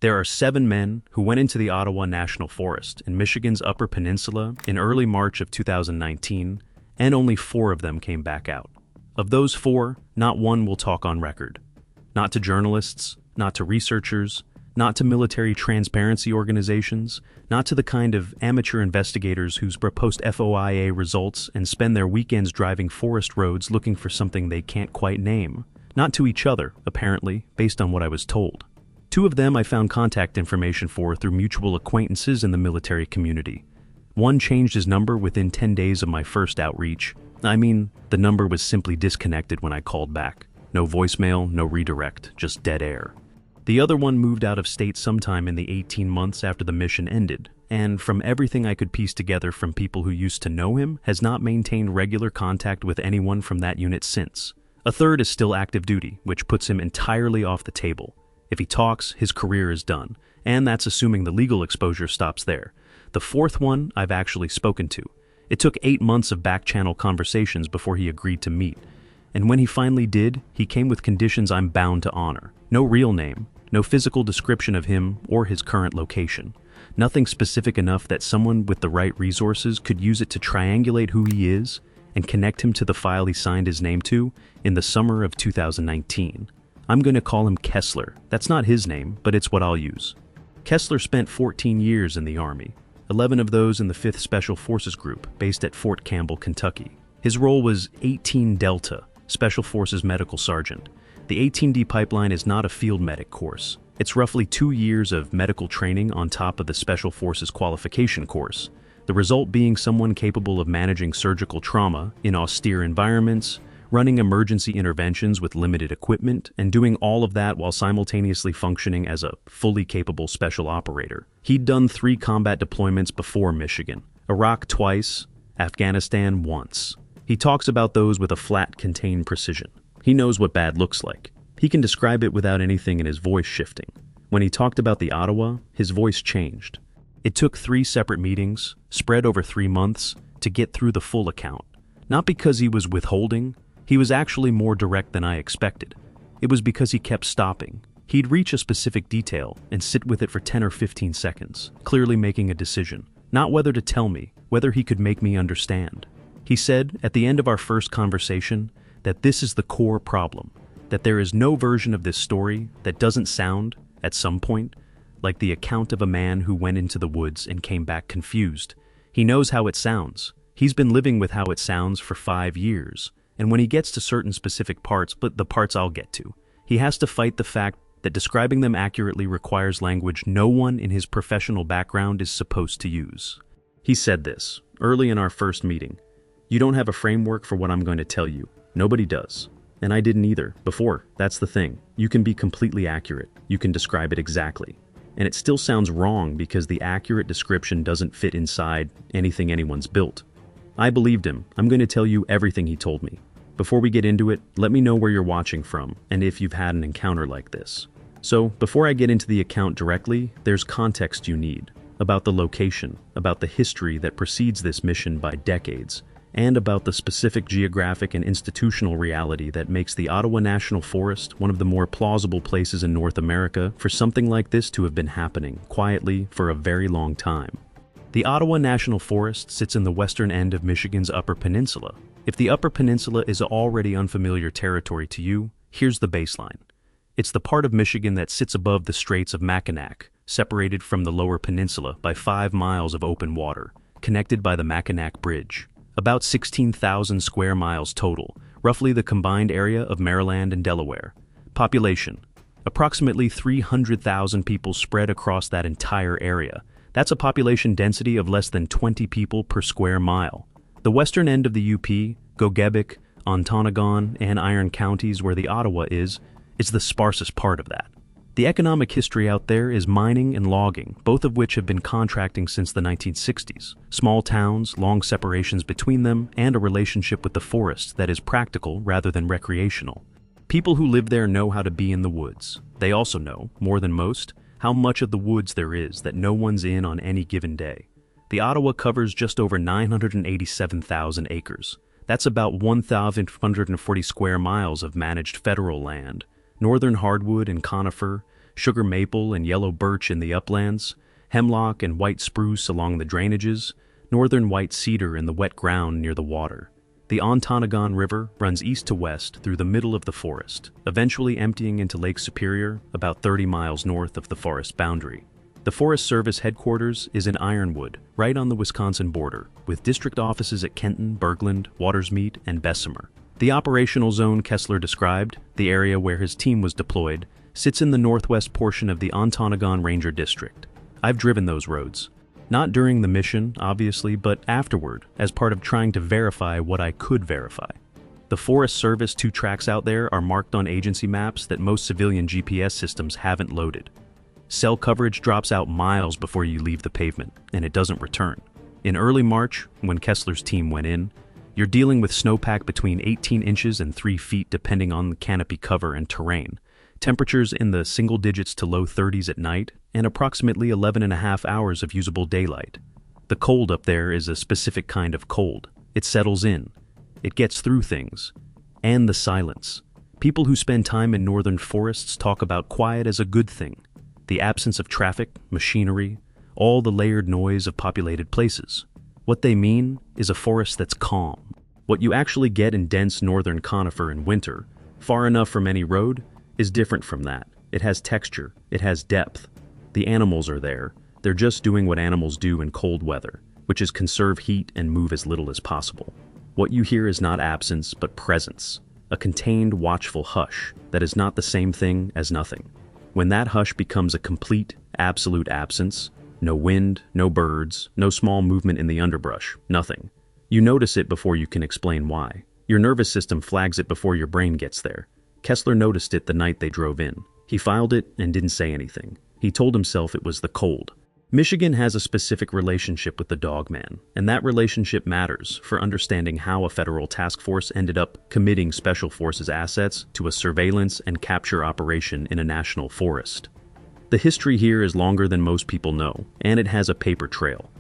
There are 7 men who went into the Ottawa National Forest in Michigan's Upper Peninsula in early March of 2019, and only 4 of them came back out. Of those 4, not one will talk on record. Not to journalists, not to researchers, not to military transparency organizations, not to the kind of amateur investigators who post FOIA results and spend their weekends driving forest roads looking for something they can't quite name. Not to each other, apparently, based on what I was told. 2 of them I found contact information for through mutual acquaintances in the military community. One changed his number within 10 days of my first outreach. I mean, the number was simply disconnected when I called back. No voicemail, no redirect, just dead air. The other one moved out of state sometime in the 18 months after the mission ended, and from everything I could piece together from people who used to know him, has not maintained regular contact with anyone from that unit since. A third is still active duty, which puts him entirely off the table. If he talks, his career is done, and that's assuming the legal exposure stops there. The 4th one I've actually spoken to. It took 8 months of back-channel conversations before he agreed to meet, and when he finally did, he came with conditions I'm bound to honor. No real name, no physical description of him or his current location. Nothing specific enough that someone with the right resources could use it to triangulate who he is and connect him to the file he signed his name to in the summer of 2019. I'm going to call him Kessler. That's not his name, but it's what I'll use. Kessler spent 14 years in the Army, 11 of those in the 5th Special Forces Group, based at Fort Campbell, Kentucky. His role was 18 Delta, Special Forces Medical Sergeant. The 18D pipeline is not a field medic course. It's roughly 2 years of medical training on top of the Special Forces qualification course, the result being someone capable of managing surgical trauma in austere environments, running emergency interventions with limited equipment, and doing all of that while simultaneously functioning as a fully capable special operator. He'd done 3 combat deployments before Michigan, Iraq twice, Afghanistan once. He talks about those with a flat, contained precision. He knows what bad looks like. He can describe it without anything in his voice shifting. When he talked about the Ottawa, his voice changed. It took 3 separate meetings, spread over 3 months, to get through the full account. Not because he was withholding, he was actually more direct than I expected. It was because he kept stopping. He'd reach a specific detail and sit with it for 10 or 15 seconds, clearly making a decision. Not whether to tell me, whether he could make me understand. He said, at the end of our first conversation, that this is the core problem, that there is no version of this story that doesn't sound, at some point, like the account of a man who went into the woods and came back confused. He knows how it sounds. He's been living with how it sounds for 5 years. And when he gets to certain specific parts, but the parts I'll get to, he has to fight the fact that describing them accurately requires language no one in his professional background is supposed to use. He said this, early in our first meeting. You don't have a framework for what I'm going to tell you. Nobody does. And I didn't either, before. That's the thing. You can be completely accurate. You can describe it exactly. And it still sounds wrong because the accurate description doesn't fit inside anything anyone's built. I believed him. I'm going to tell you everything he told me. Before we get into it, let me know where you're watching from and if you've had an encounter like this. So, before I get into the account directly, there's context you need. About the location, about the history that precedes this mission by decades, and about the specific geographic and institutional reality that makes the Ottawa National Forest one of the more plausible places in North America for something like this to have been happening quietly for a very long time. The Ottawa National Forest sits in the western end of Michigan's Upper Peninsula. If the Upper Peninsula is already unfamiliar territory to you, here's the baseline. It's the part of Michigan that sits above the Straits of Mackinac, separated from the Lower Peninsula by 5 miles of open water, connected by the Mackinac Bridge. About 16,000 square miles total, roughly the combined area of Maryland and Delaware. Population: approximately 300,000 people spread across that entire area. That's a population density of less than 20 people per square mile. The western end of the UP, Gogebic, Ontonagon, and Iron counties where the Ottawa is the sparsest part of that. The economic history out there is mining and logging, both of which have been contracting since the 1960s. Small towns, long separations between them, and a relationship with the forest that is practical rather than recreational. People who live there know how to be in the woods. They also know, more than most, how much of the woods there is that no one's in on any given day. The Ottawa covers just over 987,000 acres. That's about 1,540 square miles of managed federal land. Northern hardwood and conifer, sugar maple and yellow birch in the uplands, hemlock and white spruce along the drainages, northern white cedar in the wet ground near the water. The Ontonagon River runs east to west through the middle of the forest, eventually emptying into Lake Superior about 30 miles north of the forest boundary. The Forest Service headquarters is in Ironwood, right on the Wisconsin border, with district offices at Kenton, Bergland, Watersmeet, and Bessemer. The operational zone Kessler described, the area where his team was deployed, sits in the northwest portion of the Ontonagon Ranger District. I've driven those roads. Not during the mission, obviously, but afterward, as part of trying to verify what I could verify. The Forest Service 2 tracks out there are marked on agency maps that most civilian GPS systems haven't loaded. Cell coverage drops out miles before you leave the pavement, and it doesn't return. In early March, when Kessler's team went in, you're dealing with snowpack between 18 inches and 3 feet depending on the canopy cover and terrain, temperatures in the single digits to low 30s at night, and approximately 11.5 hours of usable daylight. The cold up there is a specific kind of cold. It settles in. It gets through things. And the silence. People who spend time in northern forests talk about quiet as a good thing. The absence of traffic, machinery, all the layered noise of populated places. What they mean is a forest that's calm. What you actually get in dense northern conifer in winter, far enough from any road, is different from that. It has texture, it has depth. The animals are there. They're just doing what animals do in cold weather, which is conserve heat and move as little as possible. What you hear is not absence, but presence, a contained, watchful hush that is not the same thing as nothing. When that hush becomes a complete, absolute absence, no wind, no birds, no small movement in the underbrush, nothing. You notice it before you can explain why. Your nervous system flags it before your brain gets there. Kessler noticed it the night they drove in. He filed it and didn't say anything. He told himself it was the cold. Michigan has a specific relationship with the Dogman, and that relationship matters for understanding how a federal task force ended up committing Special Forces assets to a surveillance and capture operation in a national forest. The history here is longer than most people know, and it has a paper trail.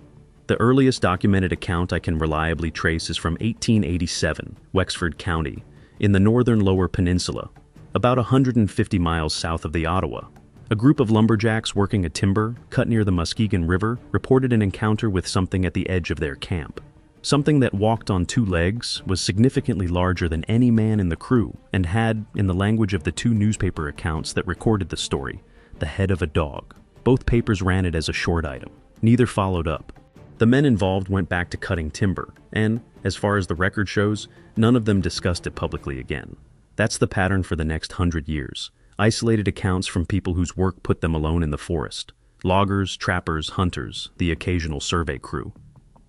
The earliest documented account I can reliably trace is from 1887, Wexford County, in the northern Lower Peninsula, about 150 miles south of the Ottawa. A group of lumberjacks working a timber cut near the Muskegon River reported an encounter with something at the edge of their camp. Something that walked on 2 legs, was significantly larger than any man in the crew, and had, in the language of the 2 newspaper accounts that recorded the story, the head of a dog. Both papers ran it as a short item. Neither followed up. The men involved went back to cutting timber, and, as far as the record shows, none of them discussed it publicly again. That's the pattern for the next 100 years. Isolated accounts from people whose work put them alone in the forest. Loggers, trappers, hunters, the occasional survey crew.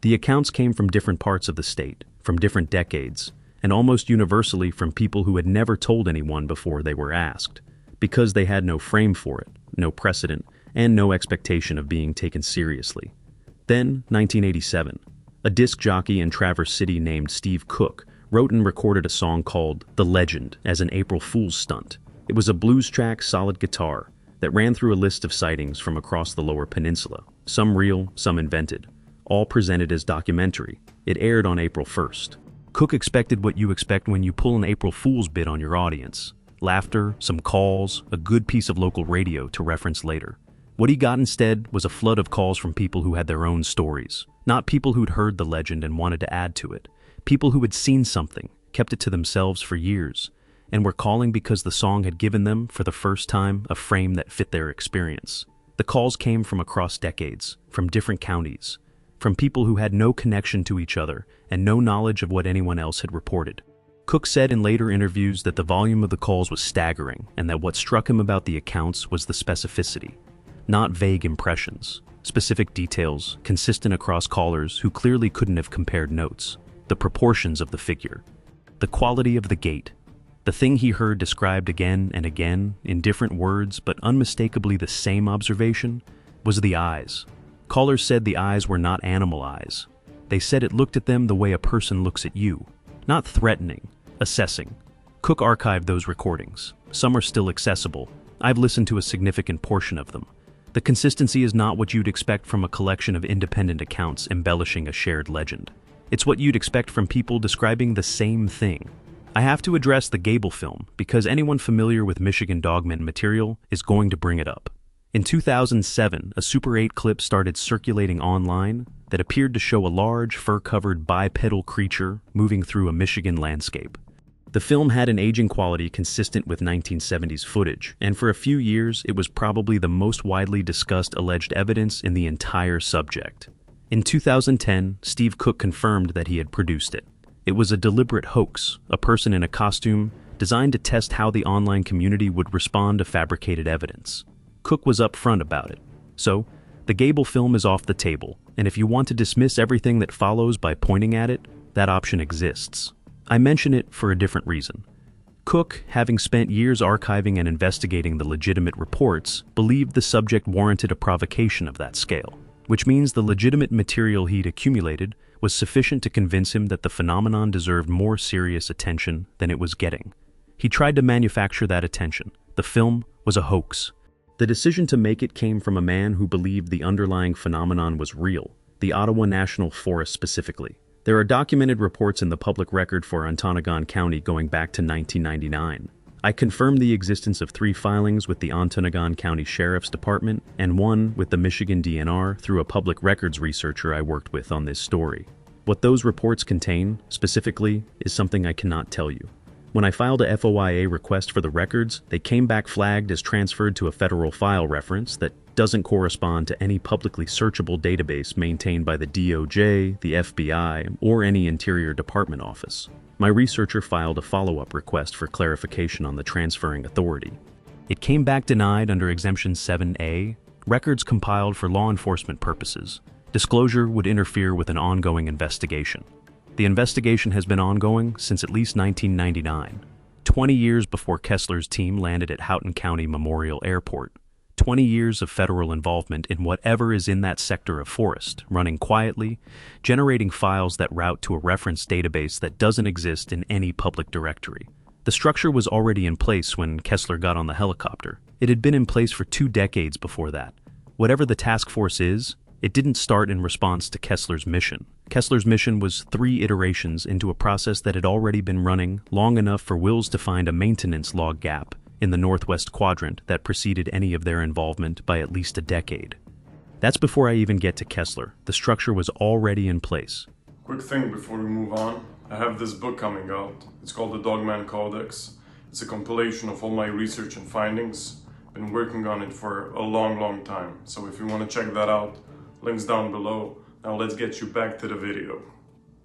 The accounts came from different parts of the state, from different decades, and almost universally from people who had never told anyone before they were asked, because they had no frame for it, no precedent, and no expectation of being taken seriously. Then, 1987, a disc jockey in Traverse City named Steve Cook wrote and recorded a song called The Legend as an April Fool's stunt. It was a blues track, solid guitar, that ran through a list of sightings from across the Lower Peninsula, some real, some invented, all presented as documentary. It aired on April 1st. Cook expected what you expect when you pull an April Fool's bit on your audience. Laughter, some calls, a good piece of local radio to reference later. What he got instead was a flood of calls from people who had their own stories. Not people who'd heard the legend and wanted to add to it. People who had seen something, kept it to themselves for years, and were calling because the song had given them, for the first time, a frame that fit their experience. The calls came from across decades, from different counties, from people who had no connection to each other and no knowledge of what anyone else had reported. Cook said in later interviews that the volume of the calls was staggering and that what struck him about the accounts was the specificity. Not vague impressions, specific details consistent across callers who clearly couldn't have compared notes, the proportions of the figure, the quality of the gait. The thing he heard described again and again, in different words but unmistakably the same observation, was the eyes. Callers said the eyes were not animal eyes. They said it looked at them the way a person looks at you, not threatening, assessing. Cook archived those recordings. Some are still accessible. I've listened to a significant portion of them. The consistency is not what you'd expect from a collection of independent accounts embellishing a shared legend. It's what you'd expect from people describing the same thing. I have to address the Gable film because anyone familiar with Michigan Dogman material is going to bring it up. In 2007, a Super 8 clip started circulating online that appeared to show a large, fur-covered bipedal creature moving through a Michigan landscape. The film had an aging quality consistent with 1970s footage, and for a few years it was probably the most widely discussed alleged evidence in the entire subject. In 2010, Steve Cook confirmed that he had produced it. It was a deliberate hoax, a person in a costume designed to test how the online community would respond to fabricated evidence. Cook was upfront about it. So, the Gable film is off the table, and if you want to dismiss everything that follows by pointing at it, that option exists. I mention it for a different reason. Cook, having spent years archiving and investigating the legitimate reports, believed the subject warranted a provocation of that scale, which means the legitimate material he'd accumulated was sufficient to convince him that the phenomenon deserved more serious attention than it was getting. He tried to manufacture that attention. The film was a hoax. The decision to make it came from a man who believed the underlying phenomenon was real, the Ottawa National Forest specifically. There are documented reports in the public record for Ontonagon County going back to 1999. I confirmed the existence of 3 filings with the Ontonagon County Sheriff's Department and 1 with the Michigan DNR through a public records researcher I worked with on this story. What those reports contain, specifically, is something I cannot tell you. When I filed a FOIA request for the records, they came back flagged as transferred to a federal file reference that doesn't correspond to any publicly searchable database maintained by the DOJ, the FBI, or any Interior Department office. My researcher filed a follow-up request for clarification on the transferring authority. It came back denied under Exemption 7A, records compiled for law enforcement purposes. Disclosure would interfere with an ongoing investigation. The investigation has been ongoing since at least 1999, 20 years before Kessler's team landed at Houghton County Memorial Airport. 20 years of federal involvement in whatever is in that sector of forest, running quietly, generating files that route to a reference database that doesn't exist in any public directory. The structure was already in place when Kessler got on the helicopter. It had been in place for 2 decades before that. Whatever the task force is, it didn't start in response to Kessler's mission. Kessler's mission was 3 iterations into a process that had already been running long enough for Wills to find a maintenance log gap in the northwest quadrant that preceded any of their involvement by at least a decade. That's before I even get to Kessler. The structure was already in place. Quick thing before we move on. I have this book coming out. It's called the Dogman Codex. It's a compilation of all my research and findings. Been working on it for a long time. So if you want to check that out, links down below. Now let's get you back to the video.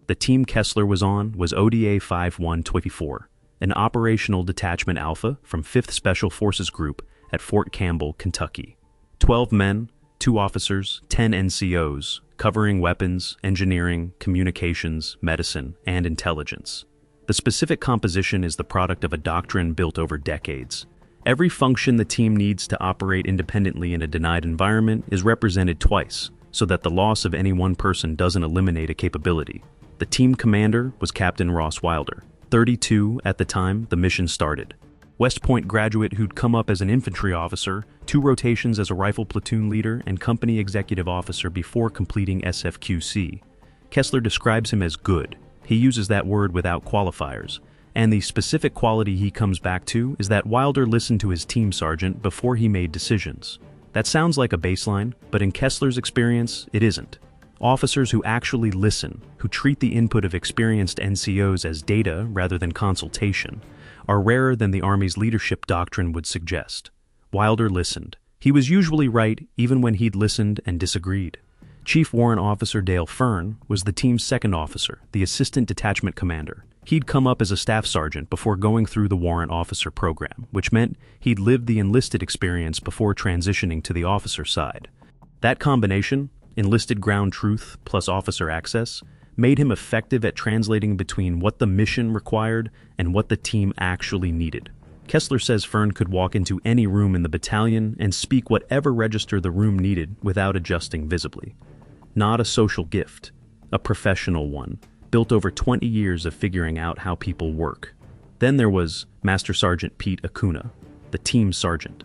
The team Kessler was on was ODA 5124, an operational detachment alpha from 5th Special Forces Group at Fort Campbell, Kentucky. 12 men, 2 officers, 10 NCOs, covering weapons, engineering, communications, medicine, and intelligence. The specific composition is the product of a doctrine built over decades. Every function the team needs to operate independently in a denied environment is represented twice, so that the loss of any one person doesn't eliminate a capability. The team commander was Captain Ross Wilder, 32 at the time the mission started. West Point graduate who'd come up as an infantry officer, 2 rotations as a rifle platoon leader and company executive officer before completing SFQC. Kessler describes him as good. He uses that word without qualifiers. And the specific quality he comes back to is that Wilder listened to his team sergeant before he made decisions. That sounds like a baseline, but in Kessler's experience, it isn't. Officers who actually listen, who treat the input of experienced NCOs as data rather than consultation, are rarer than the Army's leadership doctrine would suggest. Wilder listened. He was usually right even when he'd listened and disagreed. Chief Warrant Officer Dale Fern was the team's 2nd officer, the assistant detachment commander. He'd come up as a staff sergeant before going through the warrant officer program, which meant he'd lived the enlisted experience before transitioning to the officer side. That combination, enlisted ground truth plus officer access, made him effective at translating between what the mission required and what the team actually needed. Kessler says Fern could walk into any room in the battalion and speak whatever register the room needed without adjusting visibly. Not a social gift, a professional one, built over 20 years of figuring out how people work. Then there was Master Sergeant Pete Acuna, the team sergeant.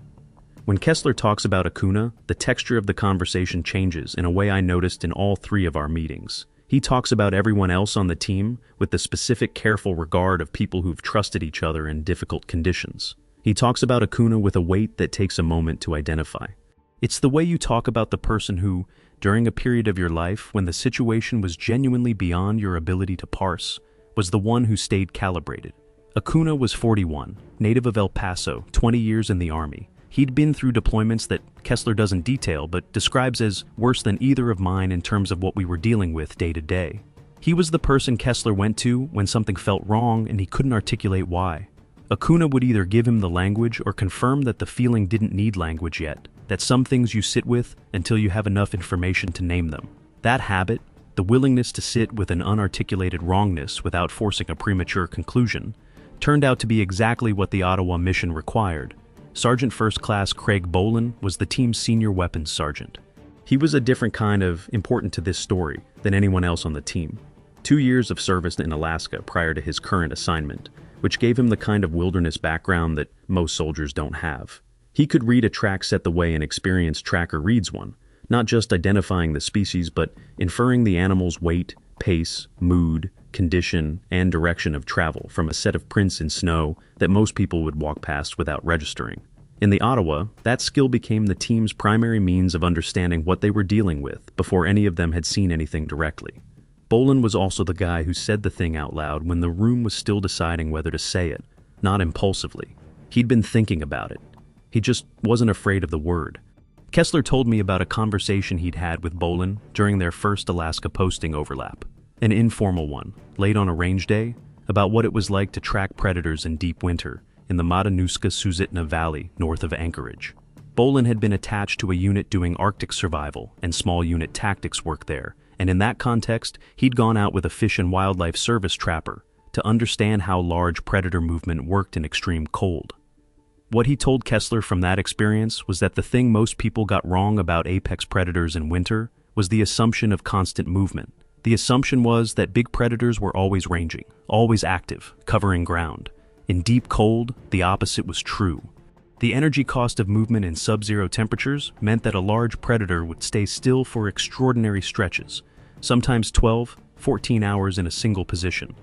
When Kessler talks about Acuna, the texture of the conversation changes in a way I noticed in all 3 of our meetings. He talks about everyone else on the team with the specific careful regard of people who've trusted each other in difficult conditions. He talks about Acuna with a weight that takes a moment to identify. It's the way you talk about the person who, during a period of your life when the situation was genuinely beyond your ability to parse, was the one who stayed calibrated. Acuna was 41, native of El Paso, 20 years in the Army. He'd been through deployments that Kessler doesn't detail but describes as worse than either of mine in terms of what we were dealing with day to day. He was the person Kessler went to when something felt wrong and he couldn't articulate why. Acuna would either give him the language or confirm that the feeling didn't need language yet, that some things you sit with until you have enough information to name them. That habit, the willingness to sit with an unarticulated wrongness without forcing a premature conclusion, turned out to be exactly what the Ottawa mission required. Sergeant First Class Craig Boland was the team's senior weapons sergeant. He was a different kind of important to this story than anyone else on the team. 2 years of service in Alaska prior to his current assignment, which gave him the kind of wilderness background that most soldiers don't have. He could read a track set the way an experienced tracker reads one, not just identifying the species but inferring the animal's weight, pace, mood, condition, and direction of travel from a set of prints in snow that most people would walk past without registering. In the Ottawa, that skill became the team's primary means of understanding what they were dealing with before any of them had seen anything directly. Boland was also the guy who said the thing out loud when the room was still deciding whether to say it, not impulsively. He'd been thinking about it. He just wasn't afraid of the word. Kessler told me about a conversation he'd had with Boland during their first Alaska posting overlap. An informal one, late on a range day, about what it was like to track predators in deep winter in the Matanuska-Susitna Valley north of Anchorage. Boland had been attached to a unit doing Arctic survival and small unit tactics work there, and in that context, he'd gone out with a Fish and Wildlife Service trapper to understand how large predator movement worked in extreme cold. What he told Kessler from that experience was that the thing most people got wrong about apex predators in winter was the assumption of constant movement. The assumption was that big predators were always ranging, always active, covering ground. In deep cold, the opposite was true. The energy cost of movement in sub-zero temperatures meant that a large predator would stay still for extraordinary stretches, sometimes 12, 14 hours in a single position,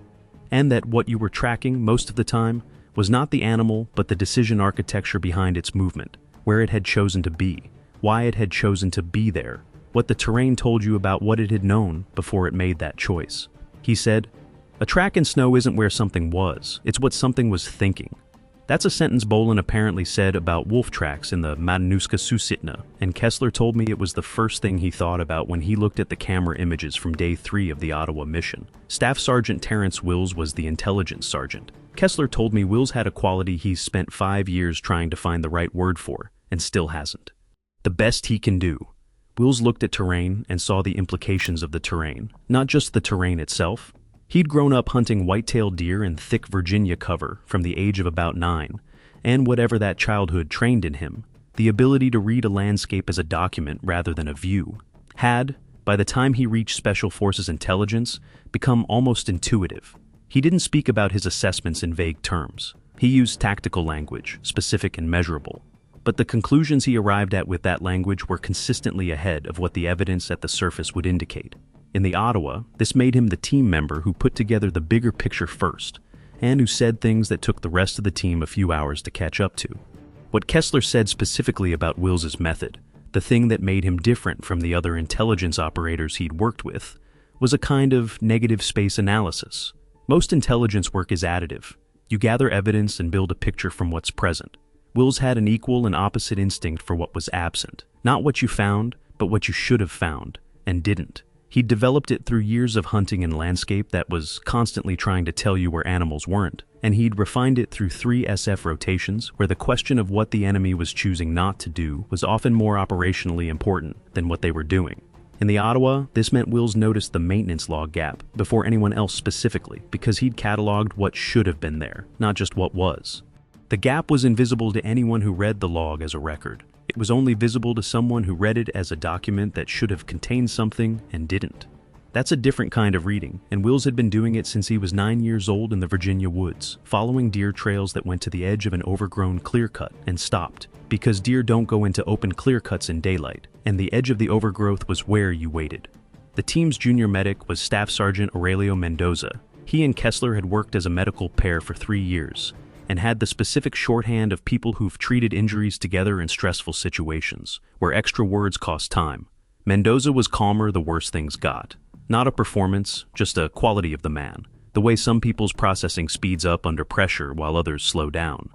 and that what you were tracking most of the time was not the animal but the decision architecture behind its movement, where it had chosen to be, why it had chosen to be there, what the terrain told you about what it had known before it made that choice. He said, "A track in snow isn't where something was, it's what something was thinking." That's a sentence Boland apparently said about wolf tracks in the Matanuska-Susitna, and Kessler told me it was the first thing he thought about when he looked at the camera images from day 3 of the Ottawa mission. Staff Sergeant Terrence Wills was the intelligence sergeant. Kessler told me Wills had a quality he's spent 5 years trying to find the right word for, and still hasn't. The best he can do. Wills looked at terrain and saw the implications of the terrain, not just the terrain itself. He'd grown up hunting white-tailed deer in thick Virginia cover from the age of about 9, and whatever that childhood trained in him, the ability to read a landscape as a document rather than a view, had, by the time he reached Special Forces intelligence, become almost intuitive. He didn't speak about his assessments in vague terms. He used tactical language, specific and measurable. But the conclusions he arrived at with that language were consistently ahead of what the evidence at the surface would indicate. In the Ottawa, this made him the team member who put together the bigger picture first, and who said things that took the rest of the team a few hours to catch up to. What Kessler said specifically about Wills's method, the thing that made him different from the other intelligence operators he'd worked with, was a kind of negative space analysis. Most intelligence work is additive. You gather evidence and build a picture from what's present. Wills had an equal and opposite instinct for what was absent. Not what you found, but what you should have found, and didn't. He'd developed it through years of hunting in landscape that was constantly trying to tell you where animals weren't, and he'd refined it through 3 SF rotations where the question of what the enemy was choosing not to do was often more operationally important than what they were doing. In the Ottawa, this meant Wills noticed the maintenance log gap before anyone else specifically, because he'd cataloged what should have been there, not just what was. The gap was invisible to anyone who read the log as a record. It was only visible to someone who read it as a document that should have contained something and didn't. That's a different kind of reading, and Wills had been doing it since he was 9 years old in the Virginia woods, following deer trails that went to the edge of an overgrown clear-cut and stopped, because deer don't go into open clear-cuts in daylight, and the edge of the overgrowth was where you waited. The team's junior medic was Staff Sergeant Aurelio Mendoza. He and Kessler had worked as a medical pair for 3 years and had the specific shorthand of people who've treated injuries together in stressful situations, where extra words cost time. Mendoza was calmer the worse things got. Not a performance, just a quality of the man. The way some people's processing speeds up under pressure while others slow down.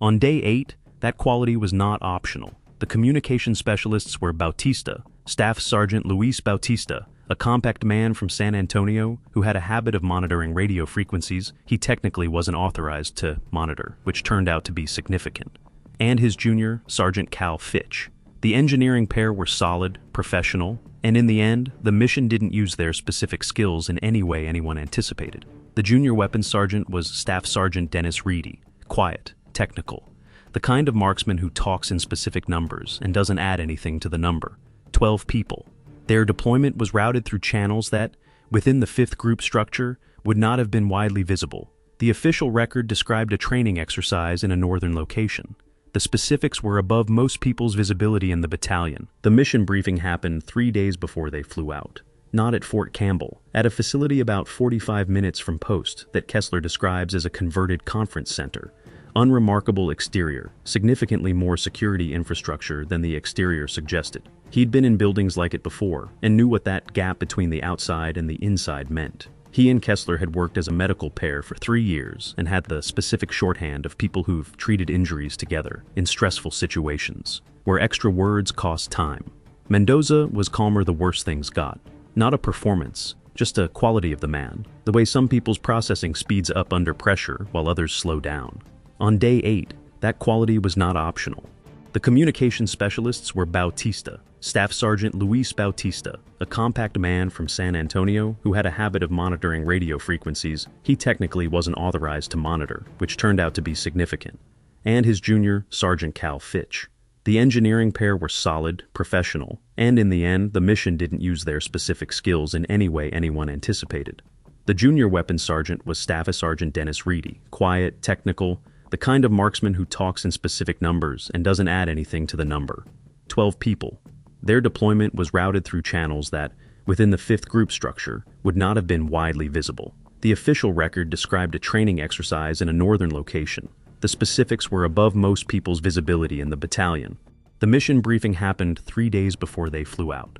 On day 8, that quality was not optional. The communication specialists were Bautista, Staff Sergeant Luis Bautista, a compact man from San Antonio who had a habit of monitoring radio frequencies he technically wasn't authorized to monitor, which turned out to be significant. And his junior, Sergeant Cal Fitch. The engineering pair were solid, professional, and in the end, the mission didn't use their specific skills in any way anyone anticipated. The junior weapons sergeant was Staff Sergeant Dennis Reedy, quiet, technical, the kind of marksman who talks in specific numbers and doesn't add anything to the number. 12 people. Their deployment was routed through channels that, within the 5th group structure, would not have been widely visible. The official record described a training exercise in a northern location. The specifics were above most people's visibility in the battalion. The mission briefing happened 3 days before they flew out. Not at Fort Campbell, at a facility about 45 minutes from post that Kessler describes as a converted conference center. Unremarkable exterior, significantly more security infrastructure than the exterior suggested. He'd been in buildings like it before and knew what that gap between the outside and the inside meant. He and Kessler had worked as a medical pair for 3 years and had the specific shorthand of people who've treated injuries together in stressful situations, where extra words cost time. Mendoza was calmer the worse things got. Not a performance, just a quality of the man, the way some people's processing speeds up under pressure while others slow down. On day 8, that quality was not optional. The communication specialists were Bautista, Staff Sergeant Luis Bautista, a compact man from San Antonio who had a habit of monitoring radio frequencies he technically wasn't authorized to monitor, which turned out to be significant. And his junior, Sergeant Cal Fitch. The engineering pair were solid, professional, and in the end, the mission didn't use their specific skills in any way anyone anticipated. The junior weapons sergeant was Staff Sergeant Dennis Reedy, quiet, technical, the kind of marksman who talks in specific numbers and doesn't add anything to the number. 12 people. Their deployment was routed through channels that, within the 5th group structure, would not have been widely visible. The official record described a training exercise in a northern location. The specifics were above most people's visibility in the battalion. The mission briefing happened 3 days before they flew out.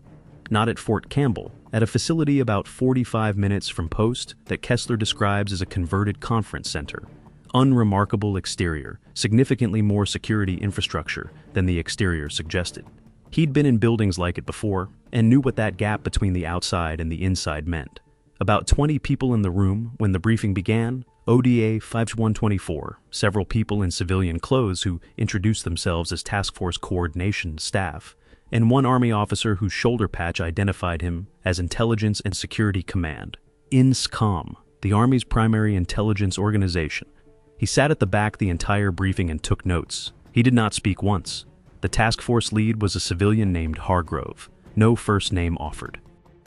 Not at Fort Campbell, at a facility about 45 minutes from post that Kessler describes as a converted conference center. Unremarkable exterior, significantly more security infrastructure than the exterior suggested. He'd been in buildings like it before and knew what that gap between the outside and the inside meant. About 20 people in the room when the briefing began, ODA 5124, several people in civilian clothes who introduced themselves as Task Force Coordination staff, and one Army officer whose shoulder patch identified him as Intelligence and Security Command, INSCOM, the Army's primary intelligence organization. He sat at the back the entire briefing and took notes. He did not speak once. The task force lead was a civilian named Hargrove, no first name offered.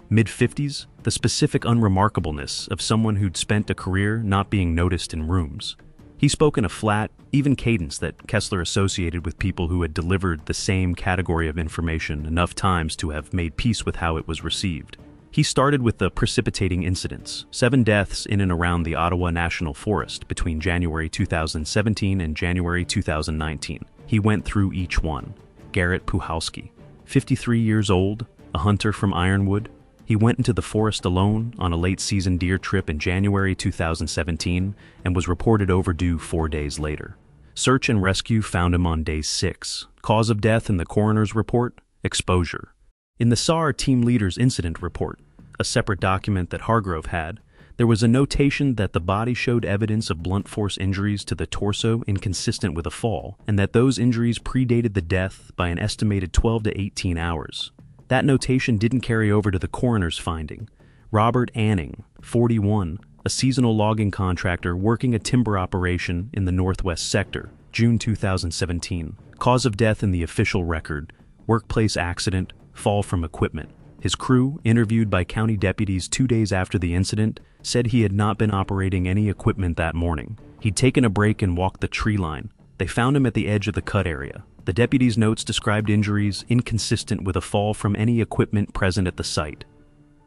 Mid-50s, the specific unremarkableness of someone who'd spent a career not being noticed in rooms. He spoke in a flat, even cadence that Kessler associated with people who had delivered the same category of information enough times to have made peace with how it was received. He started with the precipitating incidents, 7 deaths in and around the Ottawa National Forest between January 2017 and January 2019. He went through each one. Garrett Puhalski, 53 years old, a hunter from Ironwood. He went into the forest alone on a late-season deer trip in January 2017 and was reported overdue 4 days later. Search and rescue found him on day 6. Cause of death in the coroner's report? Exposure. In the SAR team leader's incident report, a separate document that Hargrove had, there was a notation that the body showed evidence of blunt force injuries to the torso inconsistent with a fall, and that those injuries predated the death by an estimated 12 to 18 hours. That notation didn't carry over to the coroner's finding. Robert Anning, 41, a seasonal logging contractor working a timber operation in the Northwest Sector, June 2017. Cause of death in the official record, workplace accident, fall from equipment. His crew, interviewed by county deputies 2 days after the incident, said he had not been operating any equipment that morning. He'd taken a break and walked the tree line. They found him at the edge of the cut area. The deputies' notes described injuries inconsistent with a fall from any equipment present at the site.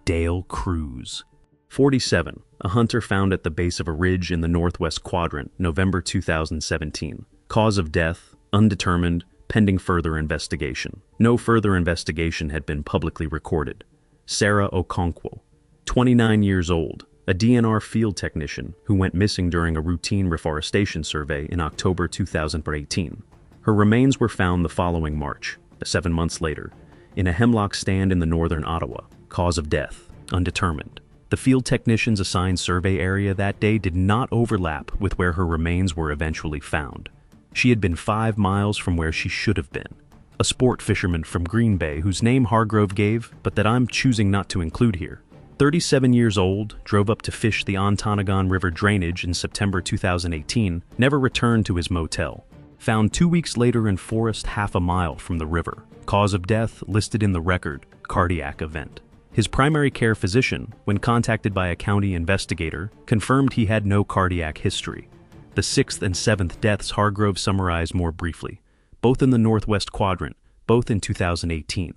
Dale Cruz. 47. A hunter found at the base of a ridge in the northwest quadrant, November 2017. Cause of death, undetermined, pending further investigation. No further investigation had been publicly recorded. Sarah Okonkwo, 29 years old, a DNR field technician who went missing during a routine reforestation survey in October 2018. Her remains were found the following March, 7 months later, in a hemlock stand in the northern Ottawa. Cause of death, undetermined. The field technician's assigned survey area that day did not overlap with where her remains were eventually found. She had been 5 miles from where she should have been. A sport fisherman from Green Bay whose name Hargrove gave, but that I'm choosing not to include here. 37 years old, drove up to fish the Ontonagon River drainage in September 2018, never returned to his motel. Found 2 weeks later in forest half a mile from the river. Cause of death listed in the record, cardiac event. His primary care physician, when contacted by a county investigator, confirmed he had no cardiac history. The 6th and 7th deaths Hargrove summarized more briefly, both in the northwest quadrant, both in 2018.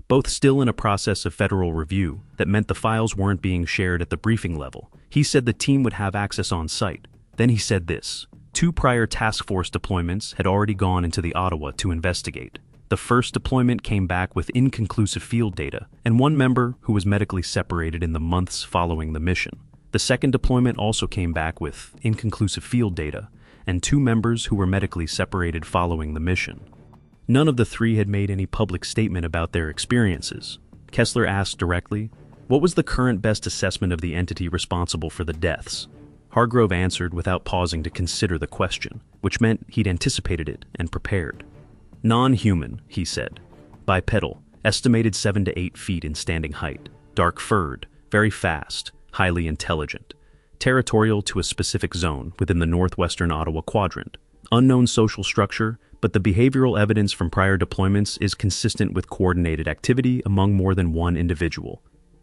Both still in a process of federal review that meant the files weren't being shared at the briefing level. He said the team would have access on site. Then he said this: 2 prior task force deployments had already gone into the Ottawa to investigate. The first deployment came back with inconclusive field data, and 1 member who was medically separated in the months following the mission. The second deployment also came back with inconclusive field data, and 2 members who were medically separated following the mission. None of the 3 had made any public statement about their experiences. Kessler asked directly, what was the current best assessment of the entity responsible for the deaths? Hargrove answered without pausing to consider the question, which meant he'd anticipated it and prepared. Non-human, he said. Bipedal, estimated 7 to 8 feet in standing height. Dark-furred, very fast, highly intelligent. Territorial to a specific zone within the northwestern Ottawa quadrant. Unknown social structure, but the behavioral evidence from prior deployments is consistent with coordinated activity among more than 1 individual.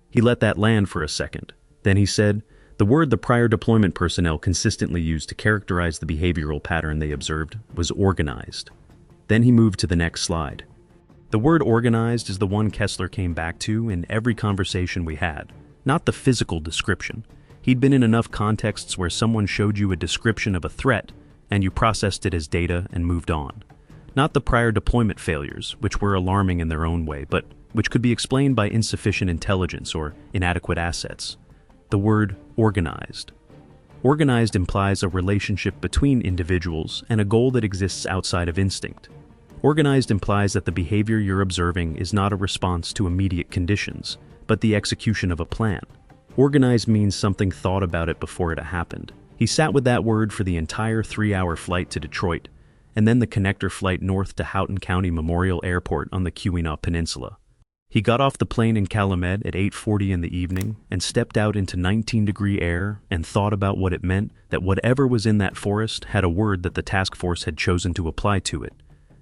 He let that land for a second. Then he said, the word the prior deployment personnel consistently used to characterize the behavioral pattern they observed was organized. Then he moved to the next slide. The word organized is the one Kessler came back to in every conversation we had, not the physical description. He'd been in enough contexts where someone showed you a description of a threat and you processed it as data and moved on. Not the prior deployment failures, which were alarming in their own way, but which could be explained by insufficient intelligence or inadequate assets. The word organized. Organized implies a relationship between individuals and a goal that exists outside of instinct. Organized implies that the behavior you're observing is not a response to immediate conditions, but the execution of a plan. Organized means something thought about it before it happened. He sat with that word for the entire 3-hour flight to Detroit, and then the connector flight north to Houghton County Memorial Airport on the Upper Peninsula. He got off the plane in Calumet at 8:40 in the evening and stepped out into 19-degree air and thought about what it meant that whatever was in that forest had a word that the task force had chosen to apply to it,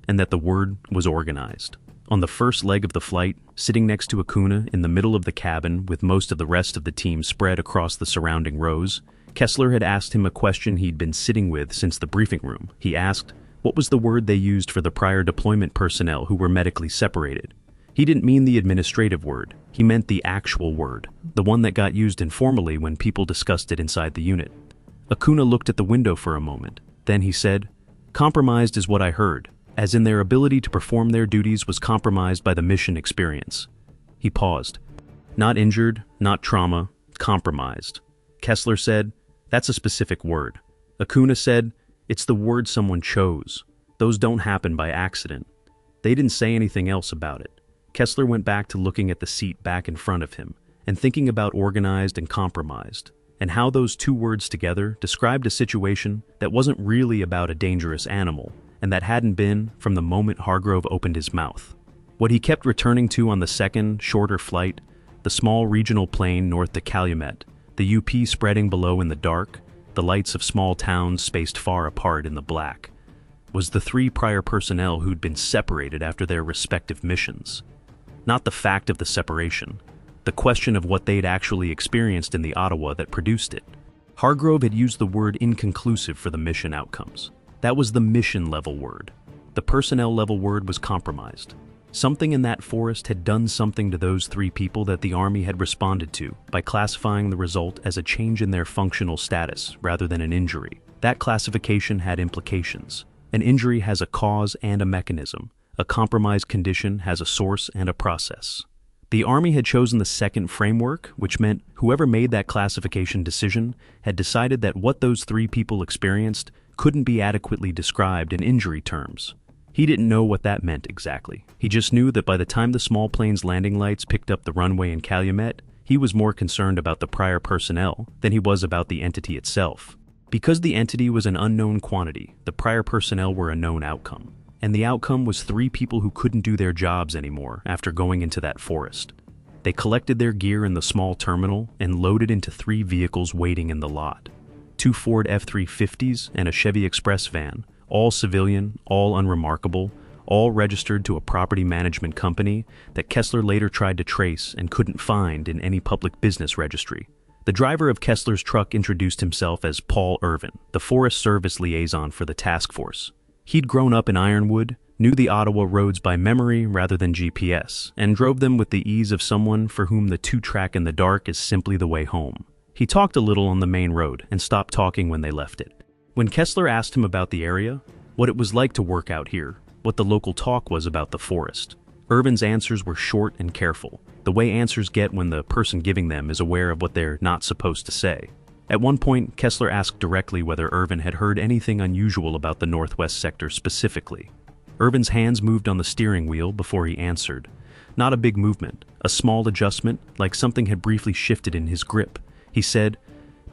and that the word was organized. On the first leg of the flight, sitting next to Acuna in the middle of the cabin with most of the rest of the team spread across the surrounding rows, Kessler had asked him a question he'd been sitting with since the briefing room. He asked, what was the word they used for the prior deployment personnel who were medically separated? He didn't mean the administrative word. He meant the actual word, the one that got used informally when people discussed it inside the unit. Acuna looked at the window for a moment. Then he said, compromised is what I heard, as in their ability to perform their duties was compromised by the mission experience. He paused. Not injured, not trauma, compromised. Kessler said, that's a specific word. Acuna said, it's the word someone chose. Those don't happen by accident. They didn't say anything else about it. Kessler went back to looking at the seat back in front of him and thinking about organized and compromised, and how those 2 words together described a situation that wasn't really about a dangerous animal, and that hadn't been from the moment Hargrove opened his mouth. What he kept returning to on the second, shorter flight, the small regional plane north to Calumet, the UP spreading below in the dark, the lights of small towns spaced far apart in the black, was the 3 prior personnel who'd been separated after their respective missions. Not the fact of the separation, the question of what they'd actually experienced in the Ottawa that produced it. Hargrove had used the word inconclusive for the mission outcomes. That was the mission-level word. The personnel-level word was compromised. Something in that forest had done something to those three people that the Army had responded to by classifying the result as a change in their functional status rather than an injury. That classification had implications. An injury has a cause and a mechanism. A compromised condition has a source and a process. The Army had chosen the second framework, which meant whoever made that classification decision had decided that what those three people experienced couldn't be adequately described in injury terms. He didn't know what that meant exactly. He just knew that by the time the small plane's landing lights picked up the runway in Calumet, he was more concerned about the prior personnel than he was about the entity itself. Because the entity was an unknown quantity, the prior personnel were a known outcome. And the outcome was three people who couldn't do their jobs anymore after going into that forest. They collected their gear in the small terminal and loaded into three vehicles waiting in the lot. Two Ford F-350s and a Chevy Express van, all civilian, all unremarkable, all registered to a property management company that Kessler later tried to trace and couldn't find in any public business registry. The driver of Kessler's truck introduced himself as Paul Irvin, the Forest Service liaison for the task force. He'd grown up in Ironwood, knew the Ottawa roads by memory rather than GPS, and drove them with the ease of someone for whom the two-track in the dark is simply the way home. He talked a little on the main road and stopped talking when they left it. When Kessler asked him about the area, what it was like to work out here, what the local talk was about the forest, Irvin's answers were short and careful, the way answers get when the person giving them is aware of what they're not supposed to say. At one point, Kessler asked directly whether Irvin had heard anything unusual about the Northwest sector specifically. Irvin's hands moved on the steering wheel before he answered. Not a big movement, a small adjustment, like something had briefly shifted in his grip. He said,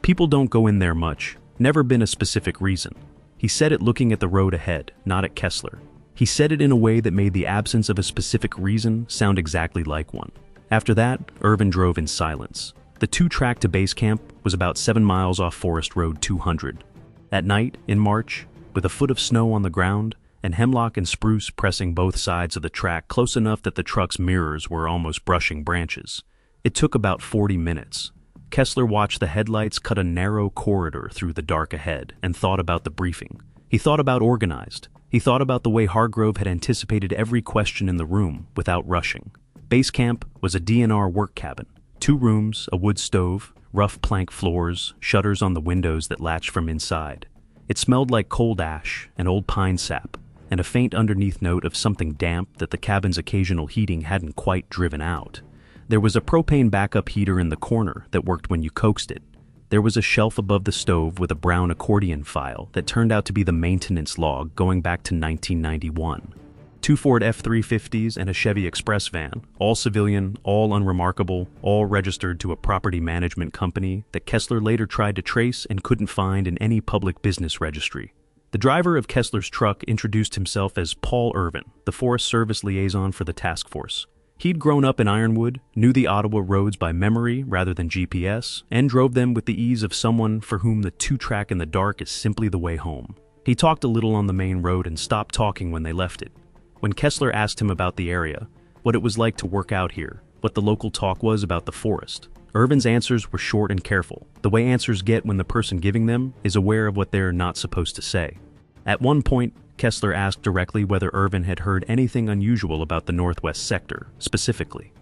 "People don't go in there much. Never been a specific reason." He said it looking at the road ahead, not at Kessler. He said it in a way that made the absence of a specific reason sound exactly like one. After that, Irvin drove in silence. The two-track to base camp was about 7 miles off Forest Road 200. At night, in March, with a foot of snow on the ground, and hemlock and spruce pressing both sides of the track close enough that the truck's mirrors were almost brushing branches, it took about 40 minutes. Kessler watched the headlights cut a narrow corridor through the dark ahead and thought about the briefing. He thought about organized. He thought about the way Hargrove had anticipated every question in the room without rushing. Base camp was a DNR work cabin. 2 rooms, a wood stove, rough plank floors, shutters on the windows that latched from inside. It smelled like cold ash and old pine sap, and a faint underneath note of something damp that the cabin's occasional heating hadn't quite driven out. There was a propane backup heater in the corner that worked when you coaxed it. There was a shelf above the stove with a brown accordion file that turned out to be the maintenance log going back to 1991. 2 Ford F-350s and a Chevy Express van, all civilian, all unremarkable, all registered to a property management company that Kessler later tried to trace and couldn't find in any public business registry. The driver of Kessler's truck introduced himself as Paul Irvin, the Forest Service liaison for the task force. He'd grown up in Ironwood, knew the Ottawa roads by memory rather than GPS, and drove them with the ease of someone for whom the two-track in the dark is simply the way home. He talked a little on the main road and stopped talking when they left it. When Kessler asked him about the area, what it was like to work out here, what the local talk was about the forest, Irvin's answers were short and careful, the way answers get when the person giving them is aware of what they're not supposed to say. At one point, Kessler asked directly whether Irvin had heard anything unusual about the Northwest sector, specifically.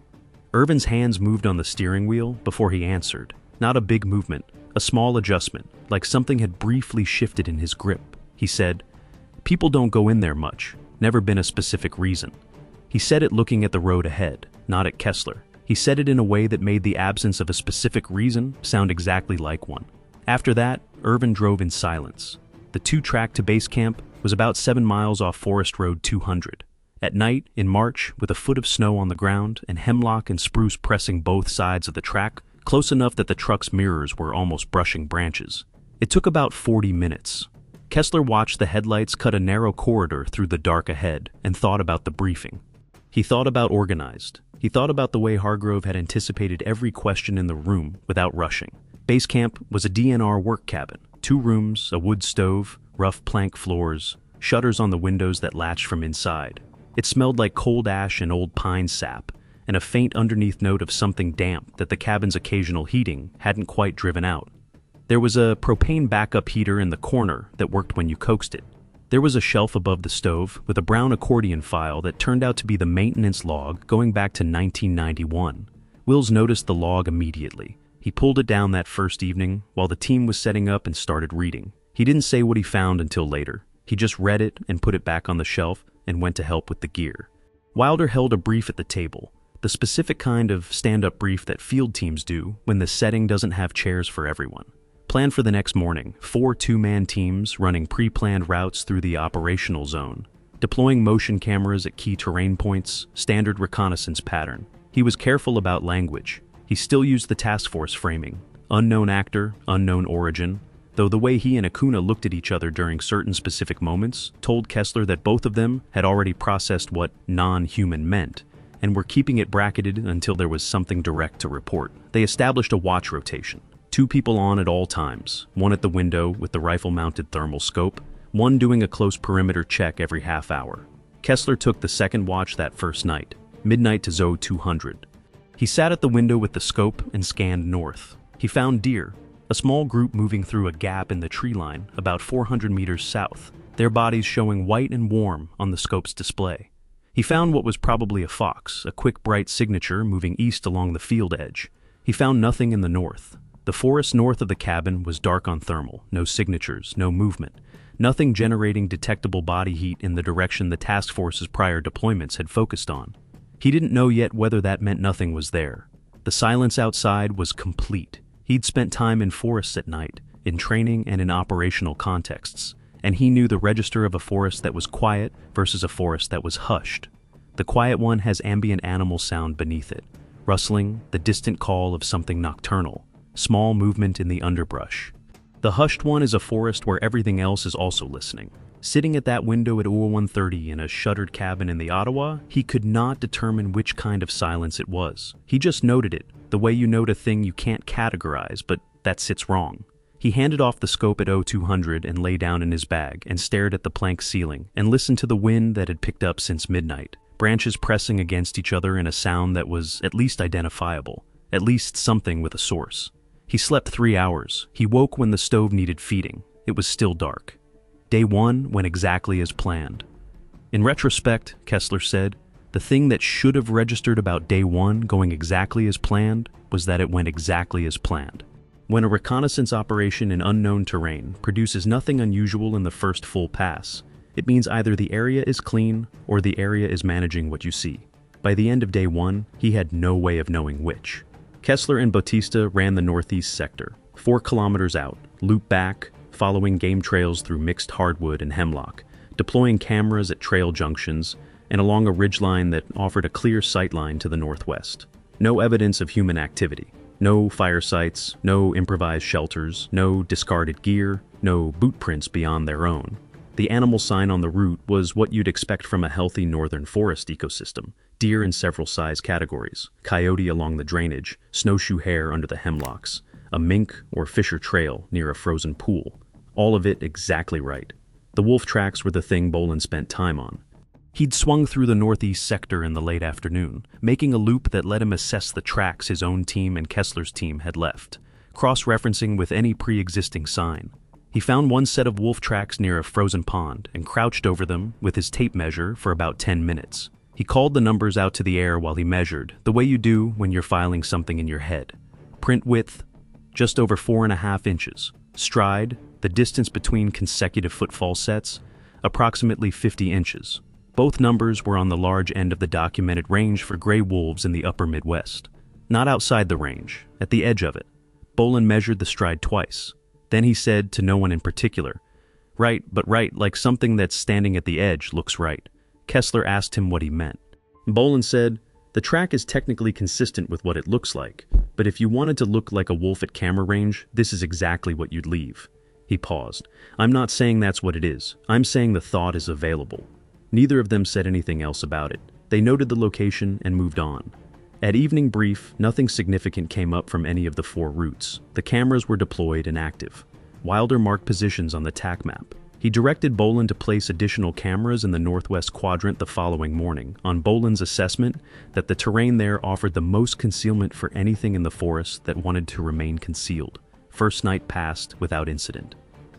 Irvin's hands moved on the steering wheel before he answered. Not a big movement, a small adjustment, like something had briefly shifted in his grip. He said, "People don't go in there much. Never been a specific reason." He said it looking at the road ahead, not at Kessler. He said it in a way that made the absence of a specific reason sound exactly like one. After that, Irvin drove in silence. The two-track to base camp was about 7 miles off Forest Road 200. At night, in March, with a foot of snow on the ground and hemlock and spruce pressing both sides of the track, close enough that the truck's mirrors were almost brushing branches. It took about 40 minutes. Kessler watched the headlights cut a narrow corridor through the dark ahead and thought about the briefing. He thought about organized. He thought about the way Hargrove had anticipated every question in the room without rushing. Base camp was a DNR work cabin. 2 rooms, a wood stove, rough plank floors, shutters on the windows that latched from inside. It smelled like cold ash and old pine sap, and a faint underneath note of something damp that the cabin's occasional heating hadn't quite driven out. There was a propane backup heater in the corner that worked when you coaxed it. There was a shelf above the stove with a brown accordion file that turned out to be the maintenance log going back to 1991. Wills noticed the log immediately. He pulled it down that first evening while the team was setting up and started reading. He didn't say what he found until later. He just read it and put it back on the shelf and went to help with the gear. Wilder held a brief at the table, the specific kind of stand-up brief that field teams do when the setting doesn't have chairs for everyone. Planned for the next morning, 4 two-man teams running pre-planned routes through the operational zone, deploying motion cameras at key terrain points, standard reconnaissance pattern. He was careful about language. He still used the task force framing, unknown actor, unknown origin, though the way he and Acuna looked at each other during certain specific moments told Kessler that both of them had already processed what non-human meant, and were keeping it bracketed until there was something direct to report. They established a watch rotation. 2 people on at all times, one at the window with the rifle-mounted thermal scope, one doing a close perimeter check every half hour. Kessler took the second watch that first night, midnight to Zo 200. He sat at the window with the scope and scanned north. He found deer, a small group moving through a gap in the tree line about 400 meters south, their bodies showing white and warm on the scope's display. He found what was probably a fox, a quick bright signature moving east along the field edge. He found nothing in the north. The forest north of the cabin was dark on thermal, no signatures, no movement, nothing generating detectable body heat in the direction the task force's prior deployments had focused on. He didn't know yet whether that meant nothing was there. The silence outside was complete. He'd spent time in forests at night, in training and in operational contexts, and he knew the register of a forest that was quiet versus a forest that was hushed. The quiet one has ambient animal sound beneath it, rustling, the distant call of something nocturnal, small movement in the underbrush. The hushed one is a forest where everything else is also listening. Sitting at that window at 1:30 in a shuttered cabin in the Ottawa, he could not determine which kind of silence it was. He just noted it, the way you note a thing you can't categorize, but that sits wrong. He handed off the scope at 0200 and lay down in his bag and stared at the plank ceiling and listened to the wind that had picked up since midnight, branches pressing against each other in a sound that was at least identifiable, at least something with a source. He slept 3 hours. He woke when the stove needed feeding. It was still dark. Day 1 went exactly as planned. In retrospect, Kessler said, the thing that should have registered about Day 1 going exactly as planned was that it went exactly as planned. When a reconnaissance operation in unknown terrain produces nothing unusual in the first full pass, it means either the area is clean or the area is managing what you see. By the end of Day 1, he had no way of knowing which. Kessler and Bautista ran the northeast sector, 4 kilometers out, looped back, following game trails through mixed hardwood and hemlock, deploying cameras at trail junctions, and along a ridgeline that offered a clear sightline to the northwest. No evidence of human activity. No fire sites, no improvised shelters, no discarded gear, no boot prints beyond their own. The animal sign on the route was what you'd expect from a healthy northern forest ecosystem. Deer in several size categories, coyote along the drainage, snowshoe hare under the hemlocks, a mink or fisher trail near a frozen pool. All of it exactly right. The wolf tracks were the thing Bolin spent time on. He'd swung through the northeast sector in the late afternoon, making a loop that let him assess the tracks his own team and Kessler's team had left, cross-referencing with any pre-existing sign. He found one set of wolf tracks near a frozen pond and crouched over them with his tape measure for about 10 minutes. He called the numbers out to the air while he measured, the way you do when you're filing something in your head. Print width, just over 4.5 inches. Stride, the distance between consecutive footfall sets, approximately 50 inches. Both numbers were on the large end of the documented range for gray wolves in the upper Midwest. Not outside the range, at the edge of it. Bolin measured the stride twice. Then he said to no one in particular, "Right, but right, like something that's standing at the edge looks right." Kessler asked him what he meant. Bolin said, "The track is technically consistent with what it looks like, but if you wanted to look like a wolf at camera range, this is exactly what you'd leave." He paused. "I'm not saying that's what it is. I'm saying the thought is available." Neither of them said anything else about it. They noted the location and moved on. At evening brief, nothing significant came up from any of the 4 routes. The cameras were deployed and active. Wilder marked positions on the TAC map. He directed Bolin to place additional cameras in the northwest quadrant the following morning, on Bolin's assessment that the terrain there offered the most concealment for anything in the forest that wanted to remain concealed. First night passed without incident.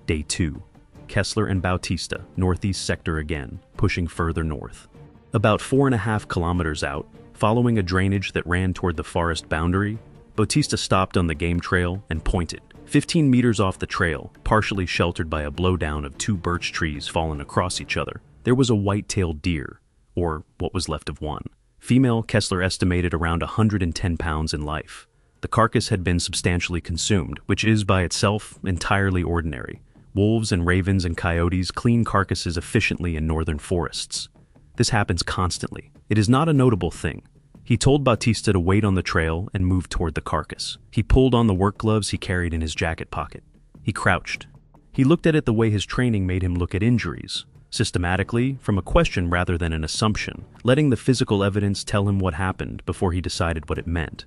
Day 2. Kessler and Bautista, northeast sector again, pushing further north. About 4.5 kilometers out, following a drainage that ran toward the forest boundary, Bautista stopped on the game trail and pointed. 15 meters off the trail, partially sheltered by a blowdown of 2 birch trees fallen across each other, there was a white-tailed deer, or what was left of one. Female, Kessler estimated around 110 pounds in life. The carcass had been substantially consumed, which is by itself entirely ordinary. Wolves and ravens and coyotes clean carcasses efficiently in northern forests. This happens constantly. It is not a notable thing. He told Bautista to wait on the trail and move toward the carcass. He pulled on the work gloves he carried in his jacket pocket. He crouched. He looked at it the way his training made him look at injuries, systematically, from a question rather than an assumption, letting the physical evidence tell him what happened before he decided what it meant.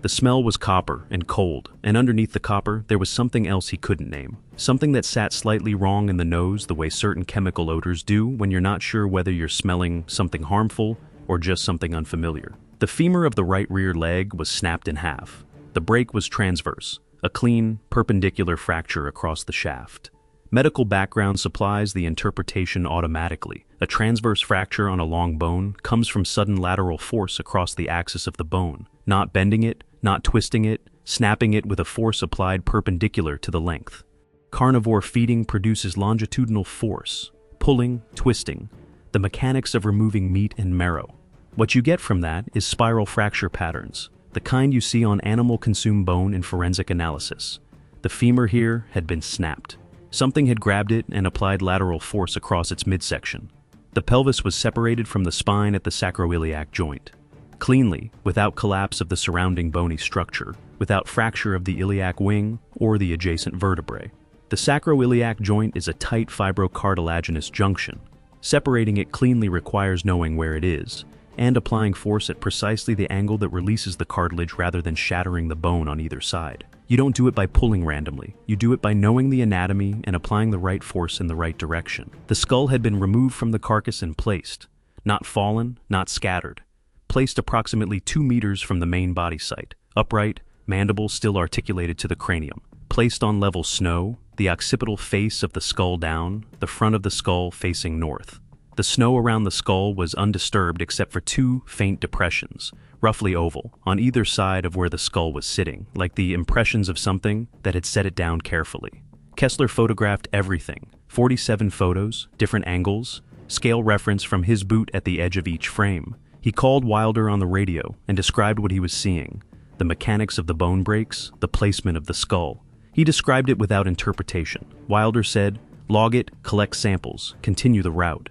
The smell was copper and cold, and underneath the copper there was something else he couldn't name. Something that sat slightly wrong in the nose the way certain chemical odors do when you're not sure whether you're smelling something harmful or just something unfamiliar. The femur of the right rear leg was snapped in half. The break was transverse, a clean, perpendicular fracture across the shaft. Medical background supplies the interpretation automatically. A transverse fracture on a long bone comes from sudden lateral force across the axis of the bone, not bending it, not twisting it, snapping it with a force applied perpendicular to the length. Carnivore feeding produces longitudinal force, pulling, twisting, the mechanics of removing meat and marrow. What you get from that is spiral fracture patterns, the kind you see on animal-consumed bone in forensic analysis. The femur here had been snapped. Something had grabbed it and applied lateral force across its midsection. The pelvis was separated from the spine at the sacroiliac joint. Cleanly, without collapse of the surrounding bony structure, without fracture of the iliac wing or the adjacent vertebrae. The sacroiliac joint is a tight fibrocartilaginous junction. Separating it cleanly requires knowing where it is, and applying force at precisely the angle that releases the cartilage rather than shattering the bone on either side. You don't do it by pulling randomly. You do it by knowing the anatomy and applying the right force in the right direction. The skull had been removed from the carcass and placed, not fallen, not scattered, placed approximately 2 meters from the main body site, upright, mandible still articulated to the cranium, placed on level snow, the occipital face of the skull down, the front of the skull facing north. The snow around the skull was undisturbed except for 2 faint depressions, roughly oval, on either side of where the skull was sitting, like the impressions of something that had set it down carefully. Kessler photographed everything, 47 photos, different angles, scale reference from his boot at the edge of each frame. He called Wilder on the radio and described what he was seeing, the mechanics of the bone breaks, the placement of the skull. He described it without interpretation. Wilder said, "Log it, collect samples, continue the route."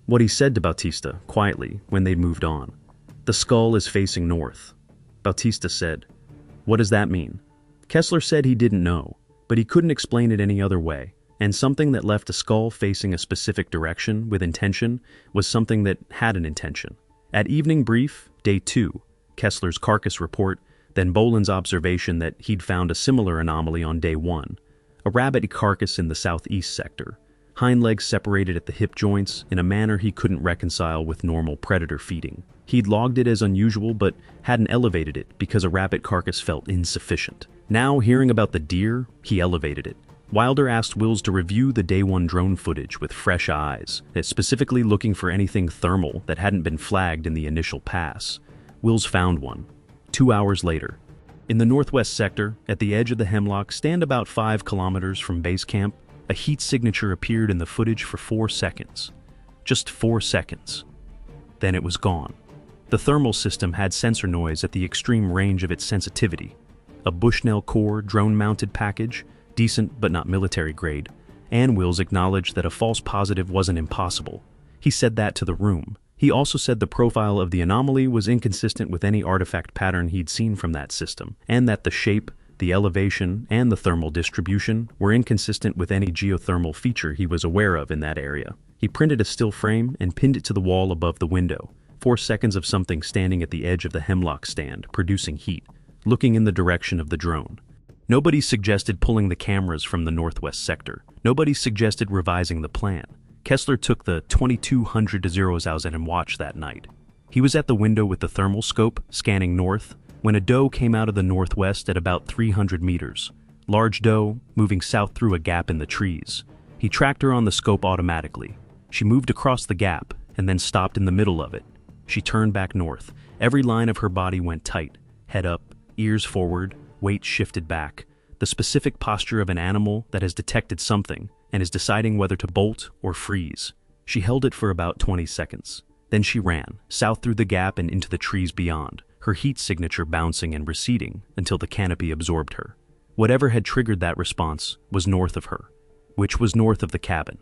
What he said to Bautista, quietly, when they'd moved on. "The skull is facing north." Bautista said, "What does that mean?" Kessler said he didn't know, but he couldn't explain it any other way, and something that left a skull facing a specific direction with intention was something that had an intention. At evening brief, day 2, Kessler's carcass report, then Boland's observation that he'd found a similar anomaly on day 1, a rabbit carcass in the southeast sector, hind legs separated at the hip joints in a manner he couldn't reconcile with normal predator feeding. He'd logged it as unusual but hadn't elevated it because a rabbit carcass felt insufficient. Now, hearing about the deer, he elevated it. Wilder asked Wills to review the day 1 drone footage with fresh eyes, specifically looking for anything thermal that hadn't been flagged in the initial pass. Wills found one. 2 hours later. In the northwest sector, at the edge of the hemlock, stand about 5 kilometers from base camp, a heat signature appeared in the footage for 4 seconds. Just 4 seconds. Then it was gone. The thermal system had sensor noise at the extreme range of its sensitivity. A Bushnell core drone-mounted package, decent but not military grade, and Wills acknowledged that a false positive wasn't impossible. He said that to the room. He also said the profile of the anomaly was inconsistent with any artifact pattern he'd seen from that system, and that the shape, the elevation, and the thermal distribution were inconsistent with any geothermal feature he was aware of in that area. He printed a still frame and pinned it to the wall above the window. 4 seconds of something standing at the edge of the hemlock stand, producing heat, looking in the direction of the drone. Nobody suggested pulling the cameras from the northwest sector. Nobody suggested revising the plan. Kessler took the 2200 to zeros out and watched that night. He was at the window with the thermal scope, scanning north, when a doe came out of the northwest at about 300 meters. Large doe, moving south through a gap in the trees. He He tracked her on the scope automatically. She moved across the gap and then stopped in the middle of it. She turned back north. Every line of her body went tight. Head up, ears forward, weight shifted back. The specific posture of an animal that has detected something and is deciding whether to bolt or freeze. She held it for about 20 seconds. Then she ran, south through the gap and into the trees beyond, her heat signature bouncing and receding until the canopy absorbed her. Whatever had triggered that response was north of her, which was north of the cabin.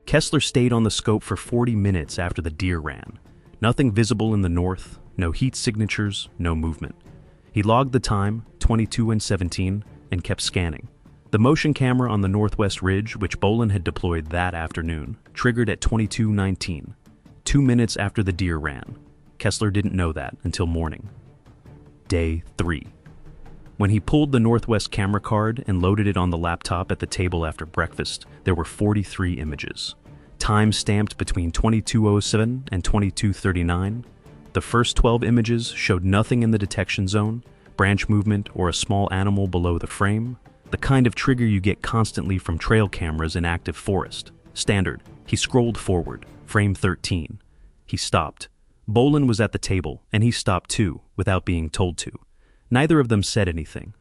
Kessler stayed on the scope for 40 minutes after the deer ran. Nothing visible in the north, no heat signatures, no movement. He logged the time, 22:17, and kept scanning. The motion camera on the northwest ridge, which Bolin had deployed that afternoon, triggered at 22:19, 2 minutes after the deer ran. Kessler didn't know that until morning. Day 3. When he pulled the northwest camera card and loaded it on the laptop at the table after breakfast, there were 43 images. Time stamped between 22:07 and 22:39. The first 12 images showed nothing in the detection zone, branch movement, or a small animal below the frame. The kind of trigger you get constantly from trail cameras in active forest. Standard. He scrolled forward. Frame 13. He stopped. Bolin was at the table, and he stopped too, without being told to. Neither of them said anything.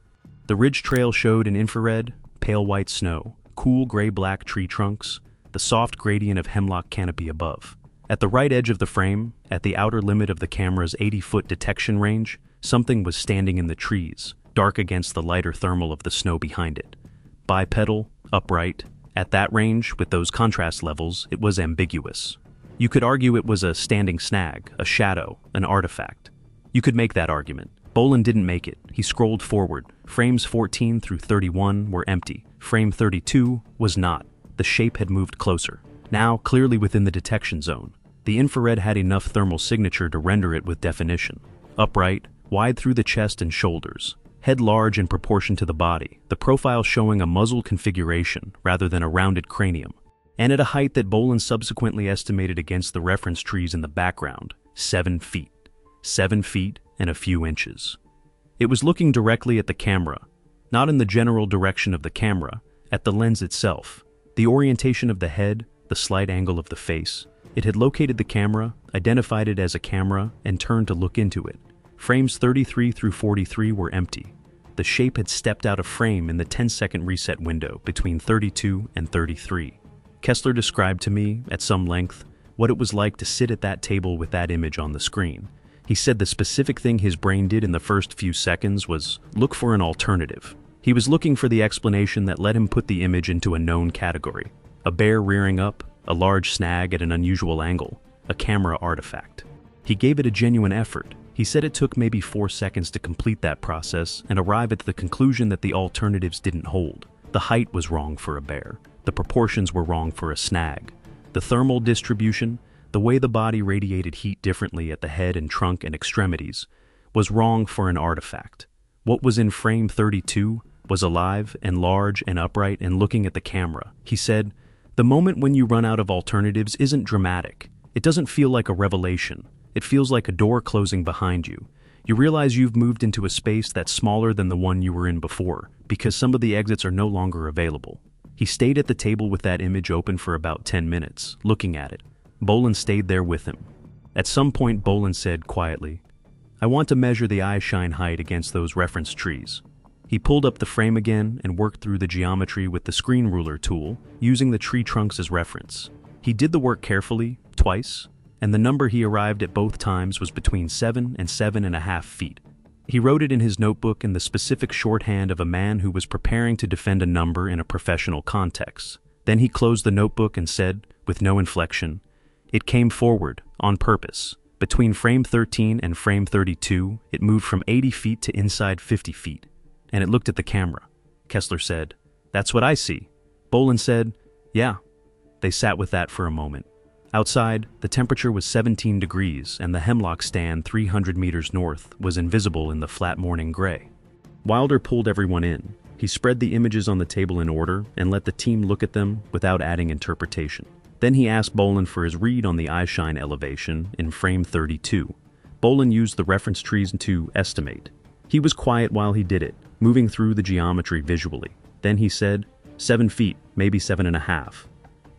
The ridge trail showed in infrared, pale white snow, cool gray-black tree trunks, the soft gradient of hemlock canopy above. At the right edge of the frame, at the outer limit of the camera's 80-foot detection range, something was standing in the trees, dark against the lighter thermal of the snow behind it. Bipedal, upright. At that range, with those contrast levels, it was ambiguous. You could argue it was a standing snag, a shadow, an artifact. You could make that argument. Bolin didn't make it. He scrolled forward. Frames 14 through 31 were empty. Frame 32 was not. The shape had moved closer. Now, clearly within the detection zone. The infrared had enough thermal signature to render it with definition. Upright, wide through the chest and shoulders. Head large in proportion to the body, the profile showing a muzzle configuration rather than a rounded cranium. And at a height that Bolin subsequently estimated against the reference trees in the background, 7 feet. 7 feet and a few inches. It was looking directly at the camera, not in the general direction of the camera, at the lens itself. The orientation of the head, the slight angle of the face. It had located the camera, identified it as a camera, and turned to look into it. Frames 33 through 43 were empty. The shape had stepped out of frame in the 10-second reset window between 32 and 33. Kessler described to me, at some length, what it was like to sit at that table with that image on the screen. He said the specific thing his brain did in the first few seconds was look for an alternative. He was looking for the explanation that let him put the image into a known category. A bear rearing up, a large snag at an unusual angle, a camera artifact. He gave it a genuine effort. He said it took maybe 4 seconds to complete that process and arrive at the conclusion that the alternatives didn't hold. The height was wrong for a bear. The proportions were wrong for a snag. The thermal distribution, the way the body radiated heat differently at the head and trunk and extremities, was wrong for an artifact. What was in frame 32 was alive and large and upright and looking at the camera. He said, "The moment when you run out of alternatives isn't dramatic. It doesn't feel like a revelation. It feels like a door closing behind you. You realize you've moved into a space that's smaller than the one you were in before, because some of the exits are no longer available." He stayed at the table with that image open for about 10 minutes, looking at it. Bolin stayed there with him. At some point, Bolin said quietly, "I want to measure the eye shine height against those reference trees." He pulled up the frame again and worked through the geometry with the screen ruler tool, using the tree trunks as reference. He did the work carefully, twice, and the number he arrived at both times was between 7 and 7.5 feet. He wrote it in his notebook in the specific shorthand of a man who was preparing to defend a number in a professional context. Then he closed the notebook and said, with no inflection, "It came forward, on purpose. Between frame 13 and frame 32, it moved from 80 feet to inside 50 feet. And it looked at the camera." Kessler said, "That's what I see." Bolin said, "Yeah." They sat with that for a moment. Outside, the temperature was 17 degrees and the hemlock stand 300 meters north was invisible in the flat morning gray. Wilder pulled everyone in. He spread the images on the table in order and let the team look at them without adding interpretation. Then he asked Bolin for his read on the eyeshine elevation in frame 32. Bolin used the reference trees to estimate. He was quiet while he did it, moving through the geometry visually. Then he said, 7 feet, maybe 7.5.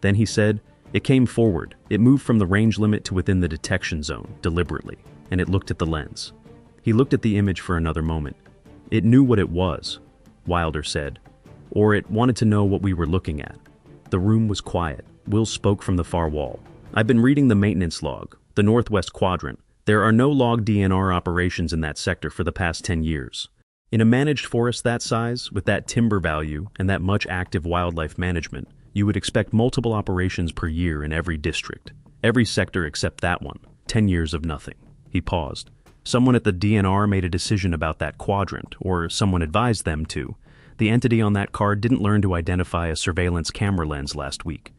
Then he said, "It came forward. It moved from the range limit to within the detection zone, deliberately, and it looked at the lens." He looked at the image for another moment. "It knew what it was," Wilder said, "or it wanted to know what we were looking at." The room was quiet. Will spoke from the far wall. "I've been reading the maintenance log, the Northwest Quadrant. There are no log DNR operations in that sector for the past 10 years. In a managed forest that size, with that timber value and that much active wildlife management, you would expect multiple operations per year in every district. Every sector except that one. 10 years of nothing." He paused. "Someone at the DNR made a decision about that quadrant, or someone advised them to. The entity on that card didn't learn to identify a surveillance camera lens last week."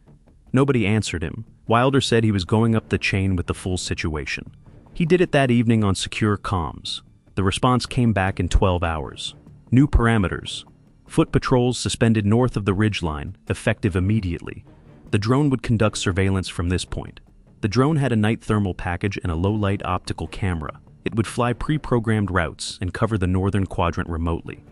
Nobody answered him. Wilder said he was going up the chain with the full situation. He did it that evening on secure comms. The response came back in 12 hours. New parameters. Foot patrols suspended north of the ridgeline, effective immediately. The drone would conduct surveillance from this point. The drone had a night thermal package and a low-light optical camera. It would fly pre-programmed routes and cover the northern quadrant remotely.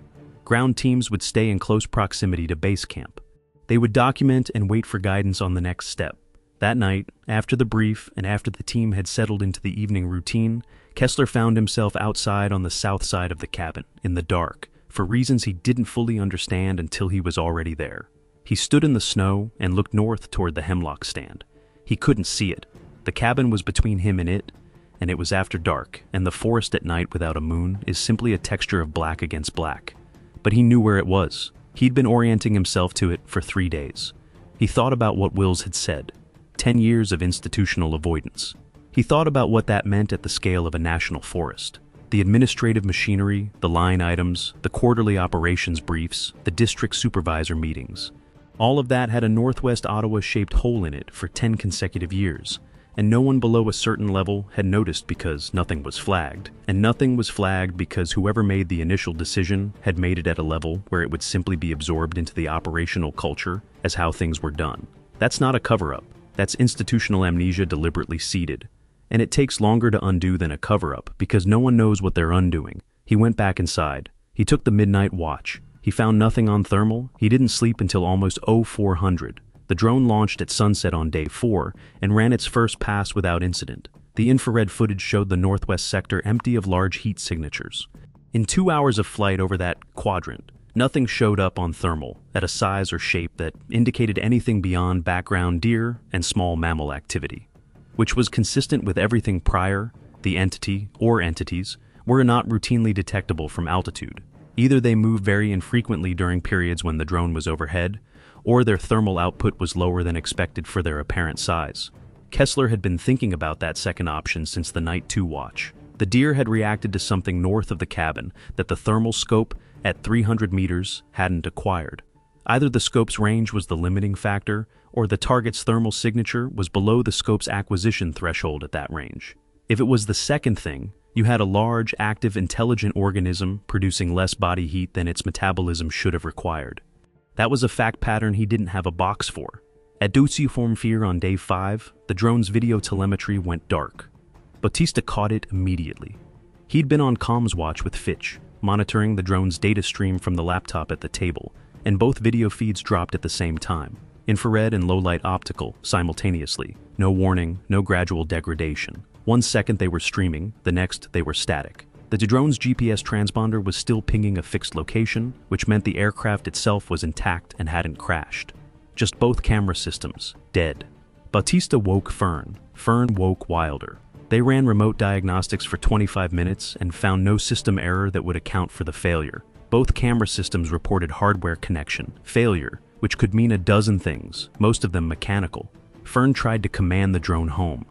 Ground teams would stay in close proximity to base camp. They would document and wait for guidance on the next step. That night, after the brief and after the team had settled into the evening routine, Kessler found himself outside on the south side of the cabin, in the dark, for reasons he didn't fully understand until he was already there. He stood in the snow and looked north toward the hemlock stand. He couldn't see it. The cabin was between him and it was after dark, and the forest at night without a moon is simply a texture of black against black. But he knew where it was. He'd been orienting himself to it for 3 days. He thought about what Wills had said. 10 years of institutional avoidance. He thought about what that meant at the scale of a national forest. The administrative machinery, the line items, the quarterly operations briefs, the district supervisor meetings. All of that had a Northwest Ottawa-shaped hole in it for 10 consecutive years, and no one below a certain level had noticed because nothing was flagged. And nothing was flagged because whoever made the initial decision had made it at a level where it would simply be absorbed into the operational culture as how things were done. That's not a cover-up. That's institutional amnesia deliberately seeded. And it takes longer to undo than a cover-up because no one knows what they're undoing. He went back inside. He took the midnight watch. He found nothing on thermal. He didn't sleep until almost 0400. The drone launched at sunset on day 4 and ran its first pass without incident. The infrared footage showed the northwest sector empty of large heat signatures. In 2 hours of flight over that quadrant, nothing showed up on thermal at a size or shape that indicated anything beyond background deer and small mammal activity, which was consistent with everything prior. The entity or entities were not routinely detectable from altitude. Either they moved very infrequently during periods when the drone was overhead, or their thermal output was lower than expected for their apparent size. Kessler had been thinking about that second option since the night 2 watch. The deer had reacted to something north of the cabin that the thermal scope at 300 meters hadn't acquired. Either the scope's range was the limiting factor, or the target's thermal signature was below the scope's acquisition threshold at that range. If it was the second thing, you had a large, active, intelligent organism producing less body heat than its metabolism should have required. That was a fact pattern he didn't have a box for. At Deutsche Fear on day 5, the drone's video telemetry went dark. Bautista caught it immediately. He'd been on comms watch with Fitch, monitoring the drone's data stream from the laptop at the table, and both video feeds dropped at the same time. Infrared and low-light optical, simultaneously. No warning, no gradual degradation. 1 second they were streaming, the next they were static. The drone's GPS transponder was still pinging a fixed location, which meant the aircraft itself was intact and hadn't crashed. Just both camera systems, dead. Bautista woke Fern. Fern woke Wilder. They ran remote diagnostics for 25 minutes and found no system error that would account for the failure. Both camera systems reported hardware connection, failure, which could mean a dozen things, most of them mechanical. Fern tried to command the drone home.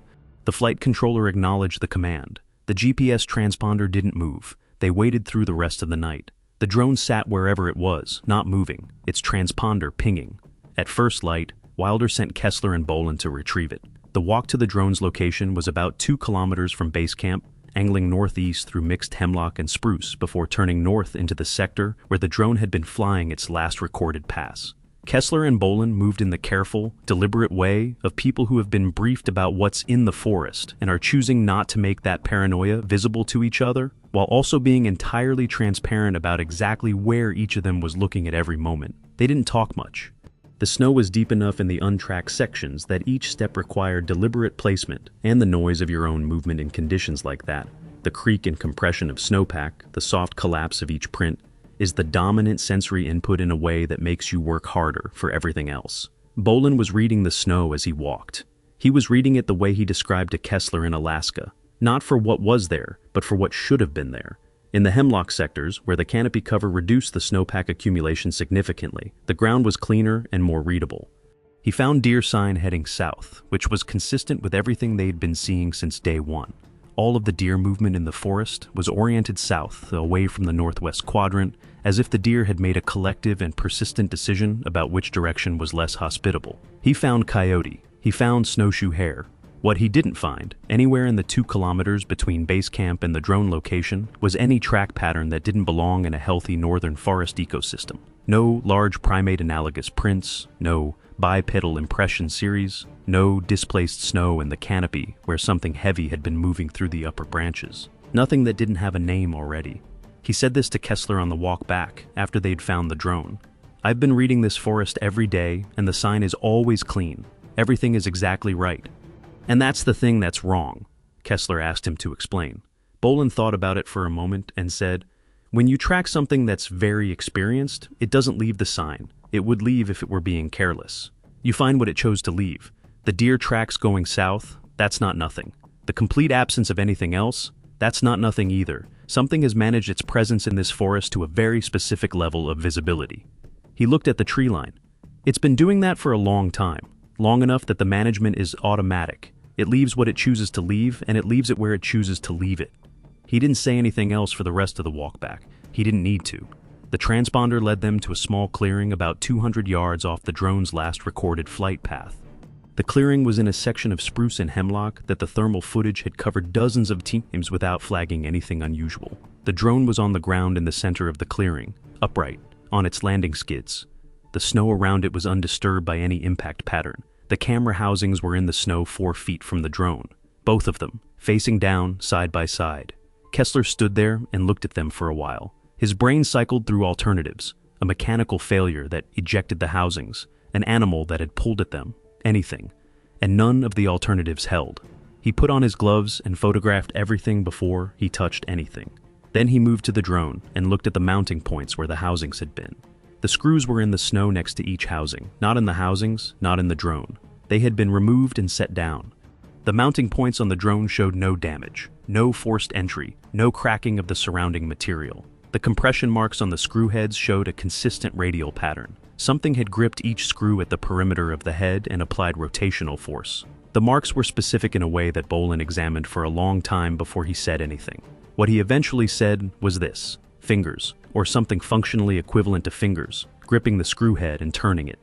The flight controller acknowledged the command. The GPS transponder didn't move. They waited through the rest of the night. The drone sat wherever it was, not moving, its transponder pinging. At first light, Wilder sent Kessler and Bolin to retrieve it. The walk to the drone's location was about 2 kilometers from base camp, angling northeast through mixed hemlock and spruce before turning north into the sector where the drone had been flying its last recorded pass. Kessler and Bolin moved in the careful, deliberate way of people who have been briefed about what's in the forest and are choosing not to make that paranoia visible to each other, while also being entirely transparent about exactly where each of them was looking at every moment. They didn't talk much. The snow was deep enough in the untracked sections that each step required deliberate placement and the noise of your own movement in conditions like that. The creak and compression of snowpack, the soft collapse of each print, is the dominant sensory input in a way that makes you work harder for everything else. Bolin was reading the snow as he walked. He was reading it the way he described to Kessler in Alaska, not for what was there, but for what should have been there. In the hemlock sectors, where the canopy cover reduced the snowpack accumulation significantly, the ground was cleaner and more readable. He found deer sign heading south, which was consistent with everything they'd been seeing since day one. All of the deer movement in the forest was oriented south, away from the northwest quadrant, as if the deer had made a collective and persistent decision about which direction was less hospitable. He found coyote. He found snowshoe hare. What he didn't find, anywhere in the 2 kilometers between base camp and the drone location, was any track pattern that didn't belong in a healthy northern forest ecosystem. No large primate-analogous prints, no bipedal impression series, no displaced snow in the canopy where something heavy had been moving through the upper branches. Nothing that didn't have a name already. He said this to Kessler on the walk back, after they'd found the drone. "I've been reading this forest every day, and the sign is always clean. Everything is exactly right." "And that's the thing that's wrong," Kessler asked him to explain. Bolin thought about it for a moment and said, "When you track something that's very experienced, it doesn't leave the sign. It would leave if it were being careless. You find what it chose to leave. The deer tracks going south, that's not nothing. The complete absence of anything else, that's not nothing either. Something has managed its presence in this forest to a very specific level of visibility." He looked at the tree line. "It's been doing that for a long time, long enough that the management is automatic. It leaves what it chooses to leave, and it leaves it where it chooses to leave it." He didn't say anything else for the rest of the walk back. He didn't need to. The transponder led them to a small clearing about 200 yards off the drone's last recorded flight path. The clearing was in a section of spruce and hemlock that the thermal footage had covered dozens of times without flagging anything unusual. The drone was on the ground in the center of the clearing, upright, on its landing skids. The snow around it was undisturbed by any impact pattern. The camera housings were in the snow 4 feet from the drone, both of them, facing down, side by side. Kessler stood there and looked at them for a while. His brain cycled through alternatives: a mechanical failure that ejected the housings, an animal that had pulled at them, anything. And none of the alternatives held. He put on his gloves and photographed everything before he touched anything. Then he moved to the drone and looked at the mounting points where the housings had been. The screws were in the snow next to each housing, not in the housings, not in the drone. They had been removed and set down. The mounting points on the drone showed no damage, no forced entry, no cracking of the surrounding material. The compression marks on the screw heads showed a consistent radial pattern. Something had gripped each screw at the perimeter of the head and applied rotational force. The marks were specific in a way that Bolin examined for a long time before he said anything. What he eventually said was this: fingers, or something functionally equivalent to fingers, gripping the screw head and turning it.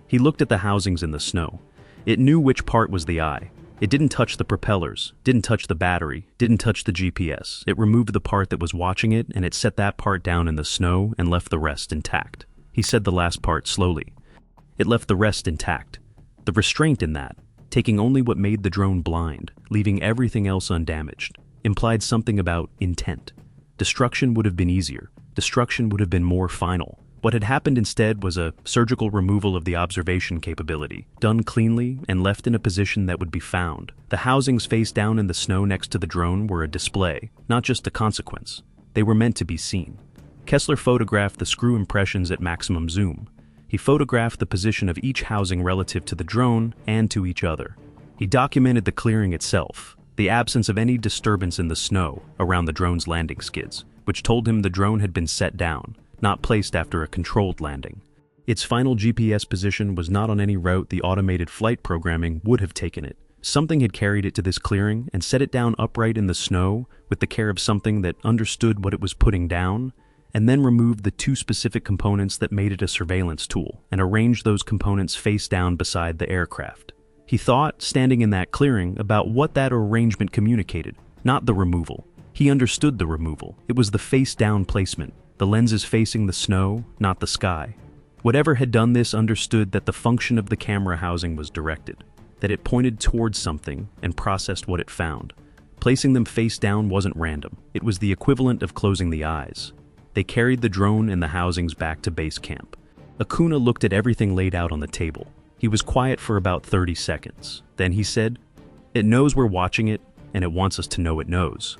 He looked at the housings in the snow. It knew which part was the eye. It didn't touch the propellers, didn't touch the battery, didn't touch the GPS. It removed the part that was watching it, and it set that part down in the snow and left the rest intact. He said the last part slowly. It left the rest intact. The restraint in that, taking only what made the drone blind, leaving everything else undamaged, implied something about intent. Destruction would have been easier. Destruction would have been more final. What had happened instead was a surgical removal of the observation capability, done cleanly and left in a position that would be found. The housings face down in the snow next to the drone were a display, not just a consequence. They were meant to be seen. Kessler photographed the screw impressions at maximum zoom. He photographed the position of each housing relative to the drone and to each other. He documented the clearing itself, the absence of any disturbance in the snow around the drone's landing skids, which told him the drone had been set down, not placed after a controlled landing. Its final GPS position was not on any route the automated flight programming would have taken it. Something had carried it to this clearing and set it down upright in the snow with the care of something that understood what it was putting down, and then removed the 2 specific components that made it a surveillance tool and arranged those components face down beside the aircraft. He thought, standing in that clearing, about what that arrangement communicated, not the removal. He understood the removal. It was the face-down placement, the lenses facing the snow, not the sky. Whatever had done this understood that the function of the camera housing was directed, that it pointed towards something and processed what it found. Placing them face down wasn't random. It was the equivalent of closing the eyes. They carried the drone and the housings back to base camp. Acuna looked at everything laid out on the table. He was quiet for about 30 seconds. Then he said, "It knows we're watching it, and it wants us to know it knows."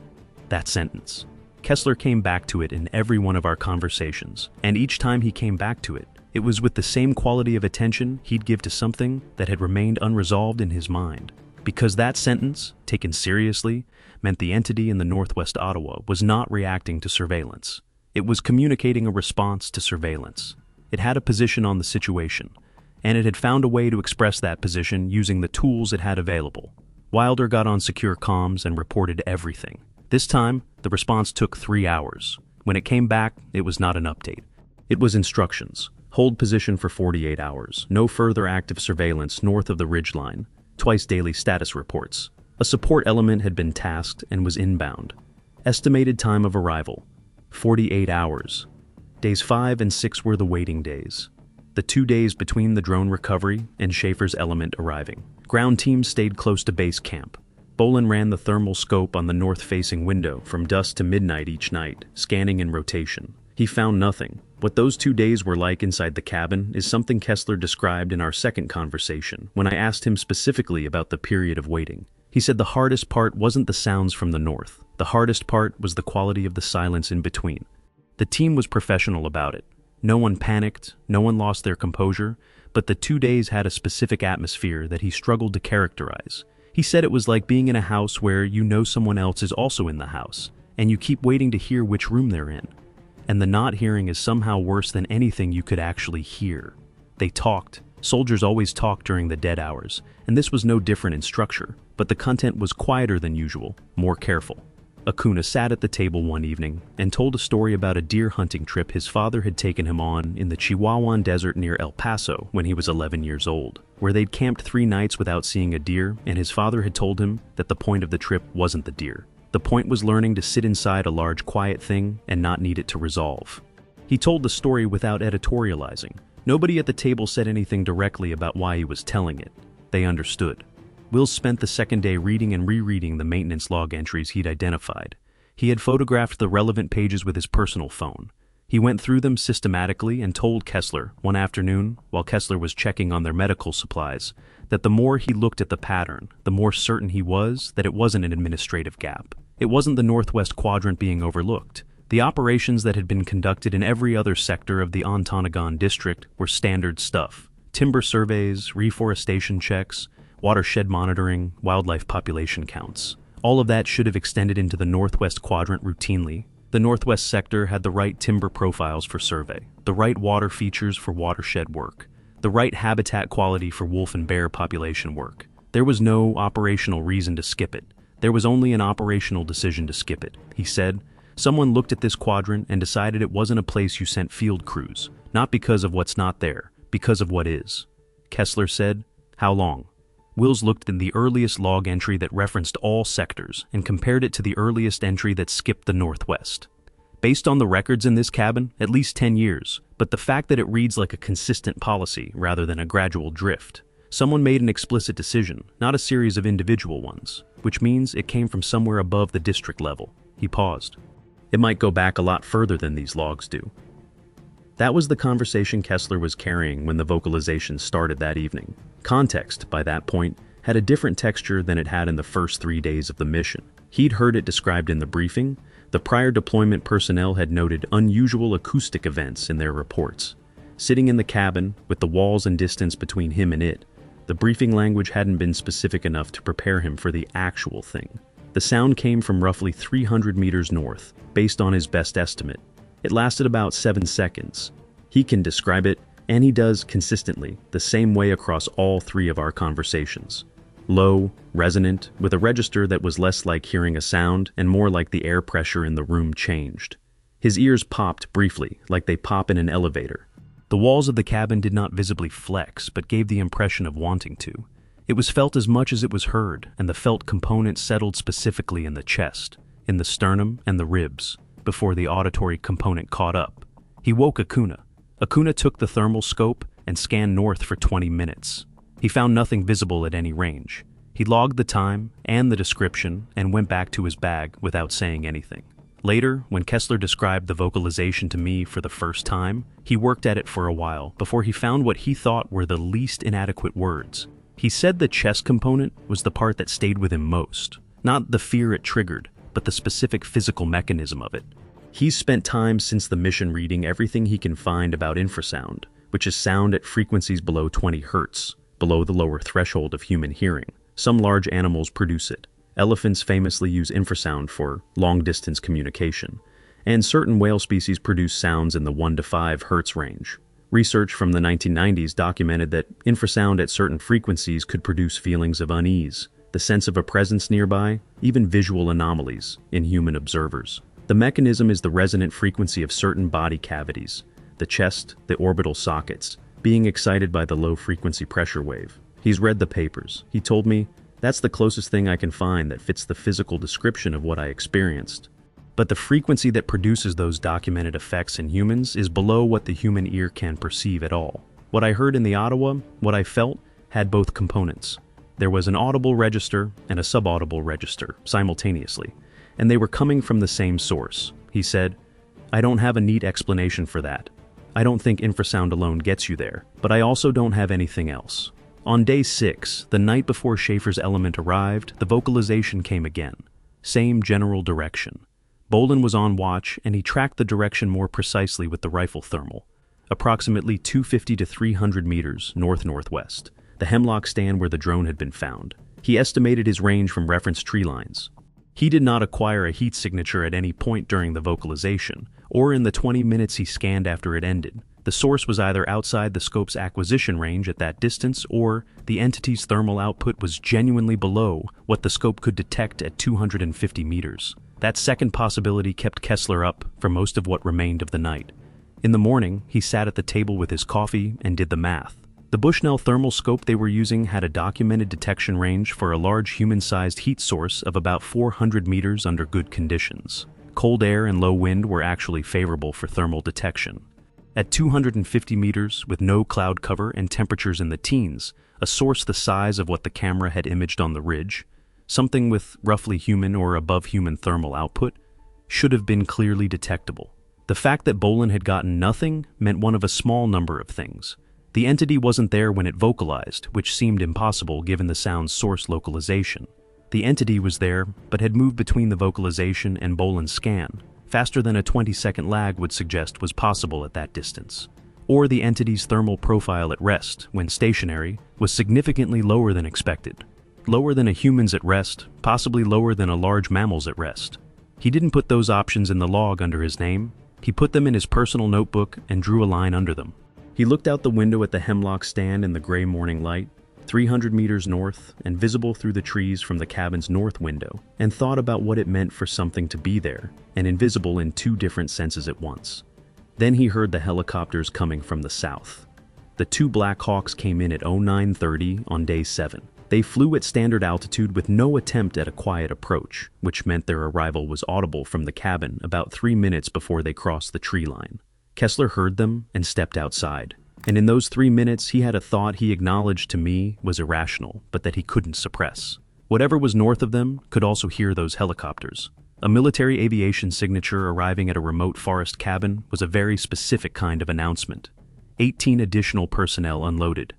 That sentence. Kessler came back to it in every one of our conversations, and each time he came back to it, it was with the same quality of attention he'd give to something that had remained unresolved in his mind. Because that sentence, taken seriously, meant the entity in the northwest Ottawa was not reacting to surveillance. It was communicating a response to surveillance. It had a position on the situation, and it had found a way to express that position using the tools it had available. Wilder got on secure comms and reported everything. This time, the response took 3 hours. When it came back, it was not an update. It was instructions. Hold position for 48 hours. No further active surveillance north of the ridgeline. Twice daily status reports. A support element had been tasked and was inbound. Estimated time of arrival, 48 hours. Days 5 and 6 were the waiting days. The 2 days between the drone recovery and Schaefer's element arriving. Ground teams stayed close to base camp. Bolin ran the thermal scope on the north-facing window from dusk to midnight each night, scanning in rotation. He found nothing. What those 2 days were like inside the cabin is something Kessler described in our second conversation when I asked him specifically about the period of waiting. He said the hardest part wasn't the sounds from the north. The hardest part was the quality of the silence in between. The team was professional about it. No one panicked, no one lost their composure, but the 2 days had a specific atmosphere that he struggled to characterize. He said it was like being in a house where you know someone else is also in the house, and you keep waiting to hear which room they're in. And the not hearing is somehow worse than anything you could actually hear. They talked. Soldiers always talk during the dead hours, and this was no different in structure, but the content was quieter than usual, more careful. Acuna sat at the table one evening and told a story about a deer hunting trip his father had taken him on in the Chihuahuan Desert near El Paso when he was 11 years old, where they'd camped 3 nights without seeing a deer, and his father had told him that the point of the trip wasn't the deer. The point was learning to sit inside a large quiet thing and not need it to resolve. He told the story without editorializing. Nobody at the table said anything directly about why he was telling it. They understood. Wills spent the second day reading and rereading the maintenance log entries he'd identified. He had photographed the relevant pages with his personal phone. He went through them systematically and told Kessler, one afternoon, while Kessler was checking on their medical supplies, that the more he looked at the pattern, the more certain he was that it wasn't an administrative gap. It wasn't the northwest quadrant being overlooked. The operations that had been conducted in every other sector of the Ontonagon district were standard stuff. Timber surveys, reforestation checks, watershed monitoring, wildlife population counts. All of that should have extended into the northwest quadrant routinely. The northwest sector had the right timber profiles for survey, the right water features for watershed work, the right habitat quality for wolf and bear population work. There was no operational reason to skip it. There was only an operational decision to skip it. He said, someone looked at this quadrant and decided it wasn't a place you sent field crews, not because of what's not there, because of what is. Kessler said, how long? Wills looked in the earliest log entry that referenced all sectors and compared it to the earliest entry that skipped the northwest. Based on the records in this cabin, at least 10 years, but the fact that it reads like a consistent policy rather than a gradual drift. Someone made an explicit decision, not a series of individual ones, which means it came from somewhere above the district level. He paused. It might go back a lot further than these logs do. That was the conversation Kessler was carrying when the vocalization started that evening. Context, by that point, had a different texture than it had in the first 3 days of the mission. He'd heard it described in the briefing. The prior deployment personnel had noted unusual acoustic events in their reports. Sitting in the cabin, with the walls and distance between him and it, the briefing language hadn't been specific enough to prepare him for the actual thing. The sound came from roughly 300 meters north, based on his best estimate. It lasted about 7 seconds. He can describe it, and he does consistently, the same way across all 3 of our conversations. Low, resonant, with a register that was less like hearing a sound and more like the air pressure in the room changed. His ears popped briefly, like they pop in an elevator. The walls of the cabin did not visibly flex, but gave the impression of wanting to. It was felt as much as it was heard, and the felt component settled specifically in the chest, in the sternum and the ribs, before the auditory component caught up. He woke Acuna. Acuna took the thermal scope and scanned north for 20 minutes. He found nothing visible at any range. He logged the time and the description and went back to his bag without saying anything. Later, when Kessler described the vocalization to me for the first time, he worked at it for a while before he found what he thought were the least inadequate words. He said the chest component was the part that stayed with him most. Not the fear it triggered, but the specific physical mechanism of it. He's spent time since the mission reading everything he can find about infrasound, which is sound at frequencies below 20 Hz, below the lower threshold of human hearing. Some large animals produce it. Elephants famously use infrasound for long-distance communication, and certain whale species produce sounds in the 1 to 5 Hz range. Research from the 1990s documented that infrasound at certain frequencies could produce feelings of unease, the sense of a presence nearby, even visual anomalies in human observers. The mechanism is the resonant frequency of certain body cavities, the chest, the orbital sockets, being excited by the low-frequency pressure wave. He's read the papers. He told me, "That's the closest thing I can find that fits the physical description of what I experienced." But the frequency that produces those documented effects in humans is below what the human ear can perceive at all. What I heard in the Ottawa, what I felt, had both components. There was an audible register and a subaudible register simultaneously, and they were coming from the same source. He said, "I don't have a neat explanation for that. I don't think infrasound alone gets you there, but I also don't have anything else." On day 6, the night before Schaefer's element arrived, the vocalization came again. Same general direction. Bolin was on watch, and he tracked the direction more precisely with the rifle thermal. Approximately 250 to 300 meters north-northwest, the hemlock stand where the drone had been found. He estimated his range from reference tree lines. He did not acquire a heat signature at any point during the vocalization, or in the 20 minutes he scanned after it ended. The source was either outside the scope's acquisition range at that distance, or the entity's thermal output was genuinely below what the scope could detect at 250 meters. That second possibility kept Kessler up for most of what remained of the night. In the morning, he sat at the table with his coffee and did the math. The Bushnell thermal scope they were using had a documented detection range for a large human-sized heat source of about 400 meters under good conditions. Cold air and low wind were actually favorable for thermal detection. At 250 meters, with no cloud cover and temperatures in the teens, a source the size of what the camera had imaged on the ridge, something with roughly human or above human thermal output, should have been clearly detectable. The fact that Bolin had gotten nothing meant one of a small number of things. The entity wasn't there when it vocalized, which seemed impossible given the sound's source localization. The entity was there, but had moved between the vocalization and Bolin's scan, faster than a 20-second lag would suggest was possible at that distance. Or the entity's thermal profile at rest, when stationary, was significantly lower than expected. Lower than a human's at rest, possibly lower than a large mammal's at rest. He didn't put those options in the log under his name. He put them in his personal notebook and drew a line under them. He looked out the window at the hemlock stand in the gray morning light, 300 meters north and visible through the trees from the cabin's north window, and thought about what it meant for something to be there and invisible in two different senses at once. Then he heard the helicopters coming from the south. The two Black Hawks came in at 09:30 on day 7. They flew at standard altitude with no attempt at a quiet approach, which meant their arrival was audible from the cabin about 3 minutes before they crossed the tree line. Kessler heard them and stepped outside. And in those 3 minutes, he had a thought he acknowledged to me was irrational, but that he couldn't suppress. Whatever was north of them could also hear those helicopters. A military aviation signature arriving at a remote forest cabin was a very specific kind of announcement. 18 additional personnel unloaded.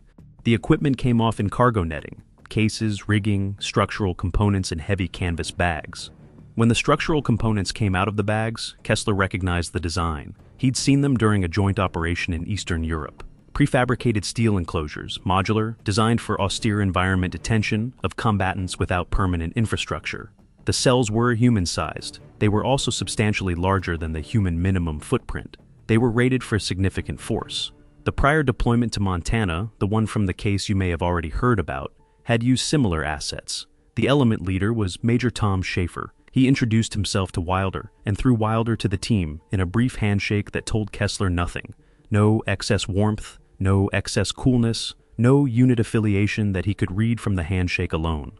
The equipment came off in cargo netting, cases, rigging, structural components, and heavy canvas bags. When the structural components came out of the bags, Kessler recognized the design. He'd seen them during a joint operation in Eastern Europe. Prefabricated steel enclosures, modular, designed for austere environment detention of combatants without permanent infrastructure. The cells were human-sized. They were also substantially larger than the human minimum footprint. They were rated for significant force. The prior deployment to Montana, the one from the case you may have already heard about, had used similar assets. The element leader was Major Tom Schaefer. He introduced himself to Wilder and through Wilder to the team in a brief handshake that told Kessler nothing. No excess warmth, no excess coolness, no unit affiliation that he could read from the handshake alone.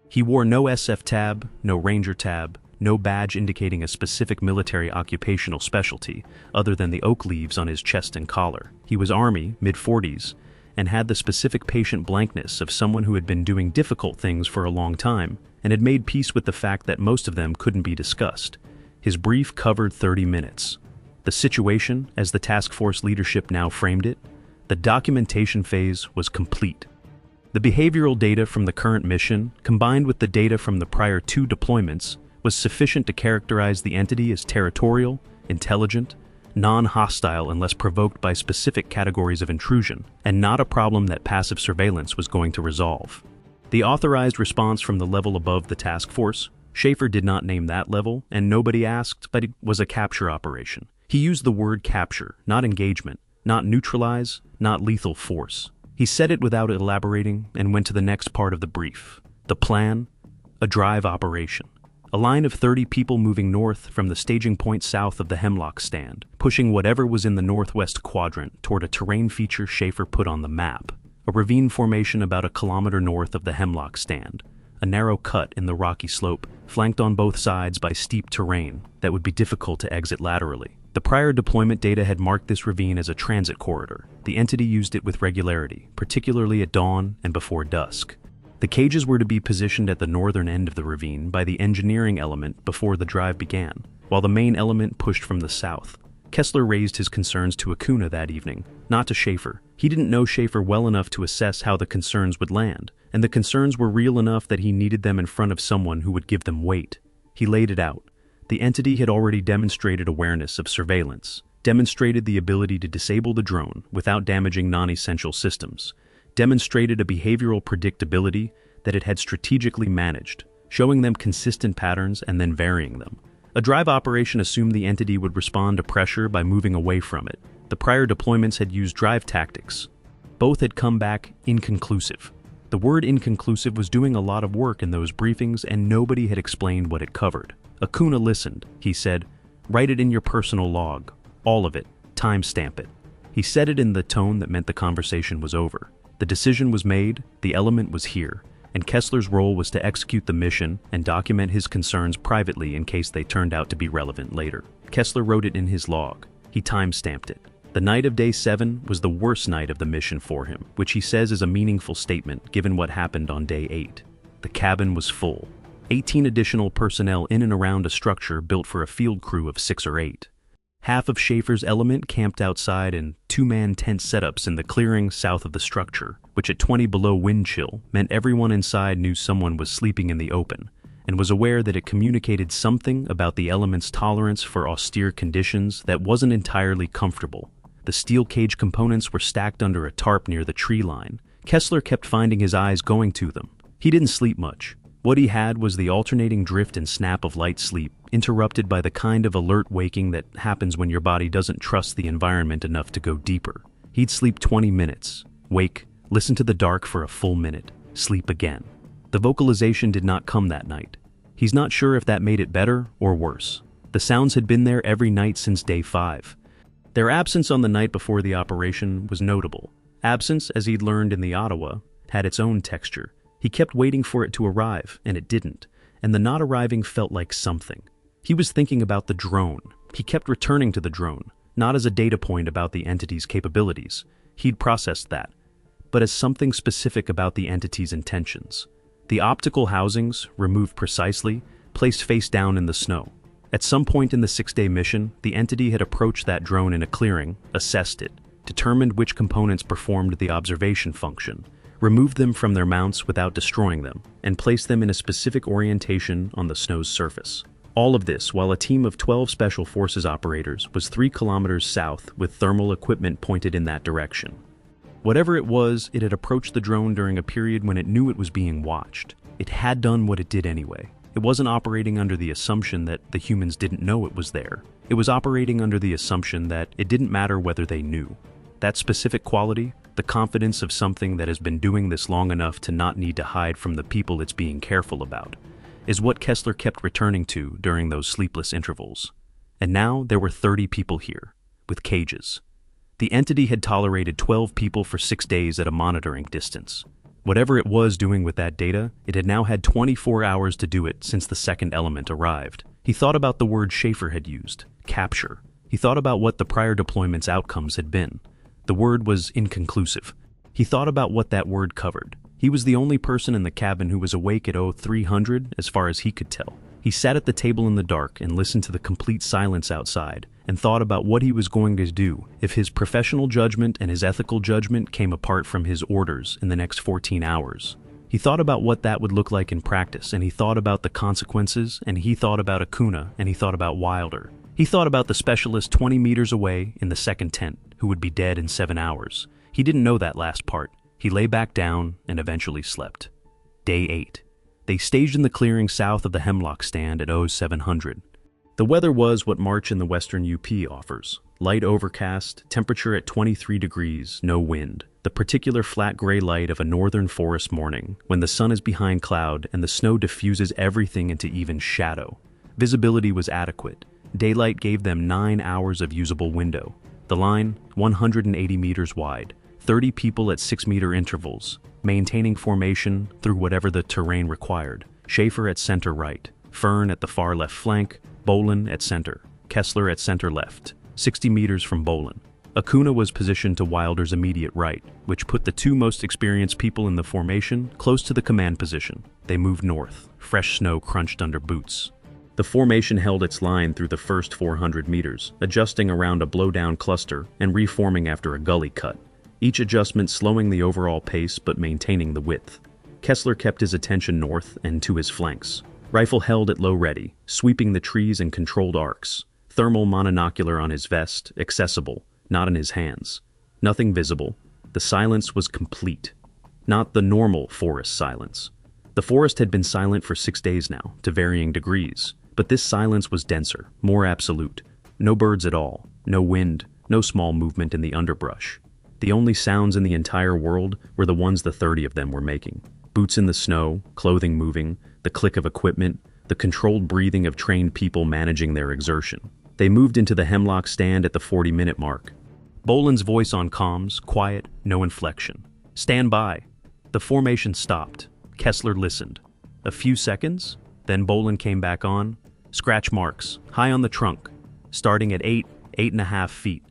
He wore no SF tab, no Ranger tab, no badge indicating a specific military occupational specialty other than the oak leaves on his chest and collar. He was Army, mid-40s, and had the specific patient blankness of someone who had been doing difficult things for a long time and had made peace with the fact that most of them couldn't be discussed. His brief covered 30 minutes. The situation, as the task force leadership now framed it, the documentation phase was complete. The behavioral data from the current mission, combined with the data from the prior 2 deployments, was sufficient to characterize the entity as territorial, intelligent, non-hostile unless provoked by specific categories of intrusion, and not a problem that passive surveillance was going to resolve. The authorized response from the level above the task force, Schaefer did not name that level, and nobody asked, but it was a capture operation. He used the word capture, not engagement, not neutralize, not lethal force. He said it without elaborating and went to the next part of the brief. The plan, a drive operation. A line of 30 people moving north from the staging point south of the Hemlock stand, pushing whatever was in the northwest quadrant toward a terrain feature Schaefer put on the map. A ravine formation about a kilometer north of the Hemlock stand. A narrow cut in the rocky slope, flanked on both sides by steep terrain that would be difficult to exit laterally. The prior deployment data had marked this ravine as a transit corridor. The entity used it with regularity, particularly at dawn and before dusk. The cages were to be positioned at the northern end of the ravine by the engineering element before the drive began, while the main element pushed from the south. Kessler raised his concerns to Acuna that evening, not to Schaefer. He didn't know Schaefer well enough to assess how the concerns would land, and the concerns were real enough that he needed them in front of someone who would give them weight. He laid it out. The entity had already demonstrated awareness of surveillance, demonstrated the ability to disable the drone without damaging non-essential systems, demonstrated a behavioral predictability that it had strategically managed, showing them consistent patterns and then varying them. A drive operation assumed the entity would respond to pressure by moving away from it. The prior deployments had used drive tactics. Both had come back inconclusive. The word inconclusive was doing a lot of work in those briefings, and nobody had explained what it covered. Acuna listened. He said, "Write it in your personal log. All of it. Timestamp it." He said it in the tone that meant the conversation was over. The decision was made, the element was here, and Kessler's role was to execute the mission and document his concerns privately in case they turned out to be relevant later. Kessler wrote it in his log. He timestamped it. The night of day 7 was the worst night of the mission for him, which he says is a meaningful statement given what happened on day 8. The cabin was full. 18 additional personnel in and around a structure built for a field crew of 6 or 8. Half of Schaefer's element camped outside in 2-man tent setups in the clearing south of the structure, which at 20 below wind chill meant everyone inside knew someone was sleeping in the open, and was aware that it communicated something about the element's tolerance for austere conditions that wasn't entirely comfortable. The steel cage components were stacked under a tarp near the tree line. Kessler kept finding his eyes going to them. He didn't sleep much. What he had was the alternating drift and snap of light sleep, interrupted by the kind of alert waking that happens when your body doesn't trust the environment enough to go deeper. He'd sleep 20 minutes, wake, listen to the dark for a full minute, sleep again. The vocalization did not come that night. He's not sure if that made it better or worse. The sounds had been there every night since day 5. Their absence on the night before the operation was notable. Absence, as he'd learned in the Ottawa, had its own texture. He kept waiting for it to arrive, and it didn't, and the not arriving felt like something. He was thinking about the drone. He kept returning to the drone, not as a data point about the entity's capabilities. He'd processed that, but as something specific about the entity's intentions. The optical housings, removed precisely, placed face down in the snow. At some point in the 6-day mission, the entity had approached that drone in a clearing, assessed it, determined which components performed the observation function, removed them from their mounts without destroying them, and placed them in a specific orientation on the snow's surface. All of this while a team of 12 Special Forces operators was 3 kilometers south with thermal equipment pointed in that direction. Whatever it was, it had approached the drone during a period when it knew it was being watched. It had done what it did anyway. It wasn't operating under the assumption that the humans didn't know it was there. It was operating under the assumption that it didn't matter whether they knew. That specific quality, the confidence of something that has been doing this long enough to not need to hide from the people it's being careful about, is what Kessler kept returning to during those sleepless intervals. And now there were 30 people here, with cages. The entity had tolerated 12 people for 6 days at a monitoring distance. Whatever it was doing with that data, it had now had 24 hours to do it since the second element arrived. He thought about the word Schaefer had used, capture. He thought about what the prior deployment's outcomes had been. The word was inconclusive. He thought about what that word covered. He was the only person in the cabin who was awake at 0300 as far as he could tell. He sat at the table in the dark and listened to the complete silence outside and thought about what he was going to do if his professional judgment and his ethical judgment came apart from his orders in the next 14 hours. He thought about what that would look like in practice, and he thought about the consequences, and he thought about Acuna, and he thought about Wilder. He thought about the specialist 20 meters away in the second tent, who would be dead in 7 hours. He didn't know that last part. He lay back down and eventually slept. Day 8. They staged in the clearing south of the Hemlock Stand at 0700. The weather was what March in the western UP offers. Light overcast, temperature at 23 degrees, no wind. The particular flat gray light of a northern forest morning, when the sun is behind cloud and the snow diffuses everything into even shadow. Visibility was adequate. Daylight gave them 9 hours of usable window. The line, 180 meters wide. 30 people at 6-meter intervals, maintaining formation through whatever the terrain required. Schaefer at center right, Fern at the far left flank, Bolin at center, Kessler at center left, 60 meters from Bolin. Acuna was positioned to Wilder's immediate right, which put the two most experienced people in the formation close to the command position. They moved north, fresh snow crunched under boots. The formation held its line through the first 400 meters, adjusting around a blowdown cluster and reforming after a gully cut. Each adjustment slowing the overall pace but maintaining the width. Kessler kept his attention north and to his flanks. Rifle held at low ready, sweeping the trees in controlled arcs. Thermal mononocular on his vest, accessible, not in his hands. Nothing visible. The silence was complete. Not the normal forest silence. The forest had been silent for 6 days now, to varying degrees, but this silence was denser, more absolute. No birds at all, no wind, no small movement in the underbrush. The only sounds in the entire world were the ones the 30 of them were making. Boots in the snow, clothing moving, the click of equipment, the controlled breathing of trained people managing their exertion. They moved into the Hemlock Stand at the 40-minute mark. Bolin's voice on comms, quiet, no inflection. Stand by. The formation stopped. Kessler listened. A few seconds, then Bolin came back on. Scratch marks, high on the trunk, starting at 8.5 feet.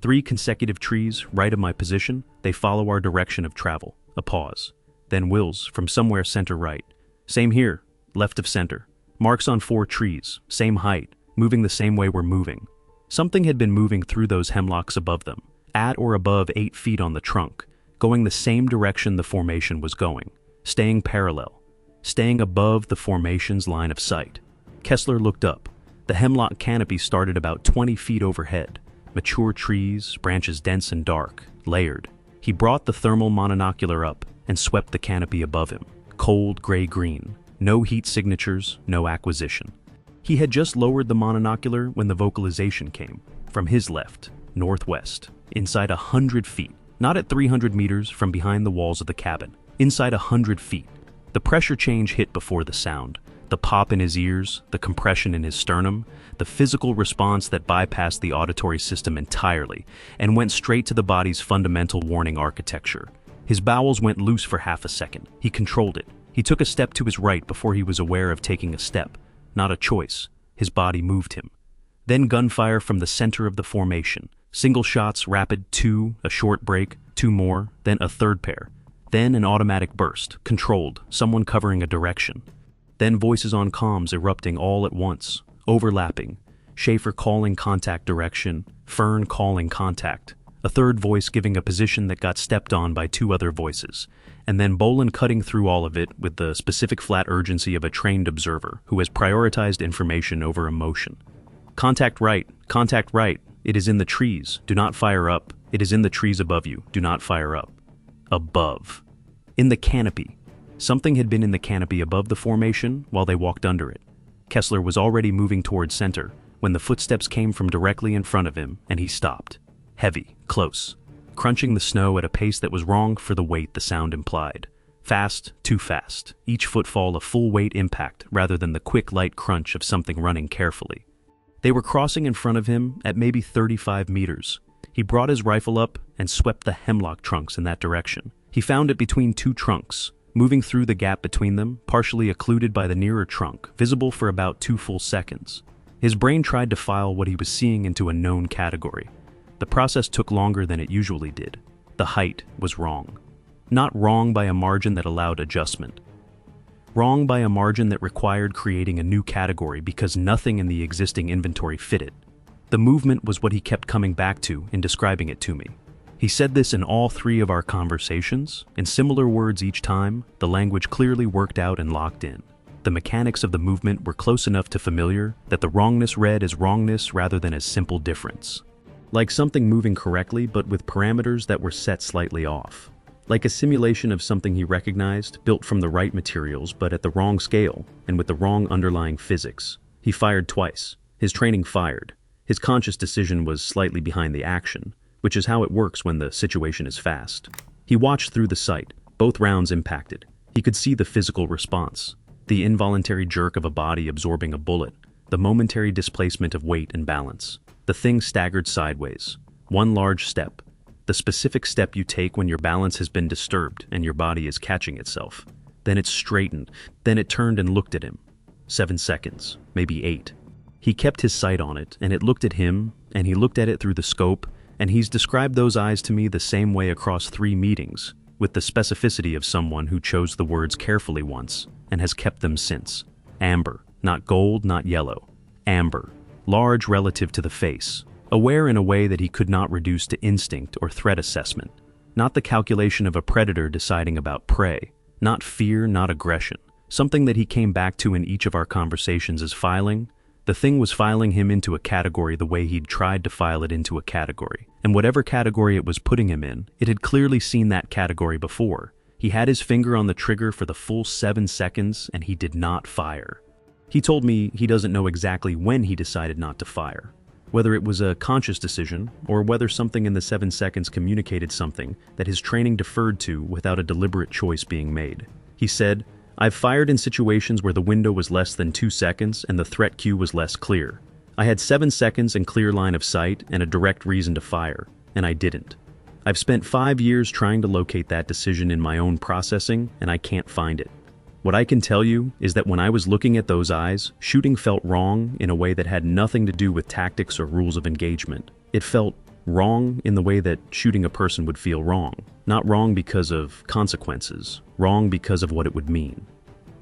3 consecutive trees right of my position. They follow our direction of travel. A pause. Then Wills from somewhere center right. Same here, left of center. Marks on 4 trees, same height, moving the same way we're moving. Something had been moving through those hemlocks above them, at or above 8 feet on the trunk, going the same direction the formation was going, staying parallel, staying above the formation's line of sight. Kessler looked up. The hemlock canopy started about 20 feet overhead. Mature trees, branches dense and dark, layered. He brought the thermal mononocular up and swept the canopy above him. Cold gray-green. No heat signatures, no acquisition. He had just lowered the mononocular when the vocalization came. From his left, northwest, inside 100 feet. Not at 300 meters from behind the walls of the cabin. Inside 100 feet. The pressure change hit before the sound. The pop in his ears, the compression in his sternum, the physical response that bypassed the auditory system entirely and went straight to the body's fundamental warning architecture. His bowels went loose for half a second. He controlled it. He took a step to his right before he was aware of taking a step. Not a choice. His body moved him. Then gunfire from the center of the formation. Single shots, rapid, 2, a short break, 2 more, then a third pair. Then an automatic burst, controlled, someone covering a direction. Then voices on comms erupting all at once, overlapping. Schaefer calling contact direction, Fern calling contact. A third voice giving a position that got stepped on by 2 other voices. And then Bolin cutting through all of it with the specific flat urgency of a trained observer who has prioritized information over emotion. Contact right, it is in the trees, do not fire up. It is in the trees above you, do not fire up. Above. In the canopy. Something had been in the canopy above the formation while they walked under it. Kessler was already moving towards center when the footsteps came from directly in front of him and he stopped. Heavy, close, crunching the snow at a pace that was wrong for the weight the sound implied. Fast, too fast, each footfall a full weight impact rather than the quick light crunch of something running carefully. They were crossing in front of him at maybe 35 meters. He brought his rifle up and swept the hemlock trunks in that direction. He found it between 2 trunks, moving through the gap between them, partially occluded by the nearer trunk, visible for about 2 full seconds. His brain tried to file what he was seeing into a known category. The process took longer than it usually did. The height was wrong. Not wrong by a margin that allowed adjustment. Wrong by a margin that required creating a new category because nothing in the existing inventory fit it. The movement was what he kept coming back to in describing it to me. He said this in all three of our conversations, in similar words each time, the language clearly worked out and locked in. The mechanics of the movement were close enough to familiar that the wrongness read as wrongness rather than as simple difference. Like something moving correctly but with parameters that were set slightly off. Like a simulation of something he recognized, built from the right materials but at the wrong scale and with the wrong underlying physics. He fired twice. His training fired. His conscious decision was slightly behind the action, which is how it works when the situation is fast. He watched through the sight. Both rounds impacted. He could see the physical response. The involuntary jerk of a body absorbing a bullet. The momentary displacement of weight and balance. The thing staggered sideways. One large step. The specific step you take when your balance has been disturbed and your body is catching itself. Then it straightened. Then it turned and looked at him. 7 seconds, maybe 8. He kept his sight on it, and it looked at him, and he looked at it through the scope, and he's described those eyes to me the same way across 3 meetings, with the specificity of someone who chose the words carefully once, and has kept them since. Amber, not gold, not yellow. Amber, large relative to the face, aware in a way that he could not reduce to instinct or threat assessment. Not the calculation of a predator deciding about prey, not fear, not aggression. Something that he came back to in each of our conversations as filing. The thing was filing him into a category the way he'd tried to file it into a category. And whatever category it was putting him in, it had clearly seen that category before. He had his finger on the trigger for the full 7 seconds and he did not fire. He told me he doesn't know exactly when he decided not to fire. Whether it was a conscious decision or whether something in the 7 seconds communicated something that his training deferred to without a deliberate choice being made. He said, "I've fired in situations where the window was less than 2 seconds and the threat cue was less clear. I had 7 seconds and clear line of sight and a direct reason to fire, and I didn't. I've spent 5 years trying to locate that decision in my own processing, and I can't find it. What I can tell you is that when I was looking at those eyes, shooting felt wrong in a way that had nothing to do with tactics or rules of engagement. It felt wrong in the way that shooting a person would feel wrong. Not wrong because of consequences, wrong because of what it would mean."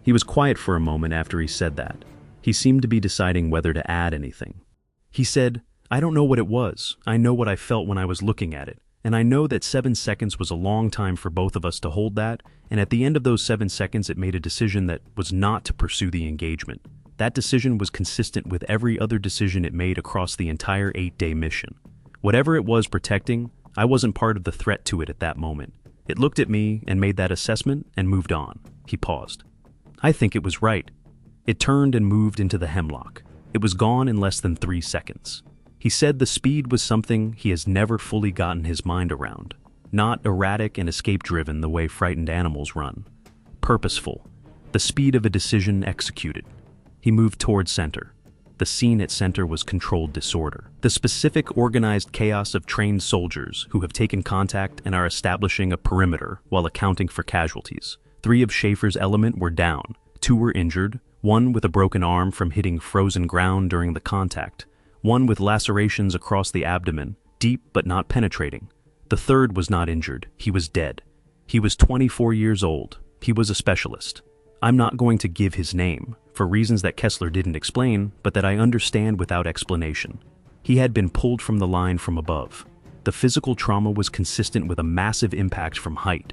He was quiet for a moment after he said that. He seemed to be deciding whether to add anything. He said, "I don't know what it was. I know what I felt when I was looking at it. And I know that 7 seconds was a long time for both of us to hold that, and at the end of those 7 seconds it made a decision that was not to pursue the engagement. That decision was consistent with every other decision it made across the entire 8-day mission. Whatever it was protecting, I wasn't part of the threat to it at that moment. It looked at me and made that assessment and moved on." He paused. "I think it was right." It turned and moved into the hemlock. It was gone in less than 3 seconds. He said the speed was something he has never fully gotten his mind around. Not erratic and escape-driven the way frightened animals run. Purposeful. The speed of a decision executed. He moved toward center. The scene at center was controlled disorder. The specific organized chaos of trained soldiers who have taken contact and are establishing a perimeter while accounting for casualties. 3 of Schaefer's element were down. 2 were injured. 1 with a broken arm from hitting frozen ground during the contact. 1 with lacerations across the abdomen, deep but not penetrating. The 3rd was not injured. He was dead. He was 24 years old. He was a specialist. I'm not going to give his name, for reasons that Kessler didn't explain, but that I understand without explanation. He had been pulled from the line from above. The physical trauma was consistent with a massive impact from height.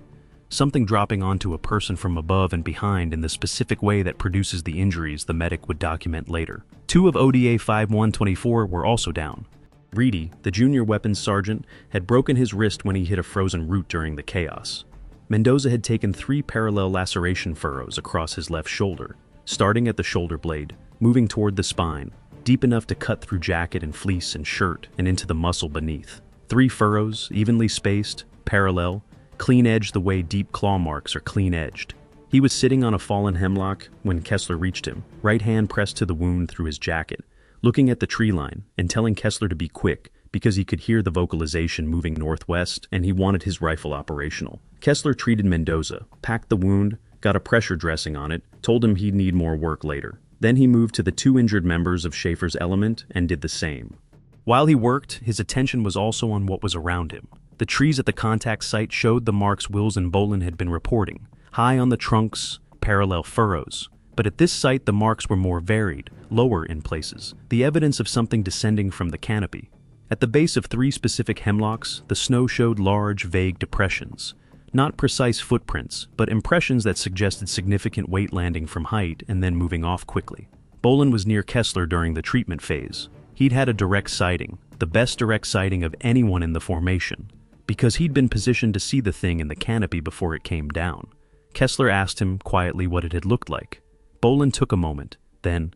Something dropping onto a person from above and behind in the specific way that produces the injuries the medic would document later. 2 of ODA 5124 were also down. Reedy, the junior weapons sergeant, had broken his wrist when he hit a frozen root during the chaos. Mendoza had taken 3 parallel laceration furrows across his left shoulder, starting at the shoulder blade, moving toward the spine, deep enough to cut through jacket and fleece and shirt and into the muscle beneath. 3 furrows, evenly spaced, parallel, clean-edged the way deep claw marks are clean-edged. He was sitting on a fallen hemlock when Kessler reached him, right hand pressed to the wound through his jacket, looking at the tree line and telling Kessler to be quick because he could hear the vocalization moving northwest and he wanted his rifle operational. Kessler treated Mendoza, packed the wound, got a pressure dressing on it, told him he'd need more work later. Then he moved to the 2 injured members of Schaefer's element and did the same. While he worked, his attention was also on what was around him. The trees at the contact site showed the marks Wills and Bolin had been reporting. High on the trunks, dark parallel furrows. But at this site the marks were more varied, lower in places, the evidence of something descending from the canopy. At the base of 3 specific hemlocks, the snow showed large, vague depressions. Not precise footprints, but impressions that suggested significant weight landing from height and then moving off quickly. Bolin was near Kessler during the treatment phase. He'd had a direct sighting, the best direct sighting of anyone in the formation, because he'd been positioned to see the thing in the canopy before it came down. Kessler asked him quietly what it had looked like. Bolin took a moment, then,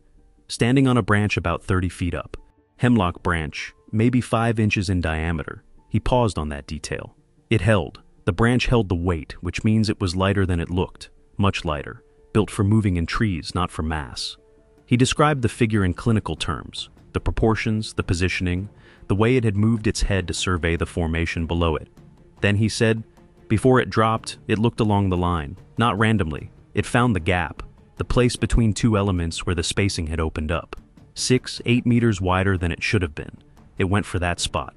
standing on a branch about 30 feet up, hemlock branch, maybe 5 inches in diameter, he paused on that detail. It held. The branch held the weight, which means it was lighter than it looked, much lighter, built for moving in trees, not for mass. He described the figure in clinical terms, the proportions, the positioning, the way it had moved its head to survey the formation below it. Then he said, before it dropped, it looked along the line, not randomly. It found the gap, the place between 2 elements where the spacing had opened up. 6, 8 meters wider than it should have been. It went for that spot.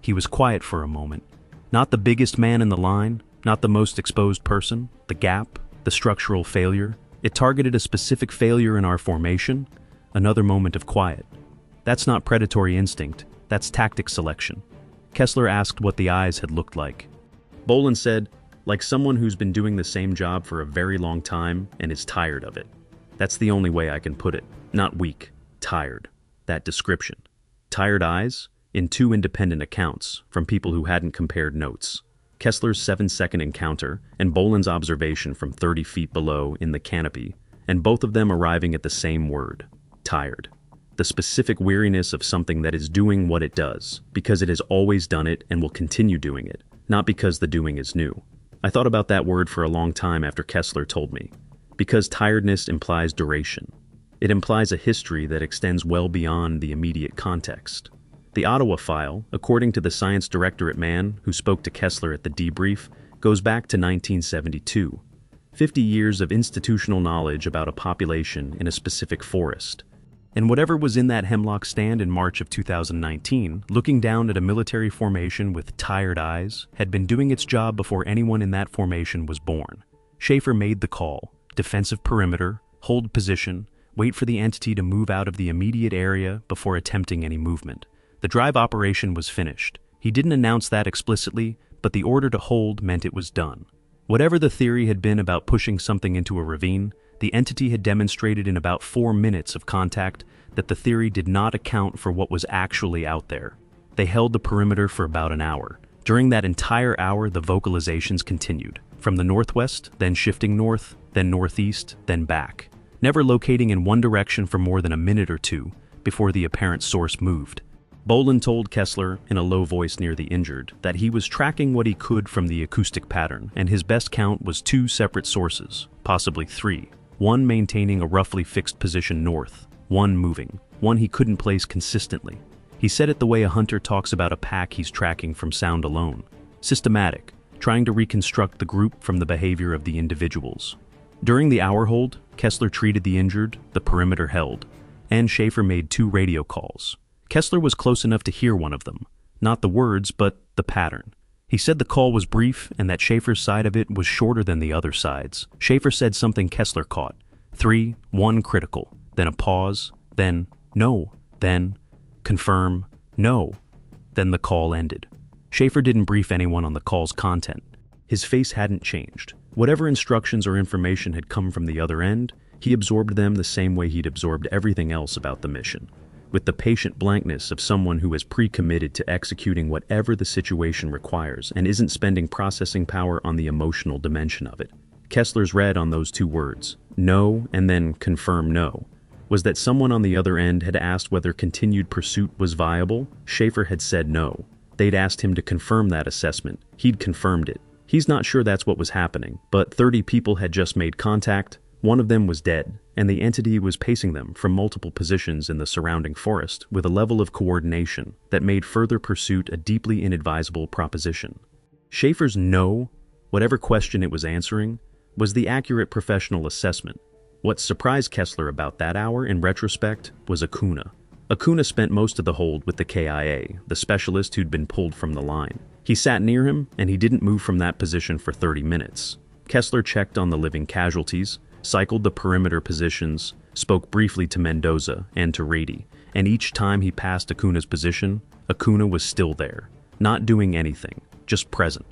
He was quiet for a moment. Not the biggest man in the line, not the most exposed person, the gap, the structural failure. It targeted a specific failure in our formation. Another moment of quiet. That's not predatory instinct, that's tactic selection. Kessler asked what the eyes had looked like. Bolin said, like someone who's been doing the same job for a very long time and is tired of it. That's the only way I can put it. Not weak, tired. That description. Tired eyes? In 2 independent accounts, from people who hadn't compared notes. Kessler's 7-second encounter and Bolin's observation from 30 feet below in the canopy, and both of them arriving at the same word, tired. The specific weariness of something that is doing what it does, because it has always done it and will continue doing it, not because the doing is new. I thought about that word for a long time after Kessler told me, because tiredness implies duration. It implies a history that extends well beyond the immediate context. The Ottawa file, according to the science directorate man who spoke to Kessler at the debrief, goes back to 1972. 50 years of institutional knowledge about a population in a specific forest. And whatever was in that hemlock stand in March of 2019, looking down at a military formation with tired eyes, had been doing its job before anyone in that formation was born. Schaefer made the call, defensive perimeter, hold position, wait for the entity to move out of the immediate area before attempting any movement. The drive operation was finished. He didn't announce that explicitly, but the order to hold meant it was done. Whatever the theory had been about pushing something into a ravine, the entity had demonstrated in about 4 minutes of contact that the theory did not account for what was actually out there. They held the perimeter for about an hour. During that entire hour, the vocalizations continued. From the northwest, then shifting north, then northeast, then back. Never locating in one direction for more than a minute or 2 before the apparent source moved. Bolin told Kessler, in a low voice near the injured, that he was tracking what he could from the acoustic pattern, and his best count was 2 separate sources, possibly 3. One maintaining a roughly fixed position north, one moving, one he couldn't place consistently. He said it the way a hunter talks about a pack he's tracking from sound alone. Systematic, trying to reconstruct the group from the behavior of the individuals. During the hour hold, Kessler treated the injured, the perimeter held, and Schaefer made 2 radio calls. Kessler was close enough to hear one of them, not the words, but the pattern. He said the call was brief and that Schaefer's side of it was shorter than the other sides. Schaefer said something Kessler caught. 3, 1 critical, then a pause, then no, then confirm, no. Then the call ended. Schaefer didn't brief anyone on the call's content. His face hadn't changed. Whatever instructions or information had come from the other end, he absorbed them the same way he'd absorbed everything else about the mission. With the patient blankness of someone who is pre-committed to executing whatever the situation requires and isn't spending processing power on the emotional dimension of it. Kessler's read on those 2 words, no and then confirm no, was that someone on the other end had asked whether continued pursuit was viable. Schaefer had said no. They'd asked him to confirm that assessment. He'd confirmed it. He's not sure that's what was happening, but 30 people had just made contact. One of them was dead, and the entity was pacing them from multiple positions in the surrounding forest with a level of coordination that made further pursuit a deeply inadvisable proposition. Schaefer's no, whatever question it was answering, was the accurate professional assessment. What surprised Kessler about that hour, in retrospect, was Acuna. Acuna spent most of the hold with the KIA, the specialist who'd been pulled from the line. He sat near him, and he didn't move from that position for 30 minutes. Kessler checked on the living casualties, cycled the perimeter positions, spoke briefly to Mendoza and to Rady, and each time he passed Acuna's position, Acuna was still there, not doing anything, just present.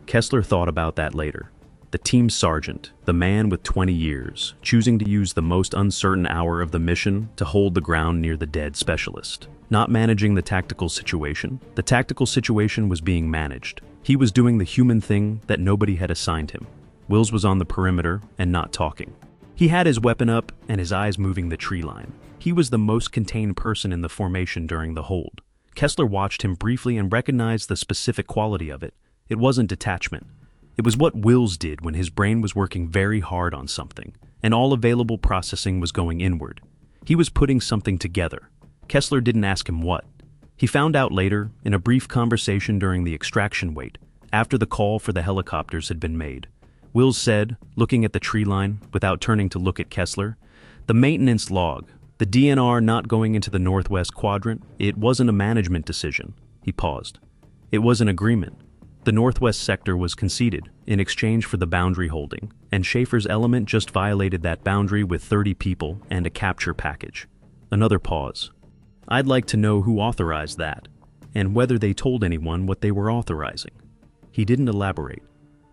Kessler thought about that later. The team sergeant, the man with 20 years, choosing to use the most uncertain hour of the mission to hold the ground near the dead specialist. Not managing the tactical situation. The tactical situation was being managed. He was doing the human thing that nobody had assigned him. Wills was on the perimeter and not talking. He had his weapon up and his eyes moving the tree line. He was the most contained person in the formation during the hold. Kessler watched him briefly and recognized the specific quality of it. It wasn't detachment. It was what Wills did when his brain was working very hard on something, and all available processing was going inward. He was putting something together. Kessler didn't ask him what. He found out later, in a brief conversation during the extraction wait, after the call for the helicopters had been made. Wills said, looking at the tree line, without turning to look at Kessler, the maintenance log, the DNR not going into the northwest quadrant, it wasn't a management decision. He paused. It was an agreement. The northwest sector was conceded in exchange for the boundary holding, and Schaefer's element just violated that boundary with 30 people and a capture package. Another pause. I'd like to know who authorized that, and whether they told anyone what they were authorizing. He didn't elaborate.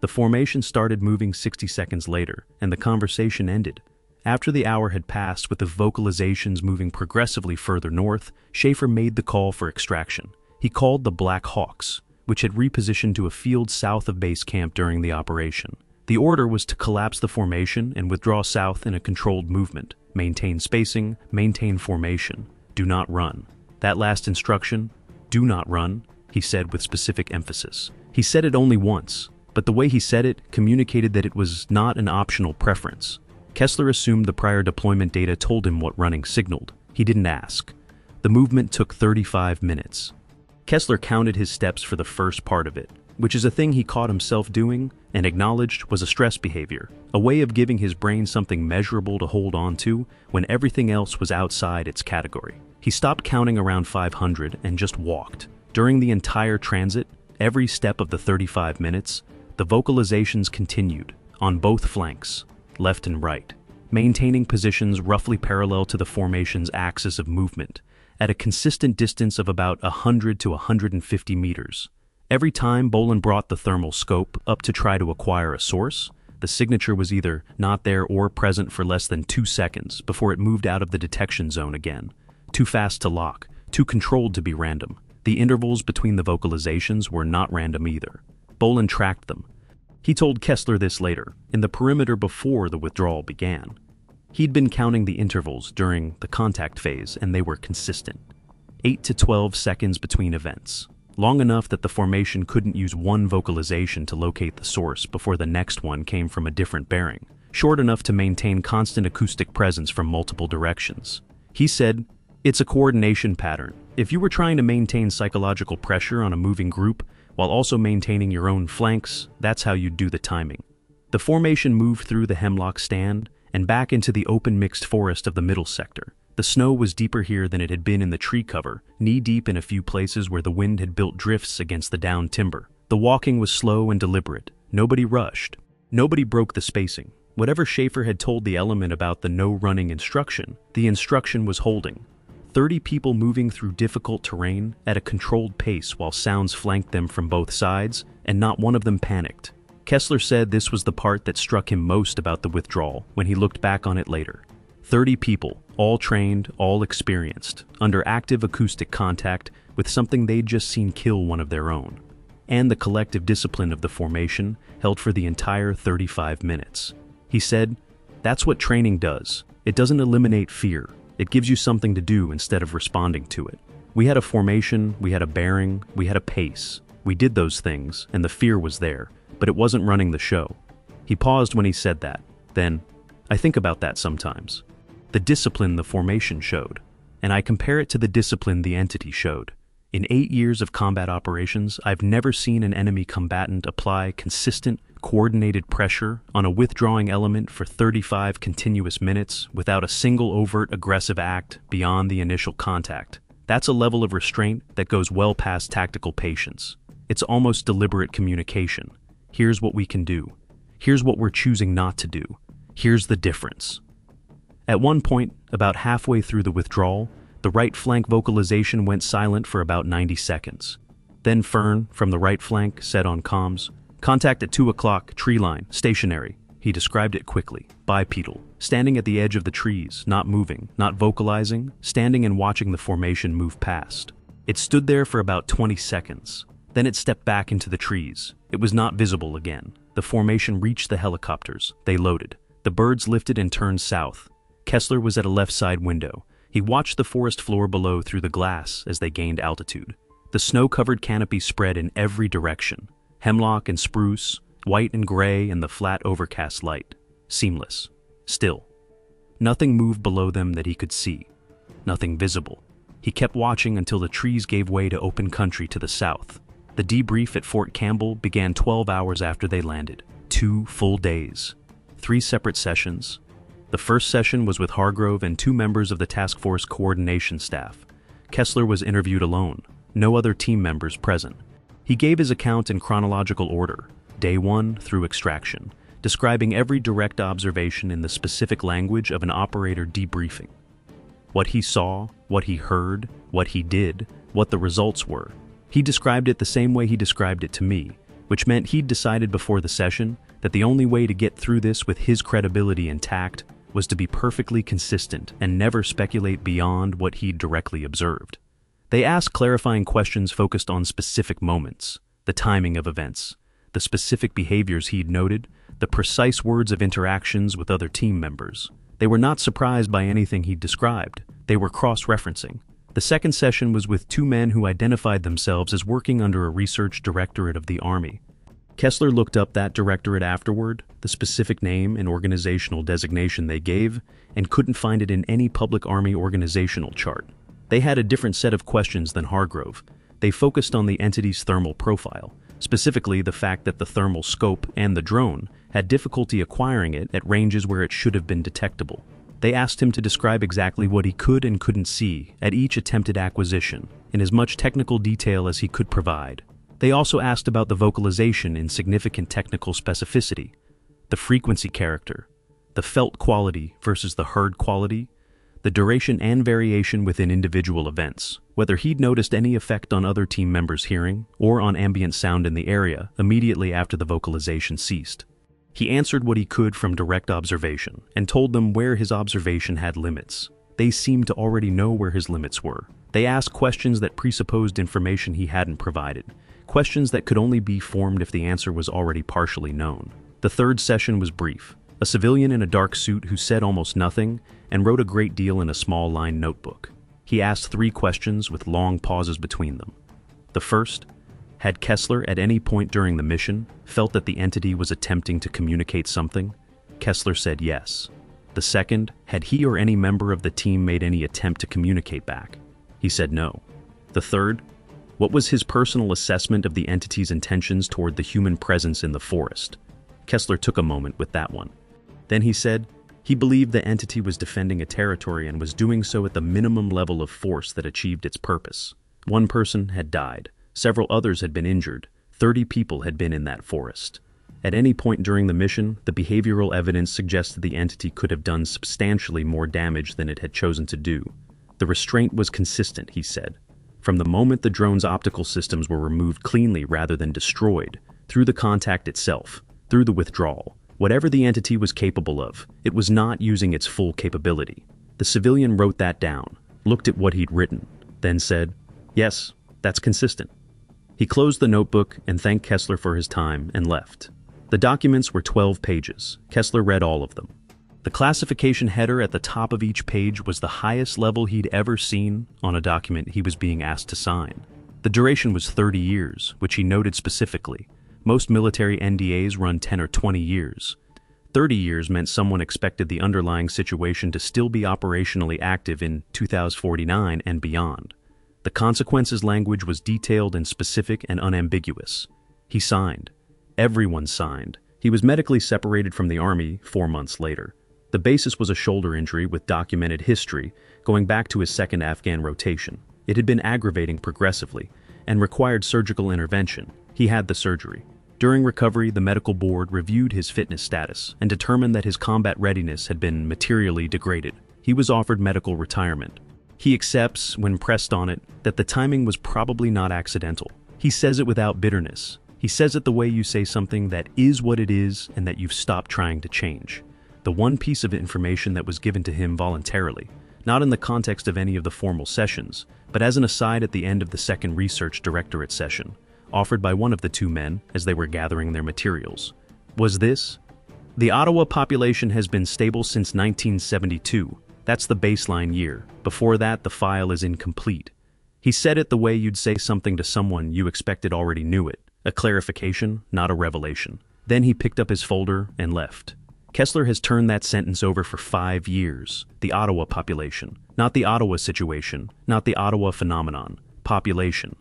The formation started moving 60 seconds later, and the conversation ended. After the hour had passed with the vocalizations moving progressively further north, Schaefer made the call for extraction. He called the Black Hawks, which had repositioned to a field south of base camp during the operation. The order was to collapse the formation and withdraw south in a controlled movement. Maintain spacing, maintain formation. Do not run. That last instruction, do not run, he said with specific emphasis. He said it only once, but the way he said it communicated that it was not an optional preference. Kessler assumed the prior deployment data told him what running signaled. He didn't ask. The movement took 35 minutes. Kessler counted his steps for the first part of it, which is a thing he caught himself doing and acknowledged was a stress behavior, a way of giving his brain something measurable to hold on to when everything else was outside its category. He stopped counting around 500 and just walked. During the entire transit, every step of the 35 minutes, the vocalizations continued, on both flanks, left and right, maintaining positions roughly parallel to the formation's axis of movement, at a consistent distance of about 100 to 150 meters. Every time Bolin brought the thermal scope up to try to acquire a source, the signature was either not there or present for less than 2 seconds before it moved out of the detection zone again. Too fast to lock, too controlled to be random. The intervals between the vocalizations were not random either. Bolin tracked them. He told Kessler this later, in the perimeter before the withdrawal began. He'd been counting the intervals during the contact phase, and they were consistent. 8 to 12 seconds between events. Long enough that the formation couldn't use one vocalization to locate the source before the next one came from a different bearing. Short enough to maintain constant acoustic presence from multiple directions. He said, it's a coordination pattern. If you were trying to maintain psychological pressure on a moving group while also maintaining your own flanks, that's how you'd do the timing. The formation moved through the hemlock stand and back into the open mixed forest of the middle sector. The snow was deeper here than it had been in the tree cover, knee-deep in a few places where the wind had built drifts against the downed timber. The walking was slow and deliberate. Nobody rushed. Nobody broke the spacing. Whatever Schaefer had told the element about the no-running instruction, the instruction was holding. 30 people moving through difficult terrain at a controlled pace while sounds flanked them from both sides, and not one of them panicked. Kessler said this was the part that struck him most about the withdrawal when he looked back on it later. 30 people, all trained, all experienced, under active acoustic contact with something they'd just seen kill one of their own. And the collective discipline of the formation held for the entire 35 minutes. He said, that's what training does. It doesn't eliminate fear. It gives you something to do instead of responding to it. We had a formation, we had a bearing, we had a pace. We did those things, and the fear was there, but it wasn't running the show. He paused when he said that. Then, I think about that sometimes. The discipline the formation showed, and I compare it to the discipline the entity showed. In 8 years of combat operations, I've never seen an enemy combatant apply consistent, coordinated pressure on a withdrawing element for 35 continuous minutes without a single overt aggressive act beyond the initial contact. That's a level of restraint that goes well past tactical patience. It's almost deliberate communication. Here's what we can do. Here's what we're choosing not to do. Here's the difference. At one point, about halfway through the withdrawal, the right flank vocalization went silent for about 90 seconds. Then Fern, from the right flank, said on comms, "Contact at 2 o'clock, tree line, stationary." He described it quickly, bipedal, standing at the edge of the trees, not moving, not vocalizing, standing and watching the formation move past. It stood there for about 20 seconds. Then it stepped back into the trees. It was not visible again. The formation reached the helicopters. They loaded. The birds lifted and turned south. Kessler was at a left side window. He watched the forest floor below through the glass as they gained altitude. The snow-covered canopy spread in every direction. Hemlock and spruce, white and gray in the flat overcast light. Seamless. Still. Nothing moved below them that he could see. Nothing visible. He kept watching until the trees gave way to open country to the south. The debrief at Fort Campbell began 12 hours after they landed. 2 full days. 3 separate sessions. The first session was with Hargrove and 2 members of the task force coordination staff. Kessler was interviewed alone. No other team members present. He gave his account in chronological order, day 1 through extraction, describing every direct observation in the specific language of an operator debriefing. What he saw, what he heard, what he did, what the results were. He described it the same way he described it to me, which meant he'd decided before the session that the only way to get through this with his credibility intact was to be perfectly consistent and never speculate beyond what he'd directly observed. They asked clarifying questions focused on specific moments, the timing of events, the specific behaviors he'd noted, the precise words of interactions with other team members. They were not surprised by anything he'd described. They were cross-referencing. The second session was with 2 men who identified themselves as working under a research directorate of the Army. Kessler looked up that directorate afterward, the specific name and organizational designation they gave, and couldn't find it in any public Army organizational chart. They had a different set of questions than Hargrove. They focused on the entity's thermal profile, specifically the fact that the thermal scope and the drone had difficulty acquiring it at ranges where it should have been detectable. They asked him to describe exactly what he could and couldn't see at each attempted acquisition, in as much technical detail as he could provide. They also asked about the vocalization in significant technical specificity, the frequency character, the felt quality versus the heard quality, the duration and variation within individual events, whether he'd noticed any effect on other team members' hearing or on ambient sound in the area immediately after the vocalization ceased. He answered what he could from direct observation and told them where his observation had limits. They seemed to already know where his limits were. They asked questions that presupposed information he hadn't provided, questions that could only be formed if the answer was already partially known. The third session was brief. A civilian in a dark suit who said almost nothing and wrote a great deal in a small line notebook. He asked 3 questions with long pauses between them. The first, had Kessler at any point during the mission felt that the entity was attempting to communicate something? Kessler said yes. The second, had he or any member of the team made any attempt to communicate back? He said no. The third, what was his personal assessment of the entity's intentions toward the human presence in the forest? Kessler took a moment with that one. Then he said, he believed the entity was defending a territory and was doing so at the minimum level of force that achieved its purpose. 1 person had died. Several others had been injured. 30 people had been in that forest. At any point during the mission, the behavioral evidence suggested the entity could have done substantially more damage than it had chosen to do. The restraint was consistent, he said. From the moment the drone's optical systems were removed cleanly rather than destroyed, through the contact itself, through the withdrawal, whatever the entity was capable of, it was not using its full capability. The civilian wrote that down, looked at what he'd written, then said, yes, that's consistent. He closed the notebook and thanked Kessler for his time and left. The documents were 12 pages. Kessler read all of them. The classification header at the top of each page was the highest level he'd ever seen on a document he was being asked to sign. The duration was 30 years, which he noted specifically. Most military NDAs run 10 or 20 years. 30 years meant someone expected the underlying situation to still be operationally active in 2049 and beyond. The consequences language was detailed and specific and unambiguous. He signed. Everyone signed. He was medically separated from the Army 4 months later. The basis was a shoulder injury with documented history going back to his second Afghan rotation. It had been aggravating progressively and required surgical intervention. He had the surgery. During recovery, the medical board reviewed his fitness status and determined that his combat readiness had been materially degraded. He was offered medical retirement. He accepts, when pressed on it, that the timing was probably not accidental. He says it without bitterness. He says it the way you say something that is what it is and that you've stopped trying to change. The one piece of information that was given to him voluntarily, not in the context of any of the formal sessions, but as an aside at the end of the second research directorate session, offered by one of the two men as they were gathering their materials, was this: the Ottawa population has been stable since 1972. That's the baseline year. Before that, the file is incomplete. He said it the way you'd say something to someone you expected already knew it. A clarification, not a revelation. Then he picked up his folder and left. Kessler has turned that sentence over for 5 years. The Ottawa population. Not the Ottawa situation, not the Ottawa phenomenon. Population.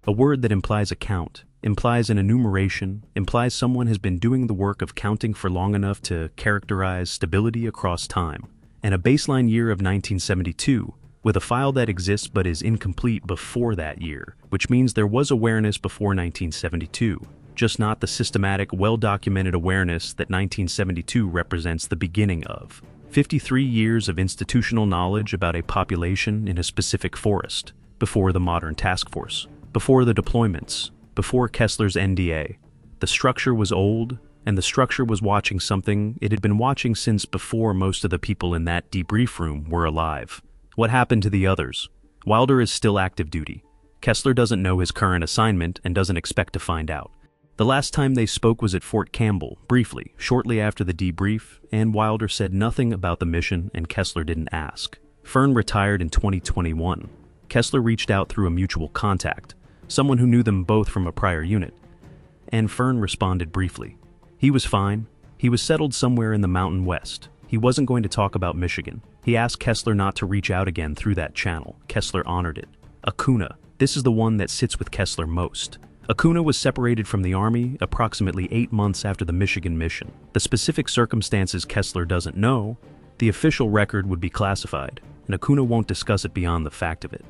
A word that implies a count, implies an enumeration, implies someone has been doing the work of counting for long enough to characterize stability across time. And a baseline year of 1972, with a file that exists but is incomplete before that year, which means there was awareness before 1972, just not the systematic, well-documented awareness that 1972 represents the beginning of. 53 years of institutional knowledge about a population in a specific forest, before the modern task force, before the deployments, before Kessler's NDA. The structure was old, and the structure was watching something it had been watching since before most of the people in that debrief room were alive. What happened to the others? Wilder is still active duty. Kessler doesn't know his current assignment and doesn't expect to find out. The last time they spoke was at Fort Campbell, briefly, shortly after the debrief, and Wilder said nothing about the mission and Kessler didn't ask. Fern retired in 2021. Kessler reached out through a mutual contact, someone who knew them both from a prior unit, and Fern responded briefly. He was fine. He was settled somewhere in the Mountain West. He wasn't going to talk about Michigan. He asked Kessler not to reach out again through that channel. Kessler honored it. Acuna. This is the one that sits with Kessler most. Acuna was separated from the Army approximately 8 months after the Michigan mission. The specific circumstances Kessler doesn't know. The official record would be classified, and Acuna won't discuss it beyond the fact of it.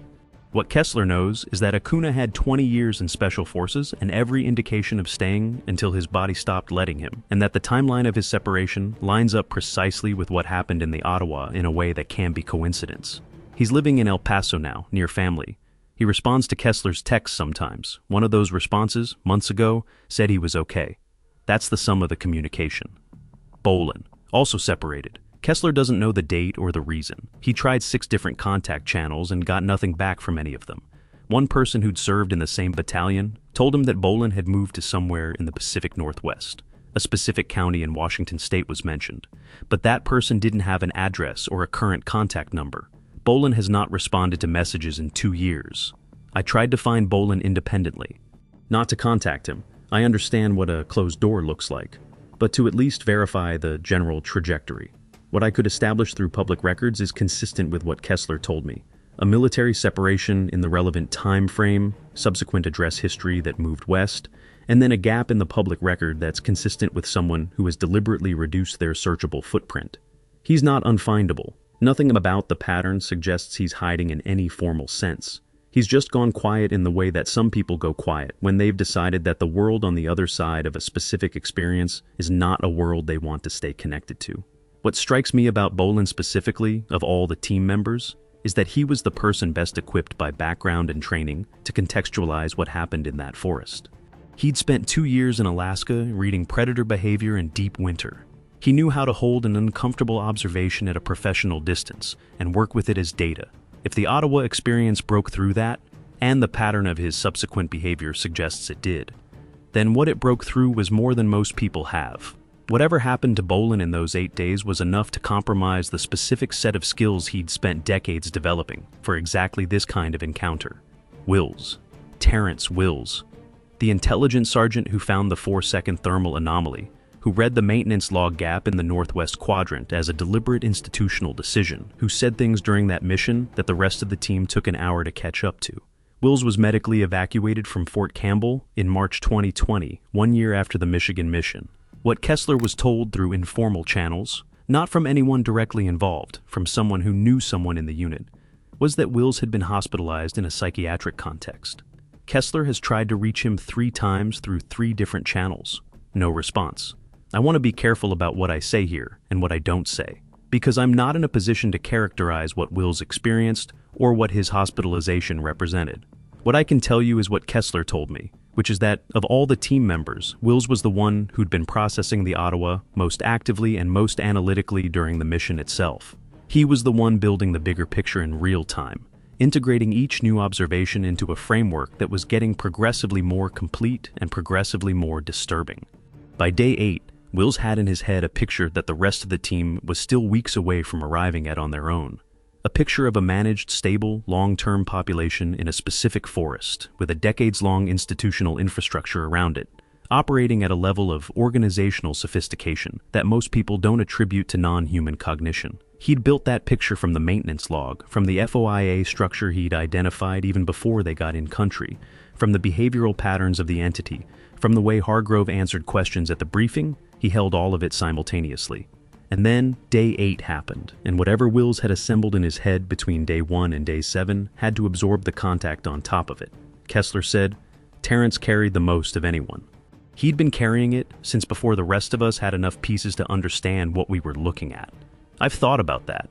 What Kessler knows is that Acuna had 20 years in Special Forces and every indication of staying until his body stopped letting him, and that the timeline of his separation lines up precisely with what happened in the Ottawa in a way that can be coincidence. He's living in El Paso now, near family. He responds to Kessler's texts sometimes. One of those responses, months ago, said he was okay. That's the sum of the communication. Bolin, also separated. Kessler doesn't know the date or the reason. He tried 6 different contact channels and got nothing back from any of them. One person who'd served in the same battalion told him that Bolin had moved to somewhere in the Pacific Northwest. A specific county in Washington state was mentioned, but that person didn't have an address or a current contact number. Bolin has not responded to messages in 2 years. I tried to find Bolin independently. Not to contact him. I understand what a closed door looks like, but to at least verify the general trajectory. What I could establish through public records is consistent with what Kessler told me. A military separation in the relevant time frame, subsequent address history that moved west, and then a gap in the public record that's consistent with someone who has deliberately reduced their searchable footprint. He's not unfindable. Nothing about the pattern suggests he's hiding in any formal sense. He's just gone quiet in the way that some people go quiet when they've decided that the world on the other side of a specific experience is not a world they want to stay connected to. What strikes me about Bolin specifically, of all the team members, is that he was the person best equipped by background and training to contextualize what happened in that forest. He'd spent 2 years in Alaska reading predator behavior in deep winter. He knew how to hold an uncomfortable observation at a professional distance and work with it as data. If the Ottawa experience broke through that, and the pattern of his subsequent behavior suggests it did, then what it broke through was more than most people have. Whatever happened to Bolin in those 8 days was enough to compromise the specific set of skills he'd spent decades developing for exactly this kind of encounter. Wills. Terrence Wills. The intelligence sergeant who found the 4-second thermal anomaly, who read the maintenance log gap in the northwest quadrant as a deliberate institutional decision, who said things during that mission that the rest of the team took an hour to catch up to. Wills was medically evacuated from Fort Campbell in March 2020, 1 year after the Michigan mission. What Kessler was told through informal channels, not from anyone directly involved, from someone who knew someone in the unit, was that Wills had been hospitalized in a psychiatric context. Kessler has tried to reach him 3 times through 3 different channels. No response. I want to be careful about what I say here and what I don't say, because I'm not in a position to characterize what Wills experienced or what his hospitalization represented. What I can tell you is what Kessler told me, which is that of all the team members, Wills was the one who'd been processing the Ottawa most actively and most analytically during the mission itself. He was the one building the bigger picture in real time, integrating each new observation into a framework that was getting progressively more complete and progressively more disturbing. By day 8, Wills had in his head a picture that the rest of the team was still weeks away from arriving at on their own. A picture of a managed, stable, long-term population in a specific forest, with a decades-long institutional infrastructure around it, operating at a level of organizational sophistication that most people don't attribute to non-human cognition. He'd built that picture from the maintenance log, from the FOIA structure he'd identified even before they got in country, from the behavioral patterns of the entity, from the way Hargrove answered questions at the briefing. He held all of it simultaneously. And then day 8 happened, and whatever Wills had assembled in his head between day 1 and day 7 had to absorb the contact on top of it. Kessler said, Terrence carried the most of anyone. He'd been carrying it since before the rest of us had enough pieces to understand what we were looking at. I've thought about that.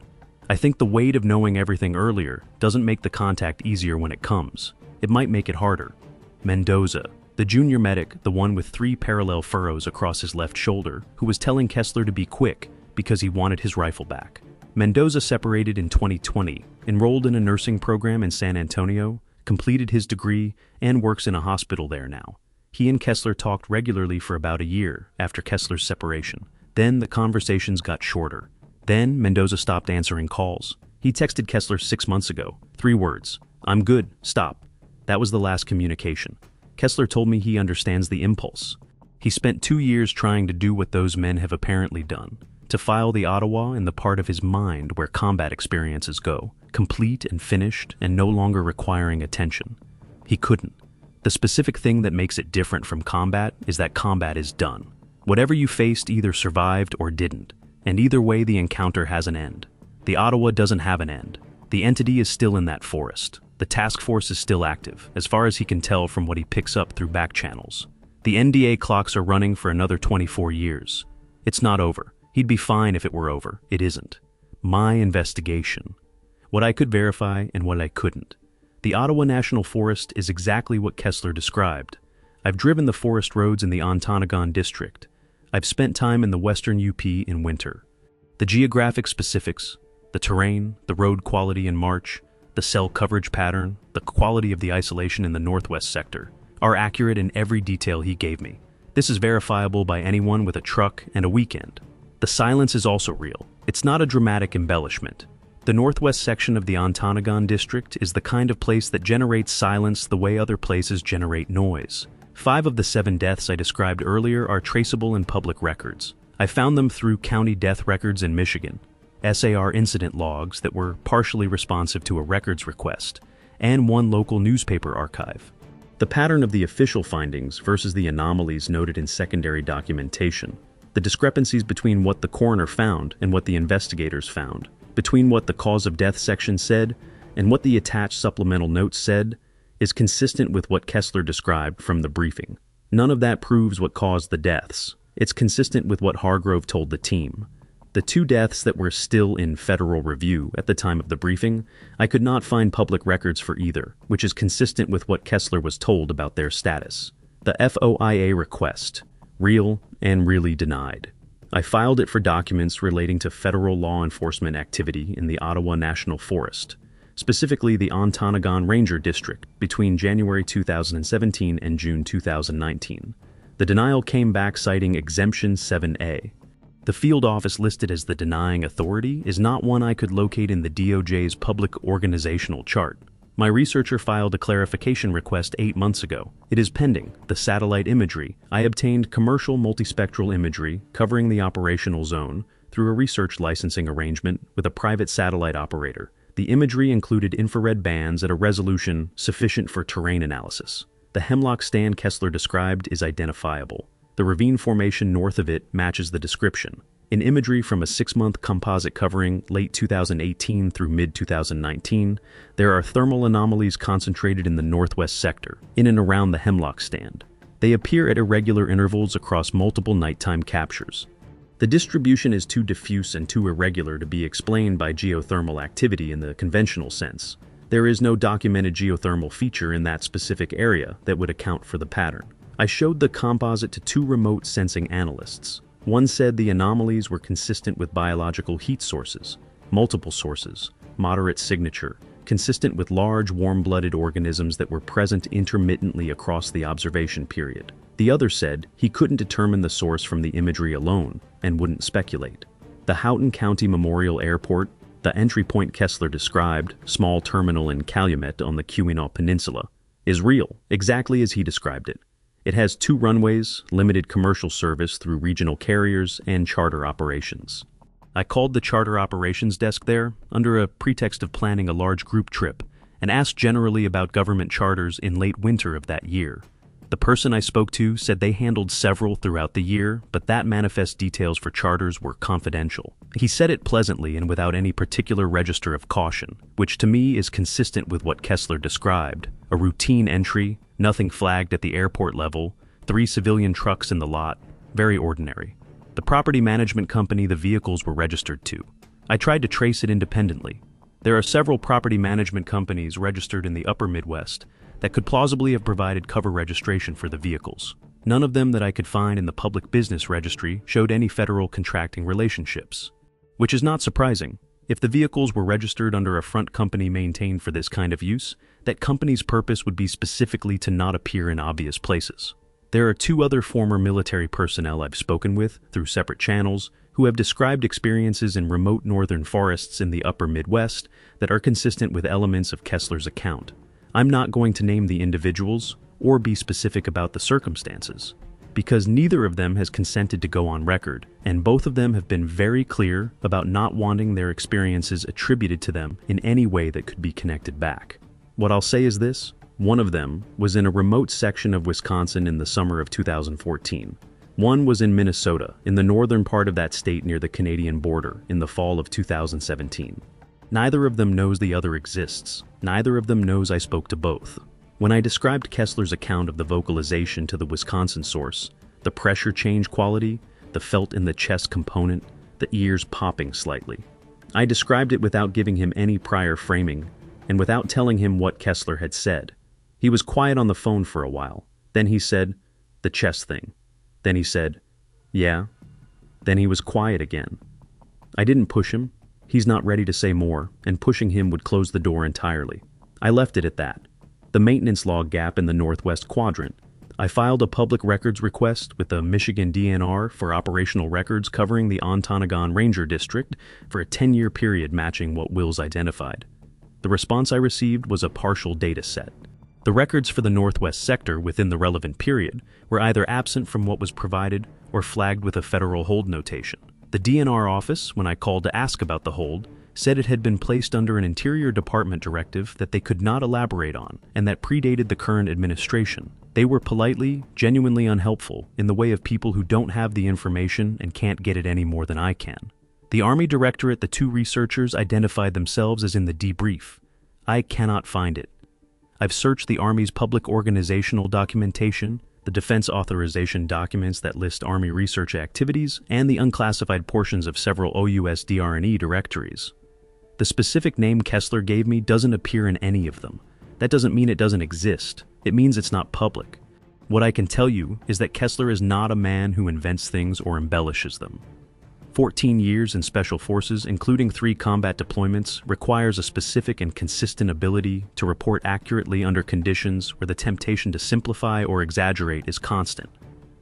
I think the weight of knowing everything earlier doesn't make the contact easier when it comes. It might make it harder. Mendoza, the junior medic, the one with 3 parallel furrows across his left shoulder, who was telling Kessler to be quick because he wanted his rifle back. Mendoza separated in 2020, enrolled in a nursing program in San Antonio, completed his degree, and works in a hospital there now. He and Kessler talked regularly for about a year after Kessler's separation. Then the conversations got shorter. Then Mendoza stopped answering calls. He texted Kessler 6 months ago. 3 words. I'm good. Stop. That was the last communication. Kessler told me he understands the impulse. He spent 2 years trying to do what those men have apparently done, to file the Ottawa in the part of his mind where combat experiences go, complete and finished and no longer requiring attention. He couldn't. The specific thing that makes it different from combat is that combat is done. Whatever you faced either survived or didn't, and either way the encounter has an end. The Ottawa doesn't have an end. The entity is still in that forest. The task force is still active, as far as he can tell from what he picks up through back channels. The NDA clocks are running for another 24 years. It's not over. He'd be fine if it were over. It isn't. My investigation. What I could verify and what I couldn't. The Ottawa National Forest is exactly what Kessler described. I've driven the forest roads in the Ontonagon district. I've spent time in the western UP in winter. The geographic specifics, the terrain, the road quality in March, the cell coverage pattern, the quality of the isolation in the northwest sector, are accurate in every detail he gave me. This is verifiable by anyone with a truck and a weekend. The silence is also real. It's not a dramatic embellishment. The northwest section of the Ontonagon district is the kind of place that generates silence the way other places generate noise. 5 of the 7 deaths I described earlier are traceable in public records. I found them through county death records in Michigan, SAR incident logs that were partially responsive to a records request, and 1 local newspaper archive. The pattern of the official findings versus the anomalies noted in secondary documentation, the discrepancies between what the coroner found and what the investigators found, between what the cause of death section said and what the attached supplemental notes said, is consistent with what Kessler described from the briefing. None of that proves what caused the deaths. It's consistent with what Hargrove told the team. The 2 deaths that were still in federal review at the time of the briefing, I could not find public records for either, which is consistent with what Kessler was told about their status. The FOIA request, real and really denied. I filed it for documents relating to federal law enforcement activity in the Ottawa National Forest, specifically the Ontonagon Ranger District, between January 2017 and June 2019. The denial came back citing Exemption 7A. The field office listed as the denying authority is not one I could locate in the DOJ's public organizational chart. My researcher filed a clarification request 8 months ago. It is pending. The satellite imagery. I obtained commercial multispectral imagery covering the operational zone through a research licensing arrangement with a private satellite operator. The imagery included infrared bands at a resolution sufficient for terrain analysis. The hemlock stand Kessler described is identifiable. The ravine formation north of it matches the description. In imagery from a 6-month composite covering late 2018 through mid-2019, there are thermal anomalies concentrated in the northwest sector, in and around the Hemlock Stand. They appear at irregular intervals across multiple nighttime captures. The distribution is too diffuse and too irregular to be explained by geothermal activity in the conventional sense. There is no documented geothermal feature in that specific area that would account for the pattern. I showed the composite to 2 remote sensing analysts. One said the anomalies were consistent with biological heat sources, multiple sources, moderate signature, consistent with large warm-blooded organisms that were present intermittently across the observation period. The other said he couldn't determine the source from the imagery alone and wouldn't speculate. The Houghton County Memorial Airport, the entry point Kessler described, small terminal in Calumet on the Upper Peninsula, is real, exactly as he described it. It has 2 runways, limited commercial service through regional carriers, and charter operations. I called the charter operations desk there under a pretext of planning a large group trip and asked generally about government charters in late winter of that year. The person I spoke to said they handled several throughout the year, but that manifest details for charters were confidential. He said it pleasantly and without any particular register of caution, which to me is consistent with what Kessler described: a routine entry, nothing flagged at the airport level, 3 civilian trucks in the lot, very ordinary. The property management company the vehicles were registered to. I tried to trace it independently. There are several property management companies registered in the upper Midwest that could plausibly have provided cover registration for the vehicles. None of them that I could find in the public business registry showed any federal contracting relationships. Which is not surprising. If the vehicles were registered under a front company maintained for this kind of use, that company's purpose would be specifically to not appear in obvious places. There are 2 other former military personnel I've spoken with through separate channels who have described experiences in remote northern forests in the upper Midwest that are consistent with elements of Kessler's account. I'm not going to name the individuals or be specific about the circumstances, because neither of them has consented to go on record, and both of them have been very clear about not wanting their experiences attributed to them in any way that could be connected back. What I'll say is this: one of them was in a remote section of Wisconsin in the summer of 2014. One was in Minnesota, in the northern part of that state near the Canadian border, in the fall of 2017. Neither of them knows the other exists. Neither of them knows I spoke to both. When I described Kessler's account of the vocalization to the Wisconsin source, the pressure change quality, the felt in the chest component, the ears popping slightly, I described it without giving him any prior framing and without telling him what Kessler had said. He was quiet on the phone for a while. Then he said, "The chest thing." Then he said, "Yeah." Then he was quiet again. I didn't push him. He's not ready to say more, and pushing him would close the door entirely. I left it at that. The maintenance log gap in the northwest quadrant. I filed a public records request with the Michigan DNR for operational records covering the Ontonagon Ranger District for a 10-year period matching what Wills identified. The response I received was a partial data set. The records for the northwest sector within the relevant period were either absent from what was provided or flagged with a federal hold notation. The DNR office, when I called to ask about the hold, said it had been placed under an Interior Department directive that they could not elaborate on and that predated the current administration. They were politely, genuinely unhelpful in the way of people who don't have the information and can't get it any more than I can. The Army Directorate, the 2 researchers identified themselves as in the debrief. I cannot find it. I've searched the Army's public organizational documentation, the defense authorization documents that list Army research activities, and the unclassified portions of several OUS DR&E directories. The specific name Kessler gave me doesn't appear in any of them. That doesn't mean it doesn't exist. It means it's not public. What I can tell you is that Kessler is not a man who invents things or embellishes them. 14 years in Special Forces, including 3 combat deployments, requires a specific and consistent ability to report accurately under conditions where the temptation to simplify or exaggerate is constant.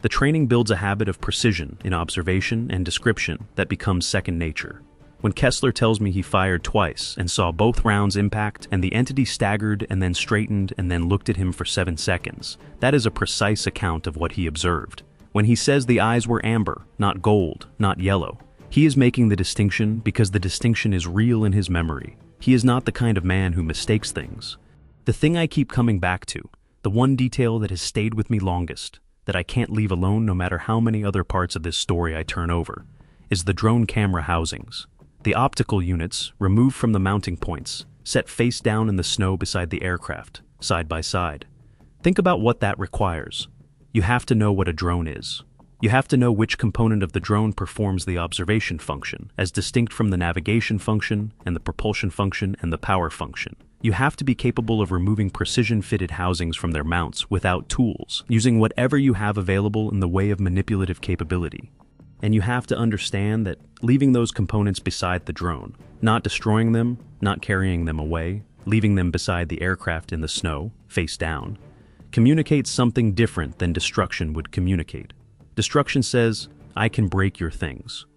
The training builds a habit of precision in observation and description that becomes second nature. When Kessler tells me he fired twice and saw both rounds impact and the entity staggered and then straightened and then looked at him for 7 seconds, that is a precise account of what he observed. When he says the eyes were amber, not gold, not yellow, he is making the distinction because the distinction is real in his memory. He is not the kind of man who mistakes things. The thing I keep coming back to, the one detail that has stayed with me longest, that I can't leave alone no matter how many other parts of this story I turn over, is the drone camera housings. The optical units, removed from the mounting points, set face down in the snow beside the aircraft, side by side. Think about what that requires. You have to know what a drone is. You have to know which component of the drone performs the observation function, as distinct from the navigation function and the propulsion function and the power function. You have to be capable of removing precision-fitted housings from their mounts without tools, using whatever you have available in the way of manipulative capability. And you have to understand that leaving those components beside the drone, not destroying them, not carrying them away, leaving them beside the aircraft in the snow, face down, communicates something different than destruction would communicate. Destruction says, I can break your things.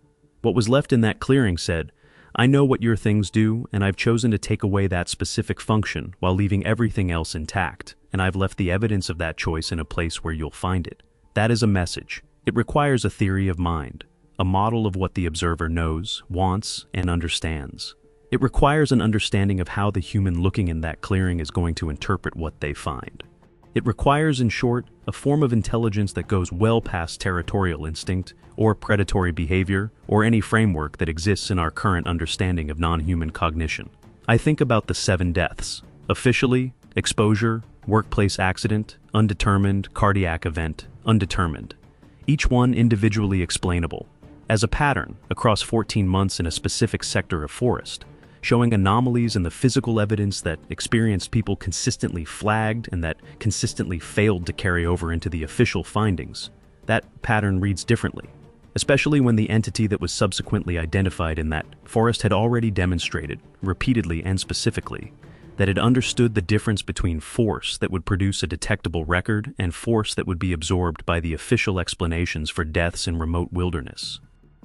What was left in that clearing said, I know what your things do, and I've chosen to take away that specific function while leaving everything else intact, and I've left the evidence of that choice in a place where you'll find it. That is a message. It requires a theory of mind, a model of what the observer knows, wants, and understands. It requires an understanding of how the human looking in that clearing is going to interpret what they find. It requires, in short, a form of intelligence that goes well past territorial instinct, or predatory behavior, or any framework that exists in our current understanding of non-human cognition. I think about the 7 deaths: officially, exposure, workplace accident, undetermined, cardiac event, undetermined. Each one individually explainable, as a pattern across 14 months in a specific sector of forest, showing anomalies in the physical evidence that experienced people consistently flagged and that consistently failed to carry over into the official findings. That pattern reads differently, especially when the entity that was subsequently identified in that forest had already demonstrated, repeatedly and specifically, that it understood the difference between force that would produce a detectable record and force that would be absorbed by the official explanations for deaths in remote wilderness.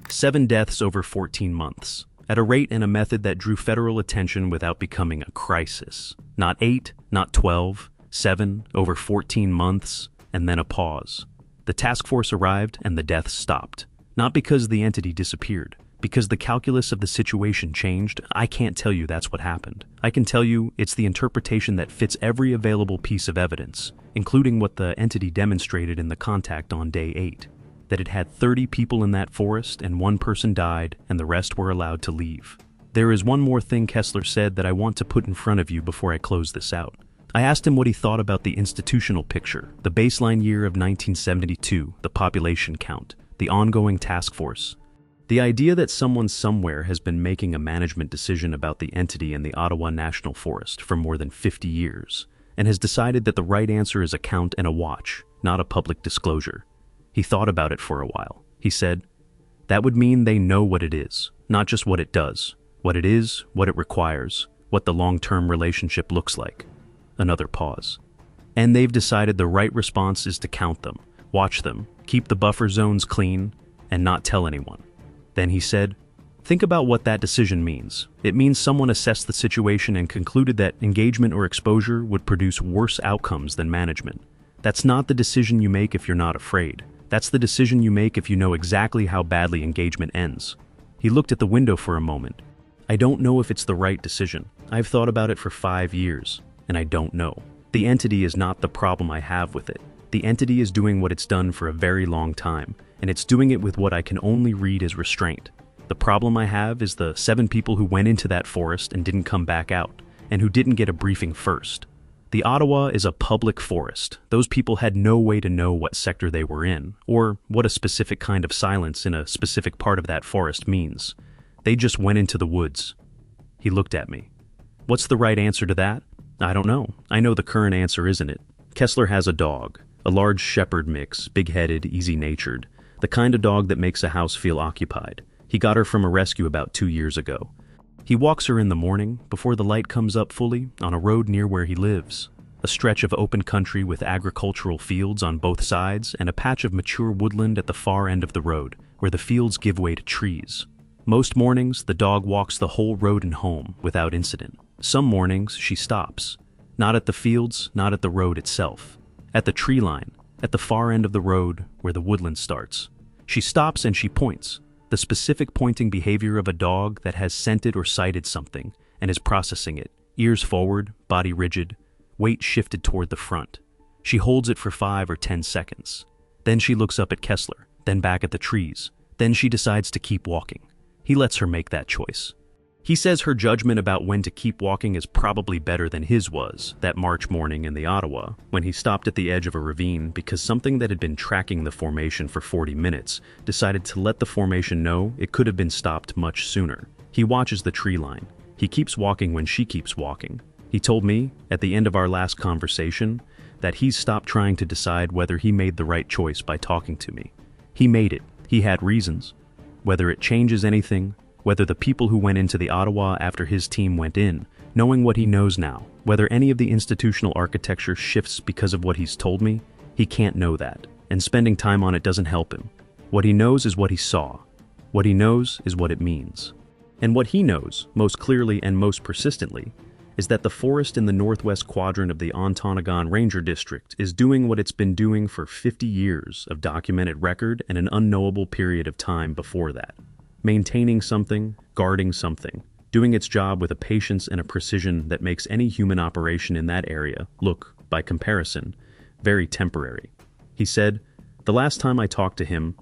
7 deaths over 14 months. At a rate and a method that drew federal attention without becoming a crisis. Not 8, not 12, 7 over 14 months, and then a pause. The task force arrived and the deaths stopped. Not because the entity disappeared, because the calculus of the situation changed. I can't tell you that's what happened. I can tell you it's the interpretation that fits every available piece of evidence, including what the entity demonstrated in the contact on day 8. That it had 30 people in that forest and 1 person died and the rest were allowed to leave. There is one more thing Kessler said that I want to put in front of you before I close this out. I asked him what he thought about the institutional picture, the baseline year of 1972, the population count, the ongoing task force. The idea that someone somewhere has been making a management decision about the entity in the Ottawa National Forest for more than 50 years, and has decided that the right answer is a count and a watch, not a public disclosure. He thought about it for a while. He said, that would mean they know what it is, not just what it does, what it is, what it requires, what the long-term relationship looks like. Another pause. And they've decided the right response is to count them, watch them, keep the buffer zones clean, and not tell anyone. Then he said, think about what that decision means. It means someone assessed the situation and concluded that engagement or exposure would produce worse outcomes than management. That's not the decision you make if you're not afraid. That's the decision you make if you know exactly how badly engagement ends. He looked at the window for a moment. I don't know if it's the right decision. I've thought about it for 5 years, and I don't know. The entity is not the problem I have with it. The entity is doing what it's done for a very long time, and it's doing it with what I can only read as restraint. The problem I have is the 7 people who went into that forest and didn't come back out, and who didn't get a briefing first. The Ottawa is a public forest. Those people had no way to know what sector they were in, or what a specific kind of silence in a specific part of that forest means. They just went into the woods. He looked at me. What's the right answer to that? I don't know. I know the current answer isn't it. Kessler has a dog, a large shepherd mix, big-headed, easy-natured, the kind of dog that makes a house feel occupied. He got her from a rescue about 2 years ago. He walks her in the morning, before the light comes up fully, on a road near where he lives. A stretch of open country with agricultural fields on both sides and a patch of mature woodland at the far end of the road, where the fields give way to trees. Most mornings, the dog walks the whole road and home, without incident. Some mornings, she stops. Not at the fields, not at the road itself. At the tree line, at the far end of the road, where the woodland starts. She stops and she points. The specific pointing behavior of a dog that has scented or sighted something and is processing it, ears forward, body rigid, weight shifted toward the front. She holds it for 5 or 10 seconds. Then she looks up at Kessler, then back at the trees, Then she decides to keep walking. He lets her make that choice. He says her judgment about when to keep walking is probably better than his was that March morning in the Ottawa, when he stopped at the edge of a ravine because something that had been tracking the formation for 40 minutes decided to let the formation know it could have been stopped much sooner. He watches the tree line. He keeps walking when she keeps walking. He told me, at the end of our last conversation, that he's stopped trying to decide whether he made the right choice by talking to me. He made it. He had reasons. Whether it changes anything, whether the people who went into the Ottawa after his team went in, knowing what he knows now, whether any of the institutional architecture shifts because of what he's told me, he can't know that, and spending time on it doesn't help him. What he knows is what he saw. What he knows is what it means. And what he knows, most clearly and most persistently, is that the forest in the northwest quadrant of the Ontonagon Ranger District is doing what it's been doing for 50 years of documented record and an unknowable period of time before that. Maintaining something, guarding something, doing its job with a patience and a precision that makes any human operation in that area look, by comparison, very temporary. He said, "The last time I talked to him,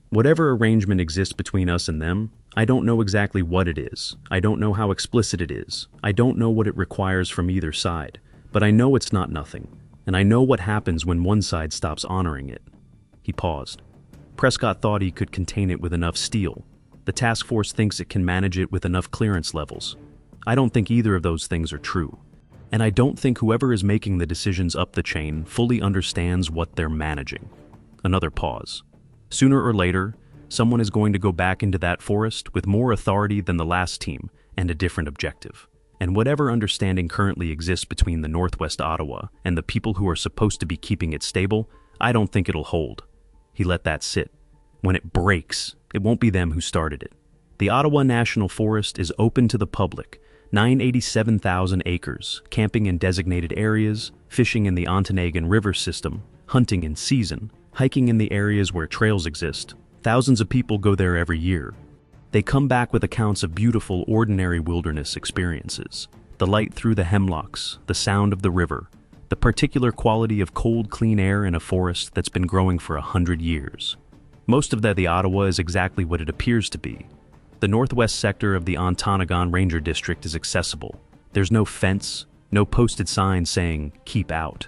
whatever arrangement exists between us and them, I don't know exactly what it is. I don't know how explicit it is. I don't know what it requires from either side. But I know it's not nothing. And I know what happens when one side stops honoring it." He paused. Prescott thought he could contain it with enough steel. The task force thinks it can manage it with enough clearance levels. I don't think either of those things are true. And I don't think whoever is making the decisions up the chain fully understands what they're managing. Another pause. Sooner or later, someone is going to go back into that forest with more authority than the last team and a different objective. And whatever understanding currently exists between the Northwest Ottawa and the people who are supposed to be keeping it stable, I don't think it'll hold. He let that sit. When it breaks, it won't be them who started it. The Ottawa National Forest is open to the public, 987,000 acres, camping in designated areas, fishing in the Ontonagon River system, hunting in season, hiking in the areas where trails exist. Thousands of people go there every year. They come back with accounts of beautiful, ordinary wilderness experiences. The light through the hemlocks, the sound of the river, the particular quality of cold, clean air in a forest that's been growing for 100 years. Most of the Ottawa is exactly what it appears to be. The northwest sector of the Ontonagon Ranger District is accessible. There's no fence, no posted sign saying, "Keep out."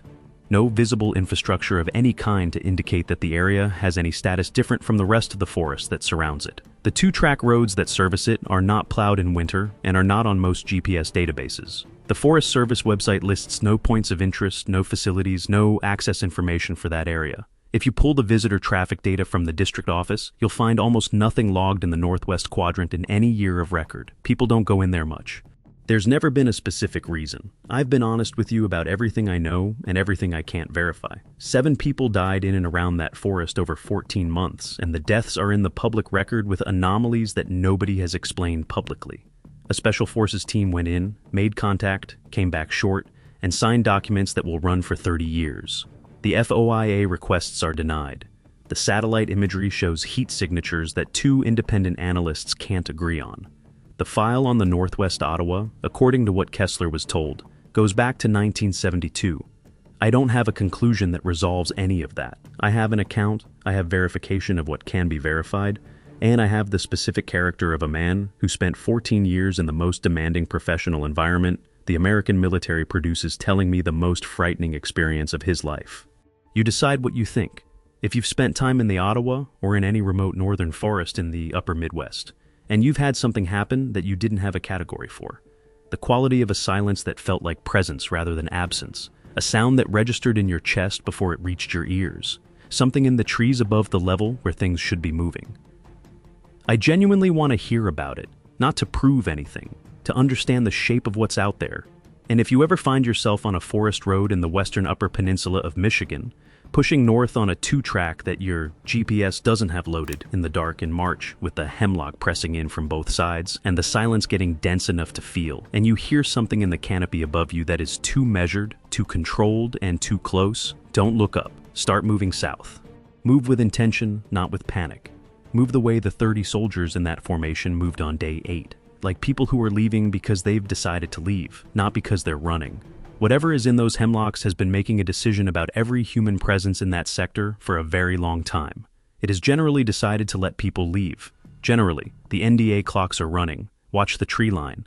No visible infrastructure of any kind to indicate that the area has any status different from the rest of the forest that surrounds it. The 2-track roads that service it are not plowed in winter and are not on most GPS databases. The Forest Service website lists no points of interest, no facilities, no access information for that area. If you pull the visitor traffic data from the district office, you'll find almost nothing logged in the northwest quadrant in any year of record. People don't go in there much. There's never been a specific reason. I've been honest with you about everything I know and everything I can't verify. 7 people died in and around that forest over 14 months, and the deaths are in the public record with anomalies that nobody has explained publicly. A special forces team went in, made contact, came back short, and signed documents that will run for 30 years. The FOIA requests are denied. The satellite imagery shows heat signatures that 2 independent analysts can't agree on. The file on the Northwest Ottawa, according to what Kessler was told, goes back to 1972. I don't have a conclusion that resolves any of that. I have an account, I have verification of what can be verified, and I have the specific character of a man who spent 14 years in the most demanding professional environment the American military produces telling me the most frightening experience of his life. You decide what you think. If you've spent time in the Ottawa or in any remote northern forest in the upper Midwest, and you've had something happen that you didn't have a category for. The quality of a silence that felt like presence rather than absence. A sound that registered in your chest before it reached your ears. Something in the trees above the level where things should be moving. I genuinely want to hear about it, not to prove anything, to understand the shape of what's out there. And if you ever find yourself on a forest road in the western Upper Peninsula of Michigan, pushing north on a 2-track that your GPS doesn't have loaded in the dark in March with the hemlock pressing in from both sides and the silence getting dense enough to feel, and you hear something in the canopy above you that is too measured, too controlled, and too close, don't look up. Start moving south. Move with intention, not with panic. Move the way the 30 soldiers in that formation moved on day 8. Like people who are leaving because they've decided to leave, not because they're running. Whatever is in those hemlocks has been making a decision about every human presence in that sector for a very long time. It is generally decided to let people leave. Generally, the NDA clocks are running. Watch the tree line.